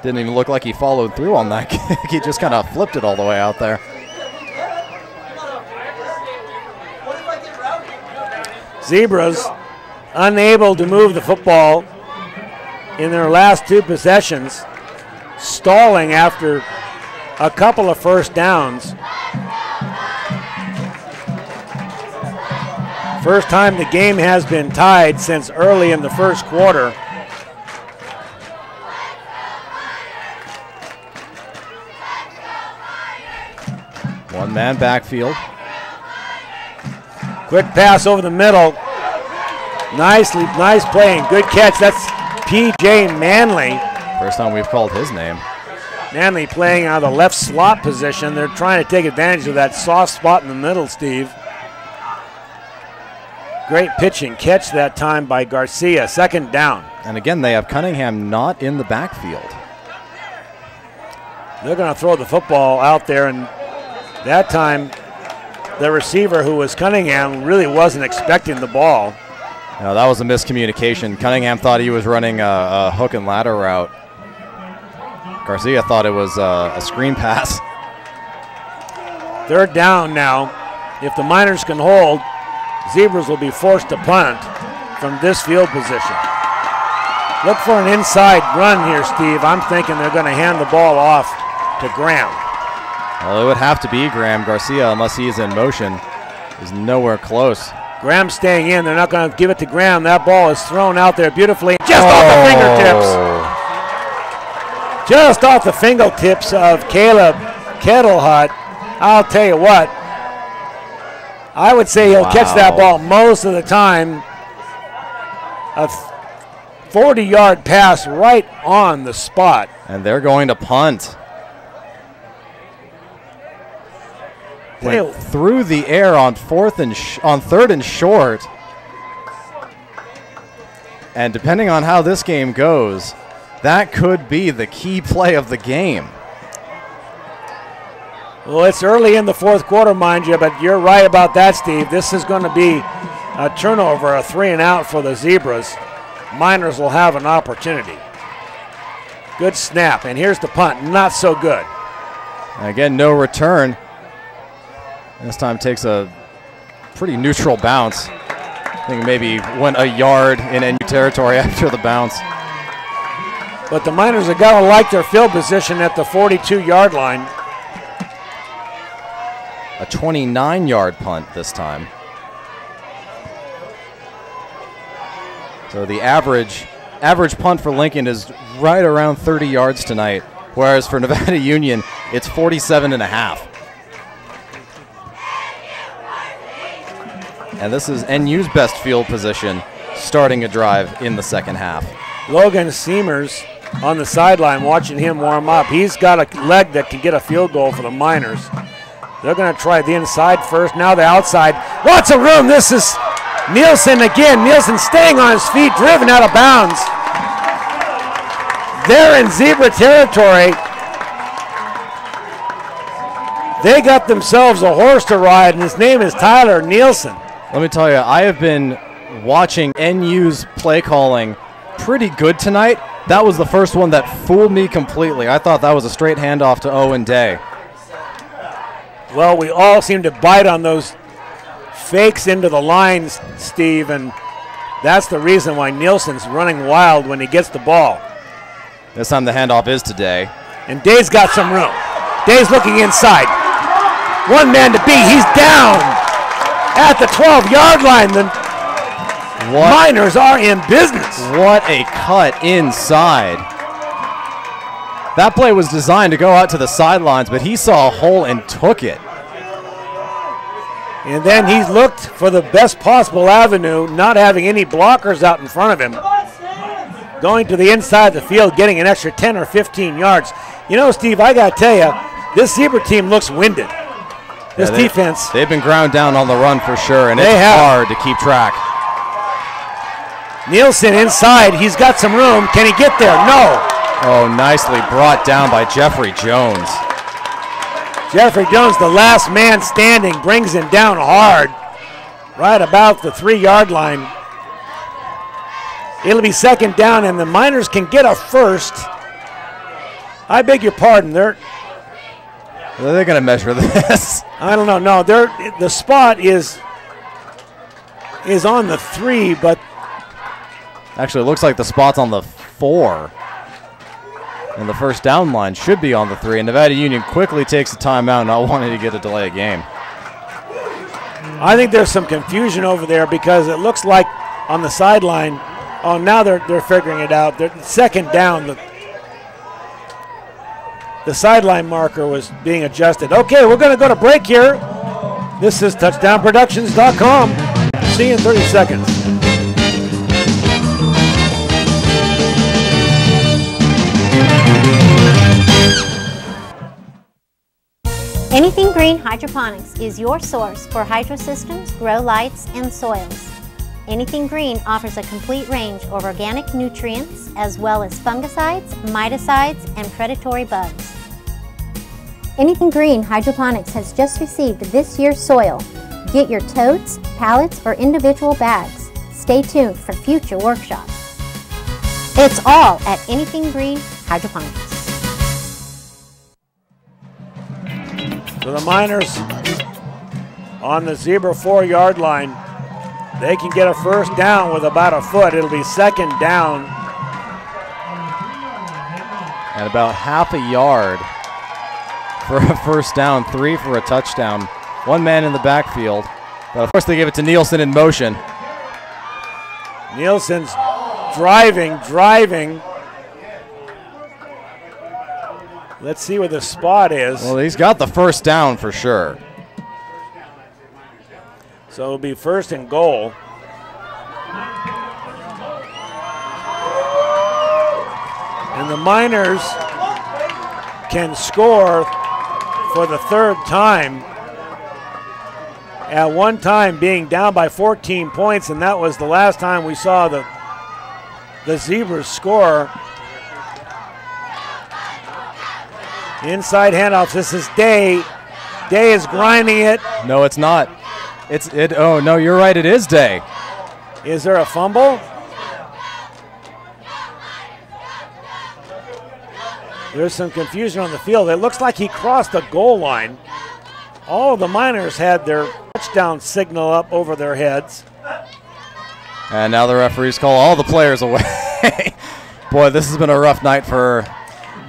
Didn't even look like he followed through on that kick. He just kind of flipped it all the way out there. Zebras unable to move the football in their last two possessions, stalling after a couple of first downs. First time the game has been tied since early in the first quarter. One-man backfield. Quick pass over the middle. Nice play and good catch. That's P.J. Manley. First time we've called his name. Manley playing out of the left slot position. They're trying to take advantage of that soft spot in the middle, Steve. Great pitch and catch that time by Garcia. Second down. And again, they have Cunningham not in the backfield. They're going to throw the football out there, and that time the receiver, who was Cunningham, really wasn't expecting the ball. No, that was a miscommunication. Cunningham thought he was running a hook and ladder route. Garcia thought it was a screen pass. Third down now. If the Miners can hold, Zebras will be forced to punt from this field position. Look for an inside run here, Steve. I'm thinking they're going to hand the ball off to Graham. Well, it would have to be Graham. Garcia, unless he is in motion, is nowhere close. Graham staying in. They're not going to give it to Graham. That ball is thrown out there beautifully. Just off the fingertips. Just off the fingertips of Caleb Kettlehut. I'll tell you what. I would say he'll catch that ball most of the time. A 40-yard pass right on the spot. And they're going to punt. Went through the air on third and short. And depending on how this game goes, that could be the key play of the game. Well, it's early in the fourth quarter, mind you, but you're right about that, Steve. This is going to be a turnover, a 3-and-out for the Zebras. Miners will have an opportunity. Good snap, and here's the punt. Not so good. Again, no return. This time takes a pretty neutral bounce. I think maybe went a yard in NU territory after the bounce. But the Miners have got to like their field position at the 42-yard line. A 29-yard punt this time. So the average punt for Lincoln is right around 30 yards tonight, whereas for Nevada Union, it's 47.5. And this is NU's best field position, starting a drive in the second half. Logan Seamers on the sideline watching him warm up. He's got a leg that can get a field goal for the Miners. They're going to try the inside first, now the outside. Lots of room. This is Nielsen again. Nielsen staying on his feet, driven out of bounds. They're in Zebra territory. They got themselves a horse to ride, and his name is Tyler Nielsen. Let me tell you, I have been watching NU's play calling pretty good tonight. That was the first one that fooled me completely. I thought that was a straight handoff to Owen Day. Well, we all seem to bite on those fakes into the lines, Steve, and that's the reason why Nielsen's running wild when he gets the ball. This time the handoff is to Day. And Day's got some room. Day's looking inside. One man to beat. He's down at the 12-yard line. The Miners are in business. What a cut inside. That play was designed to go out to the sidelines, but he saw a hole and took it. And then he looked for the best possible avenue, not having any blockers out in front of him. Going to the inside of the field, getting an extra 10 or 15 yards. You know, Steve, I got to tell you, this Zebra team looks winded. This defense. They've been ground down on the run for sure, and it's hard to keep track. Nielsen inside. He's got some room. Can he get there? No. Oh, nicely brought down by Jeffrey Jones. Jeffrey Jones, the last man standing, brings him down hard, right about the 3-yard line. It'll be second down, and the Miners can get a first. I beg your pardon. They're going to measure this. I don't know. No, the spot is on the 3, but actually, it looks like the spot's on the 4. And the first down line should be on the 3. And Nevada Union quickly takes a timeout, not wanting to get a delay of game. I think there's some confusion over there because it looks like on the sideline. Oh, now they're figuring it out. They're second down. The sideline marker was being adjusted. Okay, we're going to go to break here. This is touchdownproductions.com. See you in 30 seconds. Anything Green Hydroponics is your source for hydro systems, grow lights, and soils. Anything Green offers a complete range of organic nutrients as well as fungicides, miticides, and predatory bugs. Anything Green Hydroponics has just received this year's soil. Get your totes, pallets, or individual bags. Stay tuned for future workshops. It's all at Anything Green Hydroponics. So the Miners on the Zebra 4-yard line. They can get a first down with about a foot. It'll be second down. And about half a yard for a first down, 3 for a touchdown. One man in the backfield. But of course they give it to Nielsen in motion. Nielsen's driving. Let's see where the spot is. Well, he's got the first down for sure. So it'll be first and goal. And the Miners can score for the third time. At one time being down by 14 points, and that was the last time we saw the the Zebras score. Inside handoffs. This is Day. Day is grinding it. No, it's not. Oh, no, you're right. It is Day. Is there a fumble? There's some confusion on the field. It looks like he crossed the goal line. All of the Miners had their touchdown signal up over their heads. And now the referees call all the players away. Boy, this has been a rough night for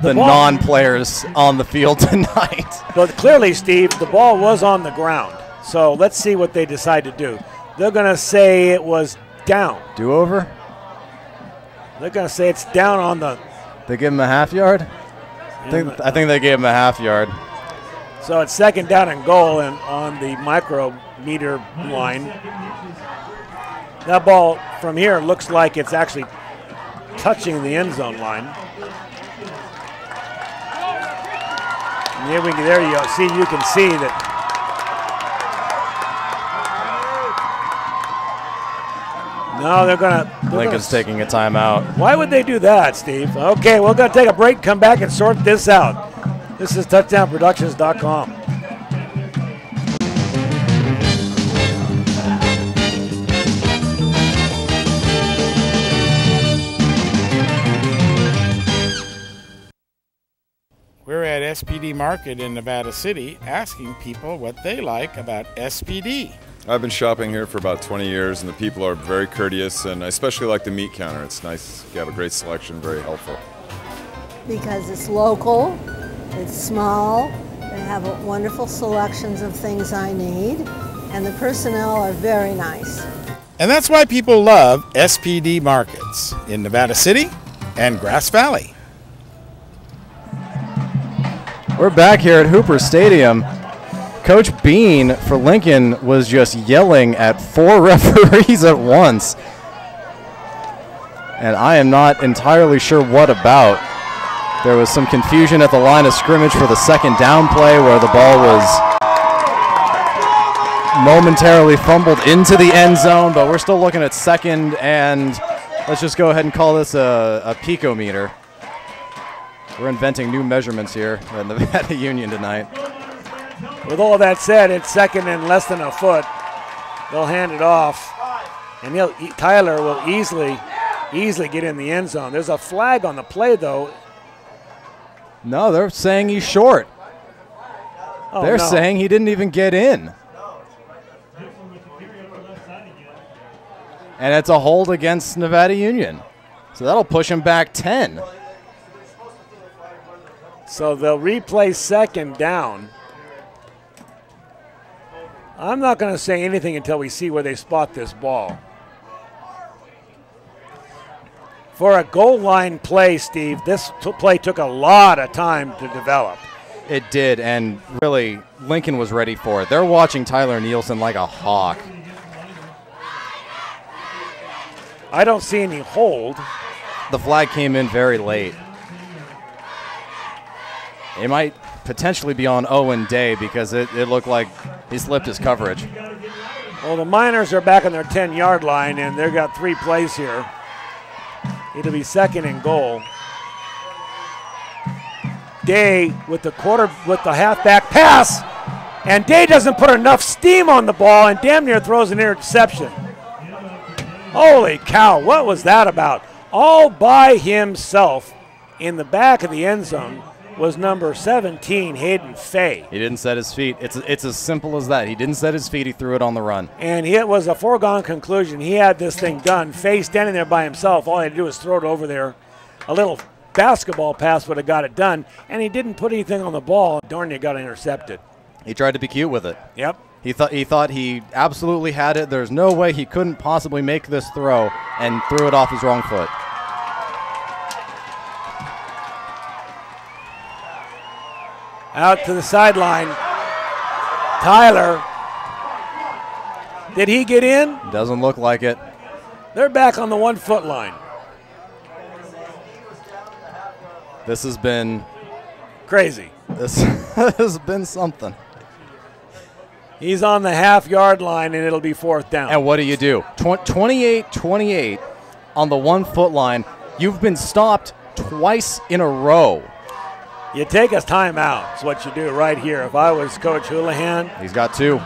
the non-players on the field tonight. But clearly, Steve, the ball was on the ground. So let's see what they decide to do. They're going to say it was down. Do-over? They're going to say it's down on the... They give him a half yard? I think they gave him a half yard. So it's second down and goal and on the micrometer line. That ball from here looks like it's actually touching the end zone line. And there you go. See, you can see that. No, they're going to. Lincoln's taking a timeout. Why would they do that, Steve? Okay, we're going to take a break, come back, and sort this out. This is touchdownproductions.com. We're at SPD Market in Nevada City asking people what they like about SPD. I've been shopping here for about 20 years, and the people are very courteous, and I especially like the meat counter. It's nice. You have a great selection, very helpful. Because it's local, it's small, they have wonderful selections of things I need, and the personnel are very nice. And that's why people love SPD Markets in Nevada City and Grass Valley. We're back here at Hooper Stadium. Coach Bean for Lincoln was just yelling at 4 referees at once. And I am not entirely sure what about. There was some confusion at the line of scrimmage for the second down play where the ball was momentarily fumbled into the end zone, but we're still looking at second, and let's just go ahead and call this a picometer. We're inventing new measurements here at Nevada Union tonight. With all that said, it's second and less than a foot. They'll hand it off, and Tyler will easily get in the end zone. There's a flag on the play, though. No, they're saying he's short. They're saying he didn't even get in. And it's a hold against Nevada Union. So that'll push him back 10. So they'll replay second down. I'm not going to say anything until we see where they spot this ball. For a goal line play, Steve, this play took a lot of time to develop. It did, and really, Lincoln was ready for it. They're watching Tyler Nielsen like a hawk. I don't see any hold. The flag came in very late. It might potentially be on Owen Day because it looked like he slipped his coverage. Well, the Miners are back on their 10-yard line, and they've got 3 plays here. It'll be second and goal. Day with the halfback pass, and Day doesn't put enough steam on the ball and damn near throws an interception. Holy cow, what was that about? All by himself in the back of the end zone was number 17, Hayden Fay. He didn't set his feet. It's as simple as that. He didn't set his feet. He threw it on the run. And it was a foregone conclusion. He had this thing done. Fay standing there by himself. All he had to do was throw it over there. A little basketball pass would have got it done, and he didn't put anything on the ball. Darn, you got intercepted. He tried to be cute with it. Yep. He thought he absolutely had it. There's no way he couldn't possibly make this throw, and threw it off his wrong foot. Out to the sideline. Tyler. Did he get in? Doesn't look like it. They're back on the 1-foot line. This has been crazy. This has been something. He's on the half-yard line, and it'll be 4th down. And what do you do? 28-28. on the 1 foot line. You've been stopped twice in a row. You take a timeout. Is what you do right here. If I was Coach Houlihan, he's got 2.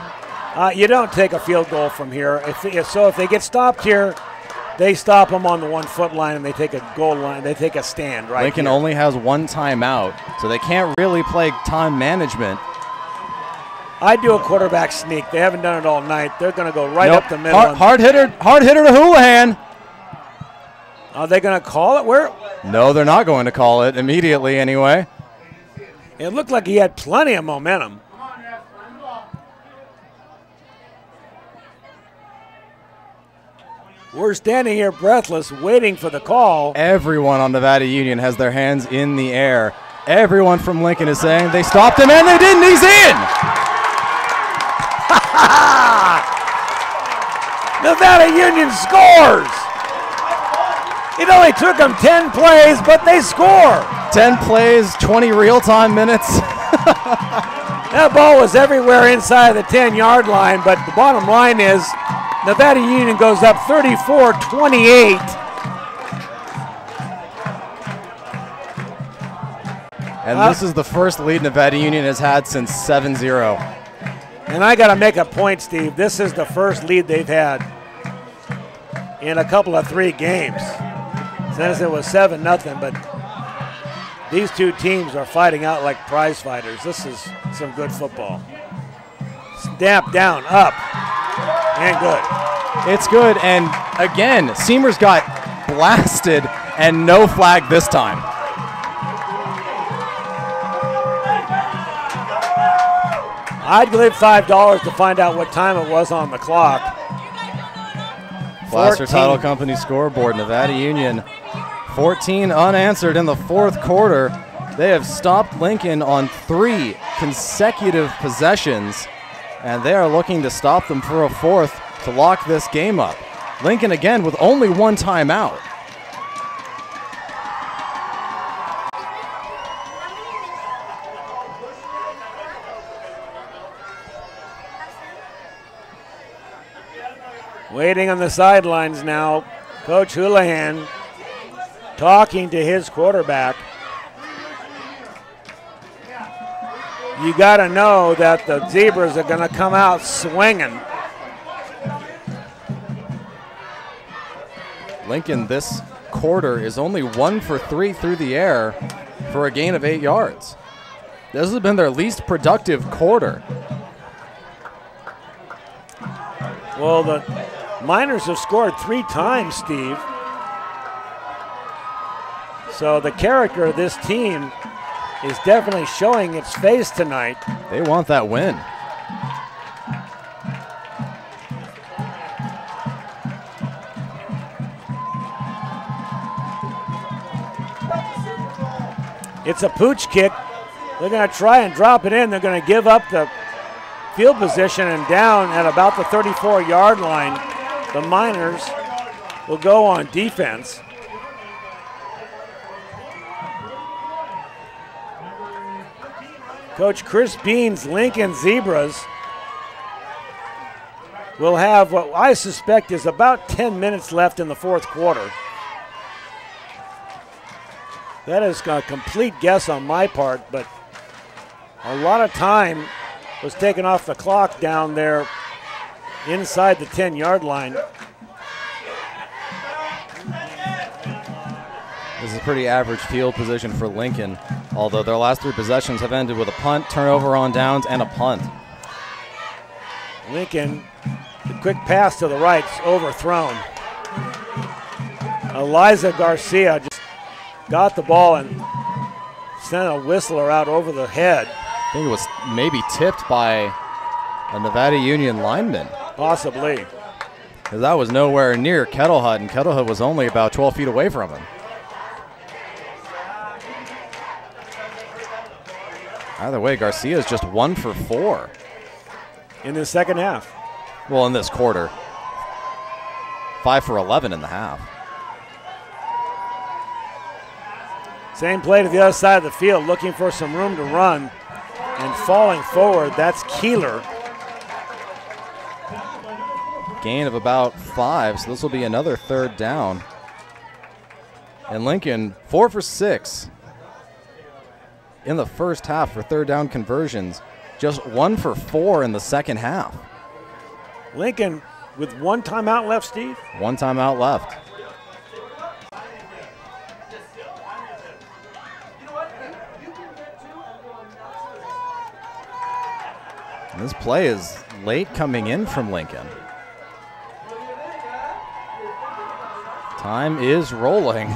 You don't take a field goal from here. If they get stopped here, they stop them on the 1 foot line and they take a goal line. They take a stand right Lincoln here. only has 1 timeout, so they can't really play time management. I'd do a quarterback sneak. They haven't done it all night. They're going to go right up the middle. Hard hitter to Houlihan. Are they going to call it? Where? No, they're not going to call it immediately anyway. It looked like he had plenty of momentum. We're standing here breathless, waiting for the call. Everyone on Nevada Union has their hands in the air. Everyone from Lincoln is saying they stopped him, and they didn't. He's in! Nevada Union scores! It only took them 10 plays, but they score. 10 plays, 20 real-time minutes. That ball was everywhere inside the 10-yard line, but the bottom line is Nevada Union goes up 34-28. And this is the first lead Nevada Union has had since 7-0. And I got to make a point, Steve. This is the first lead they've had in a couple of 3 games. Since it was 7-0, but these 2 teams are fighting out like prize fighters. This is some good football. Snap down, up, and good. It's good, and again, Seamers got blasted and no flag this time. I'd give $5 to find out what time it was on the clock. Placer Title Company scoreboard, Nevada Union 14 unanswered in the 4th quarter. They have stopped Lincoln on 3 consecutive possessions, and they are looking to stop them for a 4th to lock this game up. Lincoln again with only 1 timeout. Waiting on the sidelines now, Coach Houlihan talking to his quarterback. You got to know that the Zebras are going to come out swinging. Lincoln this quarter is only 1 for 3 through the air for a gain of 8 yards. This has been their least productive quarter. Well, the Miners have scored 3 times, Steve. So the character of this team is definitely showing its face tonight. They want that win. It's a pooch kick. They're going to try and drop it in. They're going to give up the field position, and down at about the 34-yard line, the Miners will go on defense. Coach Chris Bean's Lincoln Zebras will have what I suspect is about 10 minutes left in the 4th quarter. That is a complete guess on my part, but a lot of time was taken off the clock down there inside the 10-yard line. This is a pretty average field position for Lincoln, although their last 3 possessions have ended with a punt, turnover on downs, and a punt. Lincoln, the quick pass to the right's overthrown. Eliza Garcia just got the ball and sent a whistler out over the head. I think it was maybe tipped by a Nevada Union lineman. Possibly. Because that was nowhere near Kettlehut, and Kettlehut was only about 12 feet away from him. Either way, Garcia is just 1 for 4. In the second half. Well, in this quarter. 5 for 11 in the half. Same play to the other side of the field, looking for some room to run. And falling forward, that's Keeler. Gain of about 5, so this will be another 3rd down. And Lincoln 4 for 6 in the first half for third down conversions. Just 1 for 4 in the second half. Lincoln with one timeout left, Steve. One timeout left. And this play is late coming in from Lincoln. Time is rolling.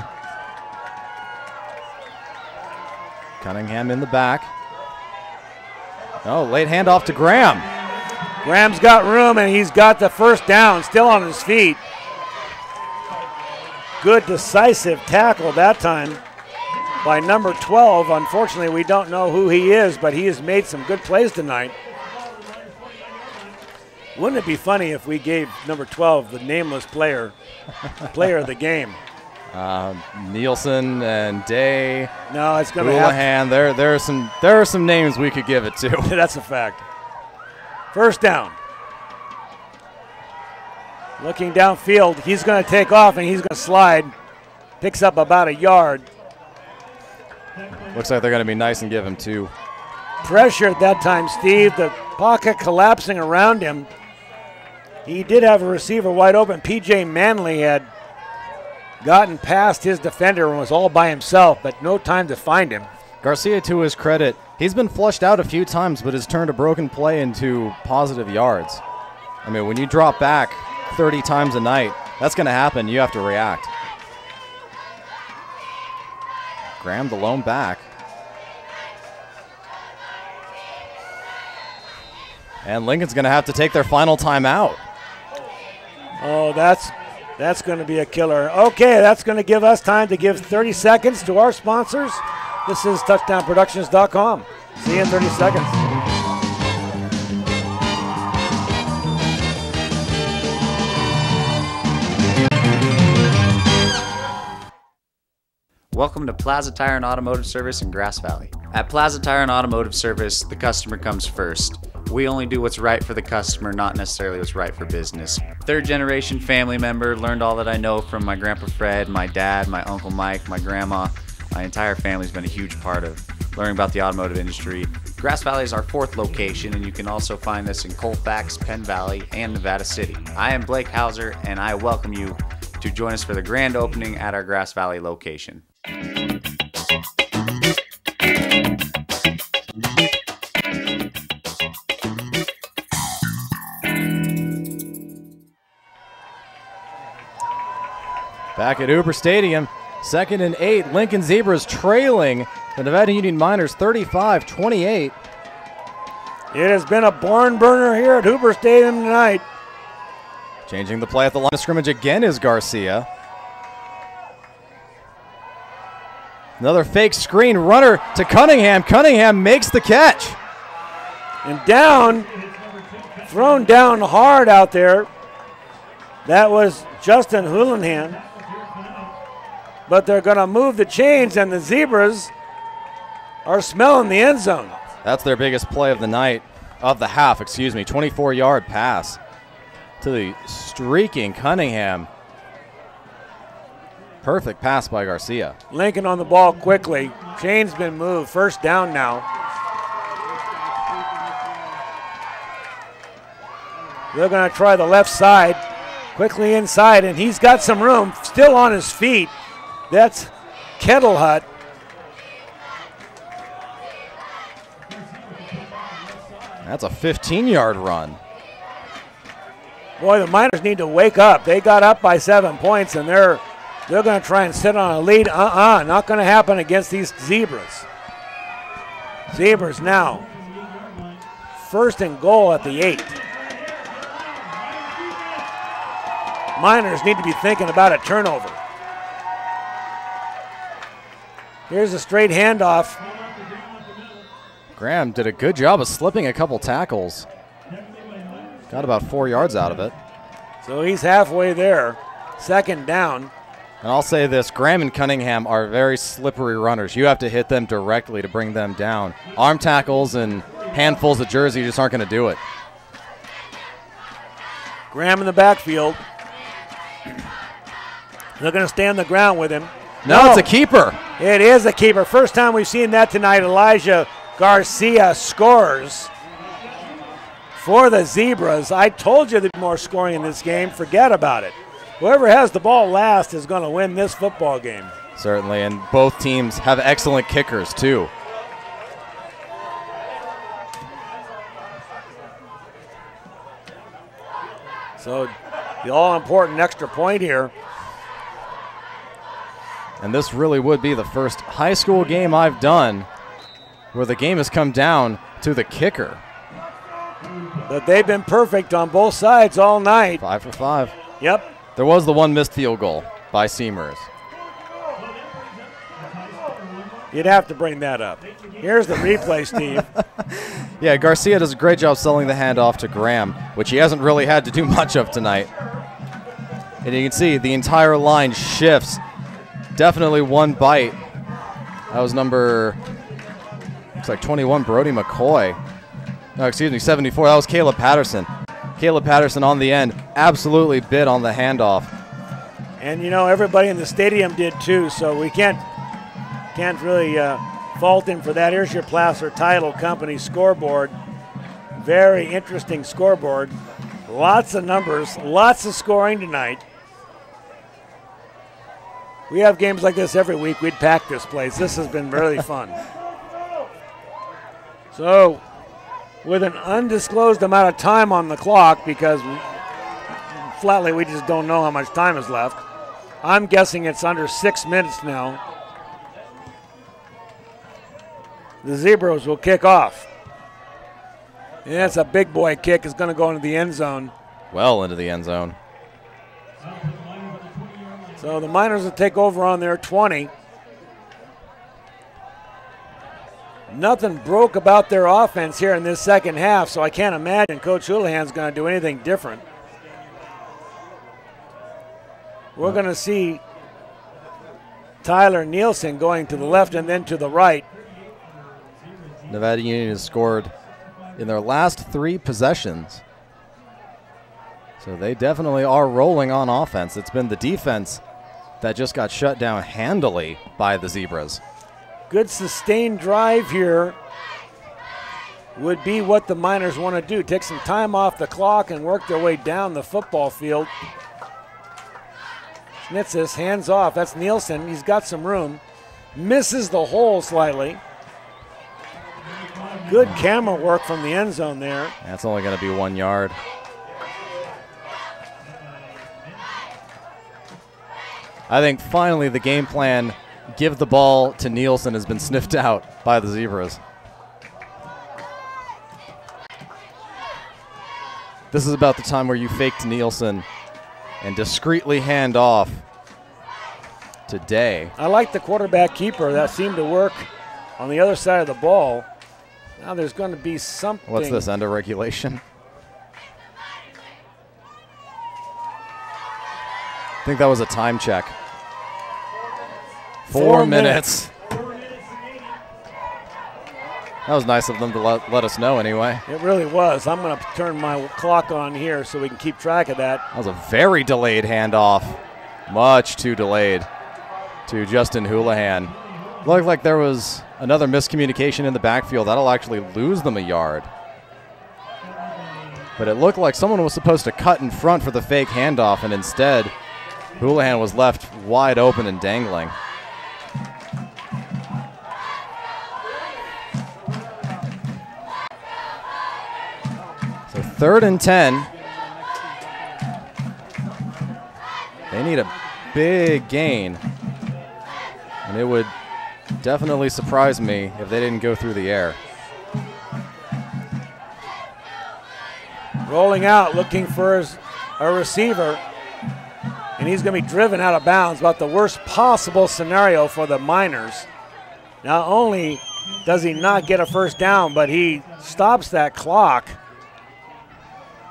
Cunningham in the back. Oh, late handoff to Graham. Graham's got room, and he's got the first down, still on his feet. Good decisive tackle that time by number 12. Unfortunately, we don't know who he is, but he has made some good plays tonight. Wouldn't it be funny if we gave number 12 the nameless player of the game? Nielsen and Day. No, it's going to happen. There are some names we could give it to. That's a fact. First down. Looking downfield, he's going to take off and he's going to slide. Picks up about a yard. Looks like they're going to be nice and give him 2. Pressure at that time, Steve. The pocket collapsing around him. He did have a receiver wide open. P.J. Manley had gotten past his defender and was all by himself, but no time to find him. Garcia, to his credit, he's been flushed out a few times, but has turned a broken play into positive yards. I mean, when you drop back 30 times a night, that's going to happen. You have to react. Graham, the lone back. And Lincoln's going to have to take their final timeout. Oh, that's going to be a killer. Okay, that's going to give us time to give 30 seconds to our sponsors. This is touchdownproductions.com. See you in 30 seconds. Welcome to Plaza Tire and Automotive Service in Grass Valley. At Plaza Tire and Automotive Service, the customer comes first. We only do what's right for the customer, not necessarily what's right for business. Third generation family member, learned all that I know from my Grandpa Fred, my dad, my Uncle Mike, my grandma. My entire family's been a huge part of learning about the automotive industry. Grass Valley is our 4th location, and you can also find us in Colfax, Penn Valley, and Nevada City. I am Blake Hauser, and I welcome you to join us for the grand opening at our Grass Valley location. Back at Hooper Stadium, 2nd and 8. Lincoln Zebras trailing the Nevada Union Miners 35-28. It has been a barn burner here at Hooper Stadium tonight. Changing the play at the line of scrimmage again is Garcia. Another fake screen, runner to Cunningham. Cunningham makes the catch. And down, thrown down hard out there. That was Justin Houlihan. But they're going to move the chains, and the Zebras are smelling the end zone. That's their biggest play of the night, of the half, 24-yard pass to the streaking Cunningham. Perfect pass by Garcia. Lincoln on the ball quickly. Chain's been moved. First down now. They're going to try the left side. Quickly inside, and he's got some room. Still on his feet. That's Kettle Hut. That's a 15-yard run. Boy, the Miners need to wake up. They got up by 7 points, and they're going to try and sit on a lead. Not going to happen against these Zebras. Zebras now. 1st and goal at the 8. Miners need to be thinking about a turnover. Here's a straight handoff. Graham did a good job of slipping a couple tackles. Got about 4 yards out of it. So he's halfway there. 2nd down. And I'll say this, Graham and Cunningham are very slippery runners. You have to hit them directly to bring them down. Arm tackles and handfuls of jersey just aren't going to do it. Graham in the backfield. They're going to stay on the ground with him. No, it's a keeper. It is a keeper. First time we've seen that tonight. Elijah Garcia scores for the Zebras. I told you there'd be more scoring in this game. Forget about it. Whoever has the ball last is going to win this football game. Certainly, and both teams have excellent kickers, too. So the all-important extra point here. And this really would be the first high school game I've done where the game has come down to the kicker. But they've been perfect on both sides all night. 5 for 5. Yep. There was the one missed field goal by Seamers. You'd have to bring that up. Here's the replay, Steve. Yeah, Garcia does a great job selling the handoff to Graham, which he hasn't really had to do much of tonight. And you can see the entire line shifts. Definitely one bite. That was number, looks like 21, Brody McCoy. No, excuse me, 74. That was Caleb Patterson. Caleb Patterson on the end absolutely bit on the handoff. And, you know, everybody in the stadium did too, so we can't really fault him for that. Here's your Placer Title Company scoreboard. Very interesting scoreboard. Lots of numbers, lots of scoring tonight. We have games like this every week. We'd pack this place. This has been really fun. So, with an undisclosed amount of time on the clock, because flatly we just don't know how much time is left, I'm guessing it's under 6 minutes now. The Zebras will kick off. And that's a big boy kick. It's going to go into the end zone. Well into the end zone. So the Miners will take over on their 20. Nothing broke about their offense here in this second half, so I can't imagine Coach Houlihan's going to do anything different. We're going to see Tyler Nielsen going to the left and then to the right. Nevada Union has scored in their last 3 possessions. So they definitely are rolling on offense. It's been the defense that just got shut down handily by the Zebras. Good sustained drive here would be what the Miners want to do. Take some time off the clock and work their way down the football field. Schnitzis, hands off. That's Nielsen. He's got some room. Misses the hole slightly. Good camera work from the end zone there. That's only going to be 1 yard. I think finally the game plan, give the ball to Nielsen, has been sniffed out by the Zebras. This is about the time where you fake to Nielsen and discreetly hand off to Day. I like the quarterback keeper. That seemed to work on the other side of the ball. Now there's going to be something. What's this, under regulation? I think that was a time check. 4 minutes. That was nice of them to let us know anyway. It really was. I'm going to turn my clock on here so we can keep track of that. That was a very delayed handoff. Much too delayed to Justin Houlihan. Looked like there was another miscommunication in the backfield. That'll actually lose them a yard. But it looked like someone was supposed to cut in front for the fake handoff, and instead Houlihan was left wide open and dangling. So 3rd and 10. They need a big gain. And it would definitely surprise me if they didn't go through the air. Rolling out, looking for a receiver. And he's going to be driven out of bounds. About the worst possible scenario for the Miners. Not only does he not get a first down, but he stops that clock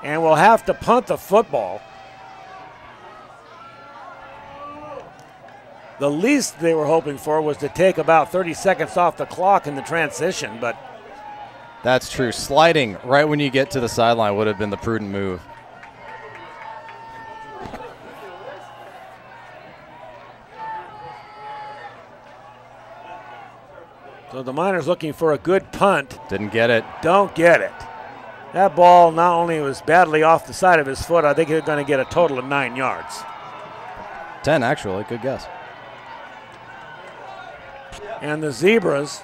and will have to punt the football. The least they were hoping for was to take about 30 seconds off the clock in the transition, but that's true. Sliding right when you get to the sideline would have been the prudent move. So the Miners looking for a good punt. Didn't get it. Don't get it. That ball not only was badly off the side of his foot, I think they're going to get a total of 9 yards. 10, actually. Good guess. And the Zebras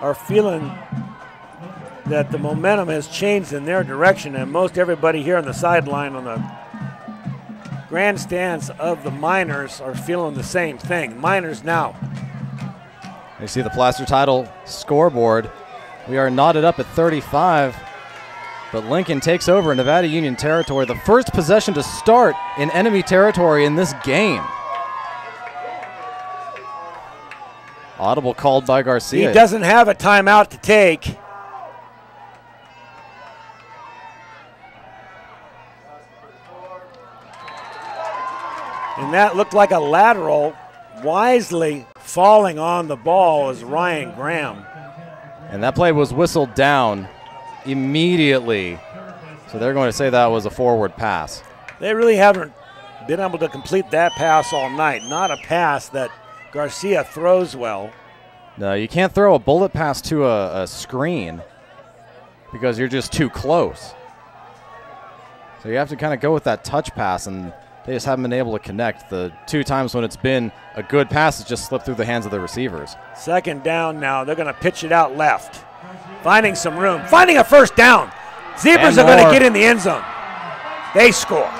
are feeling that the momentum has changed in their direction, and most everybody here on the sideline on the grandstands of the Miners are feeling the same thing. Miners now. You see the Placer Title scoreboard. We are knotted up at 35, but Lincoln takes over in Nevada Union territory. The first possession to start in enemy territory in this game. Audible called by Garcia. He doesn't have a timeout to take. And that looked like a lateral, wisely falling on the ball is Ryan Graham. And that play was whistled down immediately. So they're going to say that was a forward pass. They really haven't been able to complete that pass all night. Not a pass that Garcia throws well. No, you can't throw a bullet pass to a screen because you're just too close. So you have to kind of go with that touch pass, and they just haven't been able to connect. The 2 times when it's been a good pass, it's just slipped through the hands of the receivers. Second down now. They're going to pitch it out left. Finding some room. Finding a first down. Zebras are going to get in the end zone. They score.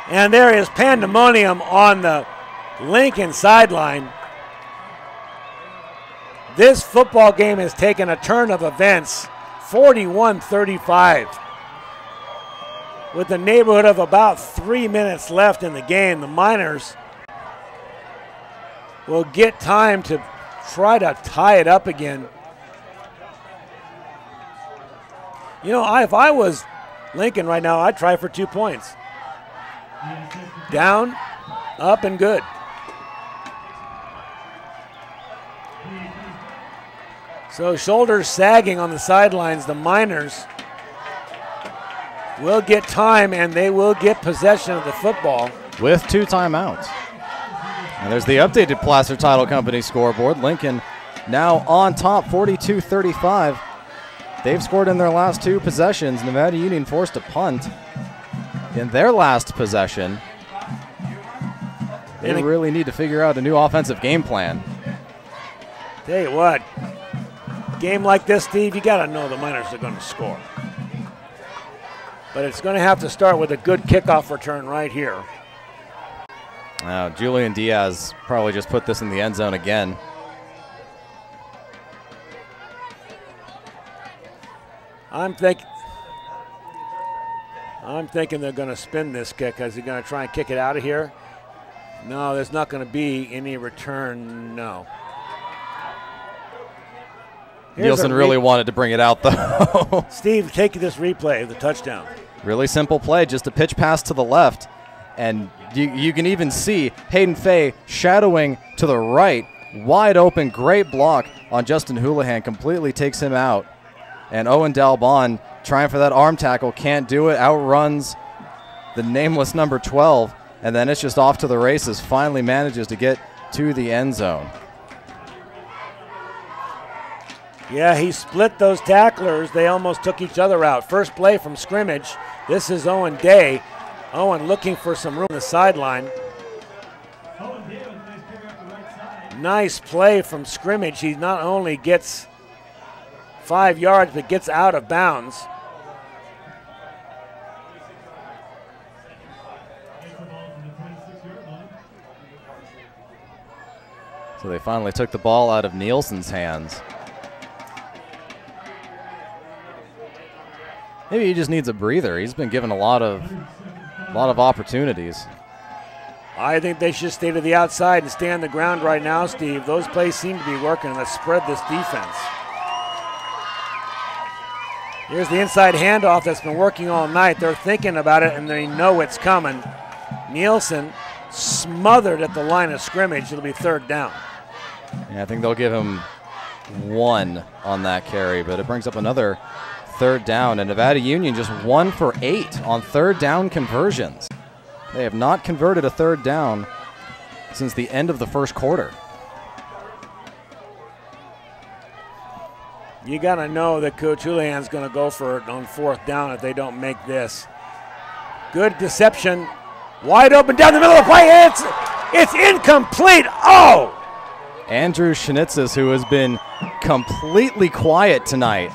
And there is pandemonium on the Lincoln sideline. This football game has taken a turn of events. 41-35. With the neighborhood of about 3 minutes left in the game, the Miners will get time to try to tie it up again. You know, if I was Lincoln right now, I'd try for 2 points. Down, up, and good. So shoulders sagging on the sidelines, the Miners will get time, and they will get possession of the football. With 2 timeouts. And there's the updated Placer Title Company scoreboard. Lincoln now on top, 42-35. They've scored in their last 2 possessions. Nevada Union forced a punt in their last possession. They really need to figure out a new offensive game plan. Tell you what, a game like this, Steve, you got to know the Miners are going to score. But it's going to have to start with a good kickoff return right here. Julian Diaz probably just put this in the end zone again. I'm thinking they're going to spin this kick. Is he going to try and kick it out of here? No, there's not going to be any return, no. Nielsen really wanted to bring it out, though. Steve, take this replay, the touchdown. Really simple play, just a pitch pass to the left. And you can even see Hayden Fay shadowing to the right. Wide open, great block on Justin Houlihan, completely takes him out. And Owen Dalbon trying for that arm tackle, can't do it, outruns the nameless number 12. And then it's just off to the races, finally manages to get to the end zone. Yeah, he split those tacklers. They almost took each other out. First play from scrimmage. This is Owen Day. Owen looking for some room on the sideline. Nice play from scrimmage. He not only gets 5 yards, but gets out of bounds. So they finally took the ball out of Nielsen's hands. Maybe he just needs a breather. He's been given a lot of opportunities. I think they should stay to the outside and stay on the ground right now, Steve. Those plays seem to be working. Let's spread this defense. Here's the inside handoff that's been working all night. They're thinking about it, and they know it's coming. Nielsen smothered at the line of scrimmage. It'll be third down. Yeah, I think they'll give him 1 on that carry, but it brings up another third down. And Nevada Union just 1 for 8 on third down conversions. They have not converted a third down since the end of the first quarter. You got to know that Coach Houlihan's going to go for it on 4th down if they don't make this. Good deception. Wide open down the middle of the play. It's incomplete. Oh! Andrew Schnitzes, who has been completely quiet tonight.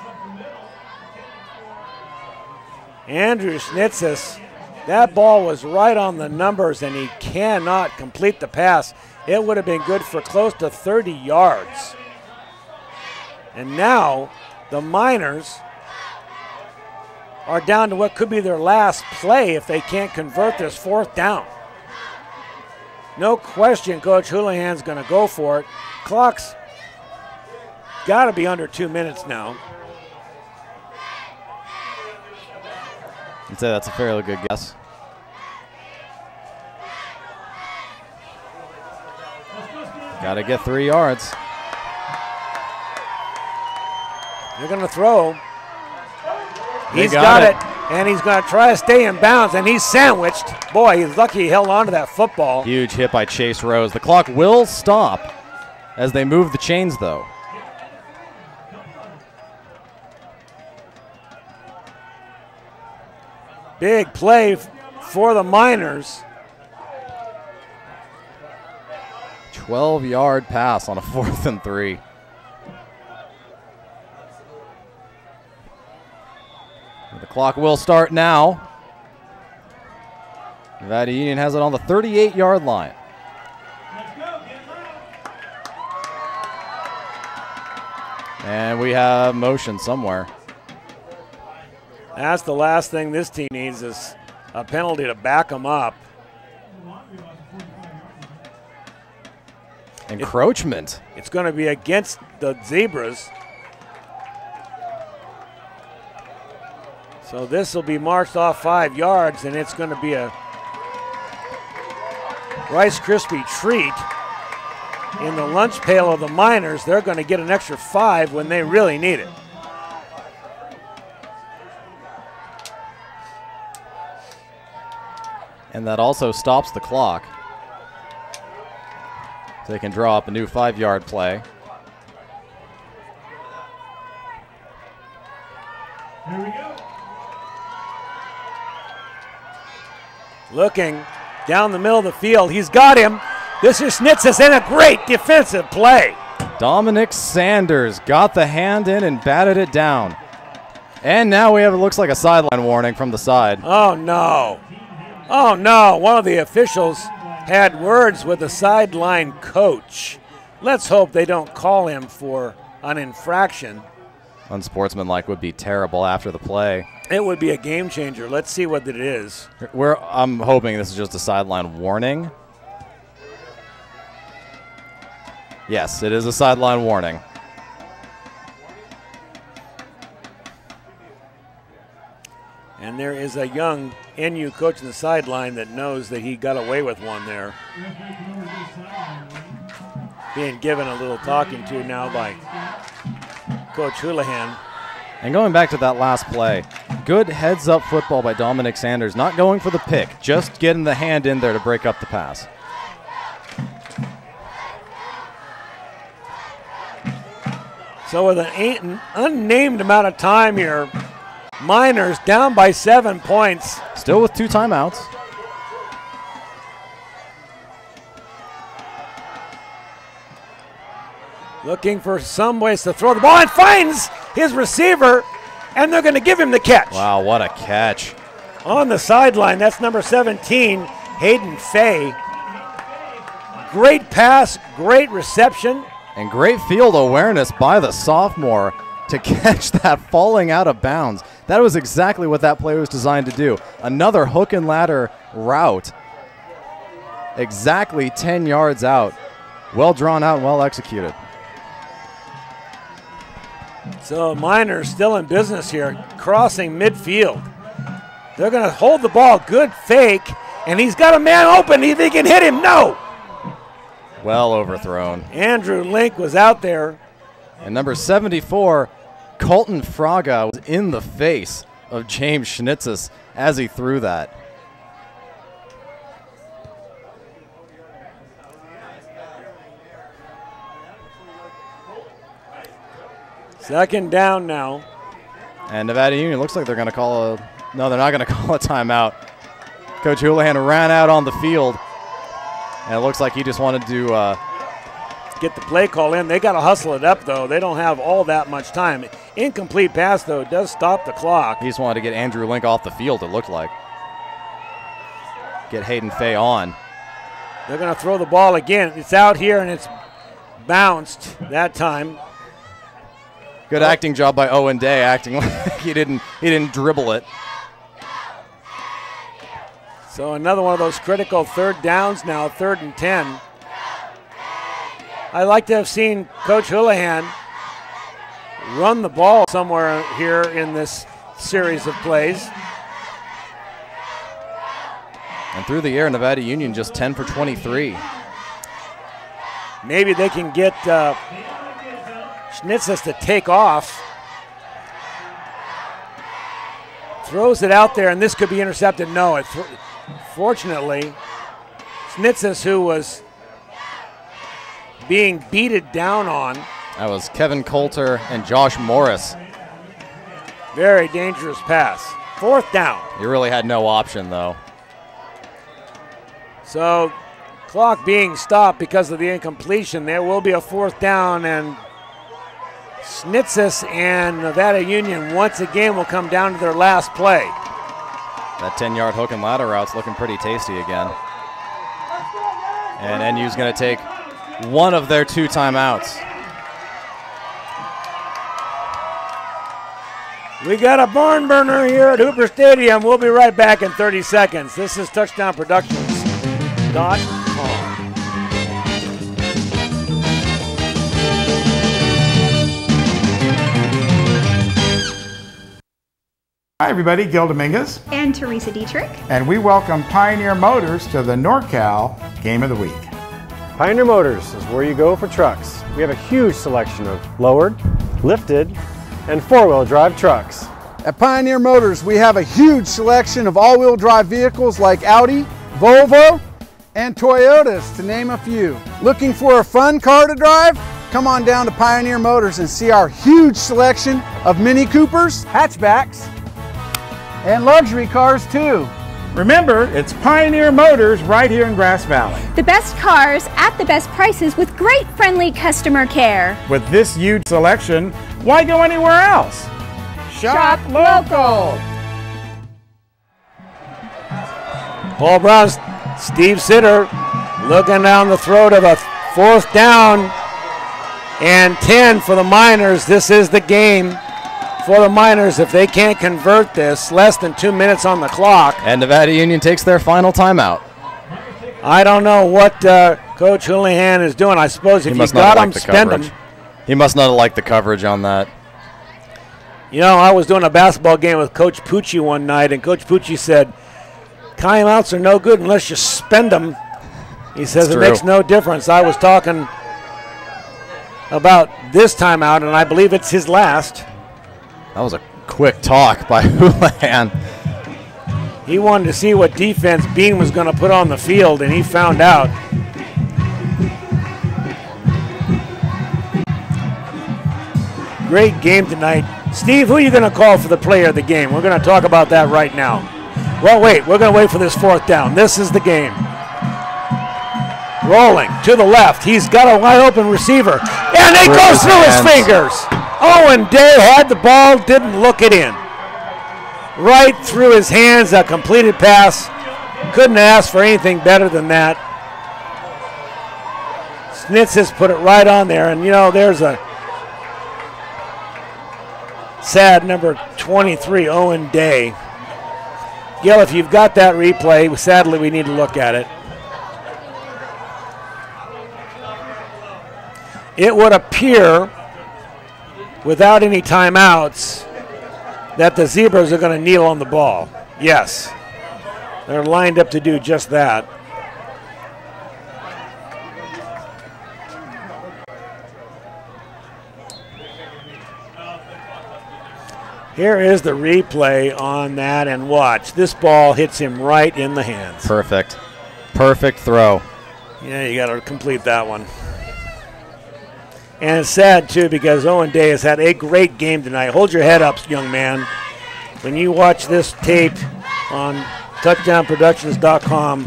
Andrew Schnitzes, that ball was right on the numbers, and he cannot complete the pass. It would have been good for close to 30 yards. And now the Miners are down to what could be their last play if they can't convert this 4th down. No question Coach Houlihan's going to go for it. Clock's got to be under 2 minutes now. I'd say that's a fairly good guess. Got to get 3 yards. They're going to throw. He's got it, and he's going to try to stay in bounds, and he's sandwiched. Boy, he's lucky he held on to that football. Huge hit by Chase Rose. The clock will stop as they move the chains, though. Big play for the Miners. 12-yard pass on a 4th and 3. The clock will start now. Nevada Union has it on the 38-yard line. And we have motion somewhere. That's the last thing this team needs is a penalty to back them up. Encroachment. It's going to be against the Zebras. So this will be marched off 5 yards, and it's going to be a Rice Krispie treat in the lunch pail of the Miners. They're going to get an extra 5 when they really need it. And that also stops the clock. So they can draw up a new 5-yard play. Here we go. Looking down the middle of the field. He's got him. This is Schnitzes in a great defensive play. Dominic Sanders got the hand in and batted it down. And now we have, it looks like a sideline warning from the side. Oh, no. Oh, no. One of the officials had words with the sideline coach. Let's hope they don't call him for an infraction. Unsportsmanlike would be terrible after the play. It would be a game changer. Let's see what it is. I'm hoping this is just a sideline warning. Yes, it is a sideline warning. And there is a young NU coach in the sideline that knows that he got away with one there. Being given a little talking to now by Coach Houlihan. And going back to that last play, good heads-up football by Dominic Sanders. Not going for the pick, just getting the hand in there to break up the pass. So with an unnamed amount of time here, Miners down by 7 points. Still with 2 timeouts. Looking for some ways to throw the ball and finds his receiver, and they're going to give him the catch. Wow, what a catch. On the sideline, that's number 17, Hayden Fay. Great pass, great reception. And great field awareness by the sophomore to catch that falling out of bounds. That was exactly what that play was designed to do. Another hook and ladder route. Exactly 10 yards out. Well drawn out and well executed. So Miners still in business here, crossing midfield. They're going to hold the ball, good fake, and he's got a man open. If he can hit him, no. Well overthrown. Andrew Link was out there. And number 74, Colton Fraga, was in the face of James Schnitzes as he threw that. Second down now. And Nevada Union looks like they're going to call a – no, they're not going to call a timeout. Coach Houlihan ran out on the field, and it looks like he just wanted to get the play call in. They got to hustle it up, though. They don't have all that much time. Incomplete pass, though, does stop the clock. He just wanted to get Andrew Link off the field, it looked like. Get Hayden Fay on. They're going to throw the ball again. It's out here, and it's bounced that time. Good acting job by Owen Day, acting like he didn't dribble it. So another one of those critical third downs now, 3rd and 10. I'd like to have seen Coach Houlihan run the ball somewhere here in this series of plays. And through the air, Nevada Union just 10 for 23. Maybe they can get Schnitzes to take off. Throws it out there, and this could be intercepted. No, fortunately, Schnitzes, who was being beated down on. That was Kevin Coulter and Josh Morris. Very dangerous pass. 4th down. He really had no option, though. So, clock being stopped because of the incompletion. There will be a 4th down, and Schnitzes and Nevada Union once again will come down to their last play. That 10-yard hook and ladder route's looking pretty tasty again. And NU's going to take one of their 2 timeouts. We got a barn burner here at Hooper Stadium. We'll be right back in 30 seconds. This is touchdownproductions.com. Hi, everybody. Gil Dominguez. And Teresa Dietrich. And we welcome Pioneer Motors to the NorCal Game of the Week. Pioneer Motors is where you go for trucks. We have a huge selection of lowered, lifted, and 4-wheel drive trucks. At Pioneer Motors, we have a huge selection of all-wheel drive vehicles like Audi, Volvo, and Toyotas, to name a few. Looking for a fun car to drive? Come on down to Pioneer Motors and see our huge selection of Mini Coopers, hatchbacks, and luxury cars too. Remember, it's Pioneer Motors right here in Grass Valley. The best cars at the best prices with great friendly customer care. With this huge selection, why go anywhere else? Shop local. Paul Brown's Steve Sitter looking down the throat of a 4th down and 10 for the Miners. This is the game for the Miners if they can't convert this. Less than 2 minutes on the clock. And Nevada Union takes their final timeout. I don't know what Coach Houlihan is doing. I suppose if you got them, spend them. He must not have liked the coverage on that. You know, I was doing a basketball game with Coach Pucci one night, and Coach Pucci said, timeouts are no good unless you spend them. He says it makes no difference. I was talking about this timeout, and I believe it's his last. That was a quick talk by Houlihan. He wanted to see what defense Bean was going to put on the field, and he found out. Great game tonight. Steve, who are you going to call for the player of the game? We're going to talk about that right now. Well, wait. We're going to wait for this 4th down. This is the game. Rolling to the left. He's got a wide-open receiver, and it goes through his fingers. Owen Day had the ball, didn't look it in. Right through his hands, a completed pass. Couldn't ask for anything better than that. Schnitzes put it right on there, and you know, there's a sad number 23, Owen Day. Gil, if you've got that replay, sadly we need to look at it. It would appear, without any timeouts, that the Zebras are going to kneel on the ball. Yes, they're lined up to do just that. Here is the replay on that, and watch. This ball hits him right in the hands. Perfect. Perfect throw. Yeah, you got to complete that one. And it's sad, too, because Owen Day has had a great game tonight. Hold your head up, young man. When you watch this tape on touchdownproductions.com,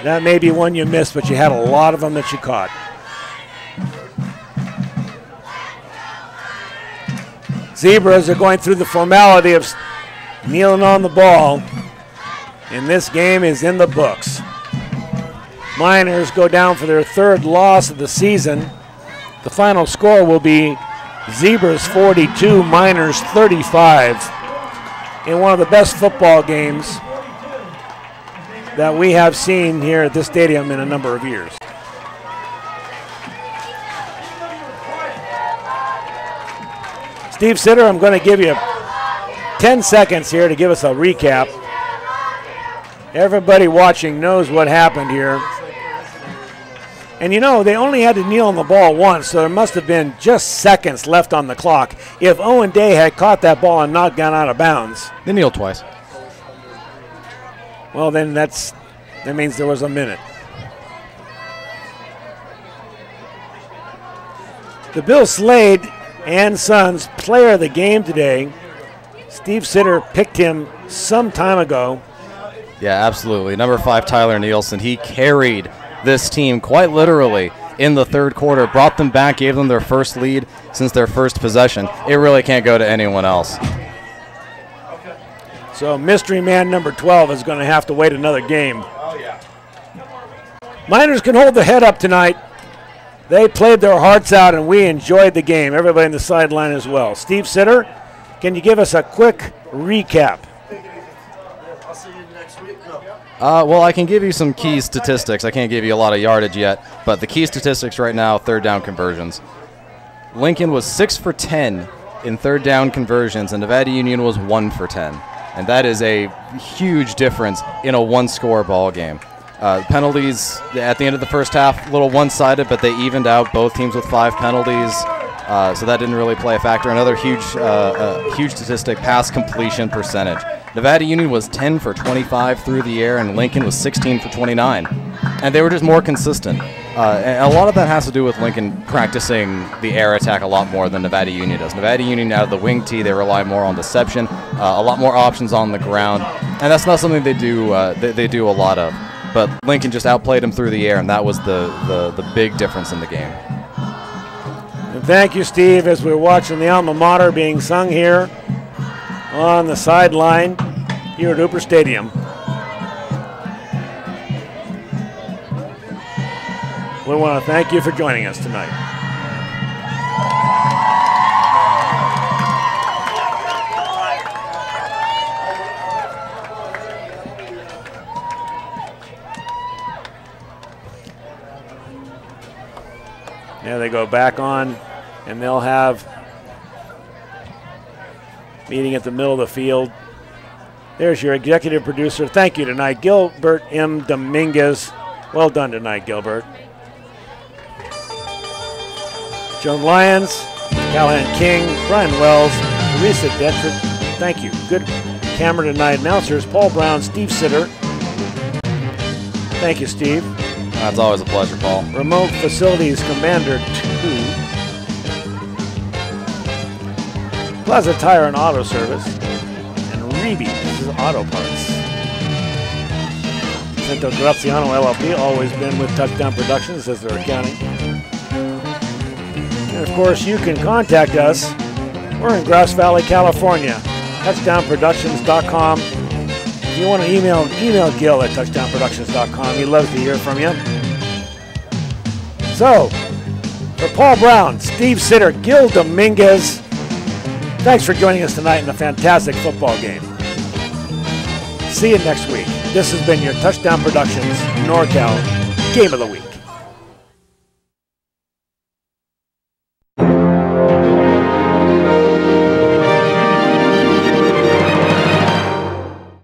that may be one you missed, but you had a lot of them that you caught. Zebras are going through the formality of kneeling on the ball, and this game is in the books. Miners go down for their third loss of the season. The final score will be Zebras 42, Miners 35, in one of the best football games that we have seen here at this stadium in a number of years. Steve Sitter, I'm going to give you 10 seconds here to give us a recap. Everybody watching knows what happened here. And you know, they only had to kneel on the ball once, so there must have been just seconds left on the clock. If Owen Day had caught that ball and not gone out of bounds. They kneeled twice. Well, then that means there was a minute. The Bill Slade and Sons player of the game today. Steve Sitter picked him some time ago. Yeah, absolutely. Number 5, Tyler Nielsen. He carried this team quite literally in the third quarter, brought them back, gave them their first lead since their first possession. It really can't go to anyone else. So mystery man number 12 is going to have to wait another game. Miners can hold their head up tonight. They played their hearts out, and we enjoyed the game. Everybody in the sideline as well. Steve Sitter, can you give us a quick recap? Well, I can give you some key statistics. I can't give you a lot of yardage yet, but the key statistics right now, third down conversions. Lincoln was 6 for 10 in third down conversions, and Nevada Union was 1 for 10. And that is a huge difference in a one-score ball game. Penalties at the end of the first half, a little one-sided, but they evened out both teams with 5 penalties, so that didn't really play a factor. Another huge statistic, pass completion percentage. Nevada Union was 10 for 25 through the air, and Lincoln was 16 for 29. And they were just more consistent. And a lot of that has to do with Lincoln practicing the air attack a lot more than Nevada Union does. Nevada Union out of the wing tee, they rely more on deception, a lot more options on the ground, and that's not something they do a lot of. But Lincoln just outplayed them through the air, and that was the big difference in the game. And thank you, Steve, as we're watching the alma mater being sung here on the sideline here at Hooper Stadium. We want to thank you for joining us tonight. Yeah, they go back on, and they'll have meeting at the middle of the field. There's your executive producer. Thank you tonight, Gilbert M. Dominguez. Well done tonight, Gilbert. Joan Lyons, Callahan King, Brian Wells, Teresa Detford. Thank you. Good camera tonight. Announcers Paul Brown, Steve Sitter. Thank you, Steve. That's always a pleasure, Paul. Remote Facilities Commander 2. Plaza Tire and Auto Service. And Reeby, this is Auto Parts. Cinto Graziano LLP, always been with Touchdown Productions as their accounting. And of course, you can contact us. We're in Grass Valley, California. TouchdownProductions.com. If you want to email Gil at touchdownproductions.com. He loves to hear from you. So, for Paul Brown, Steve Sitter, Gil Dominguez, thanks for joining us tonight in a fantastic football game. See you next week. This has been your Touchdown Productions NorCal Game of the Week.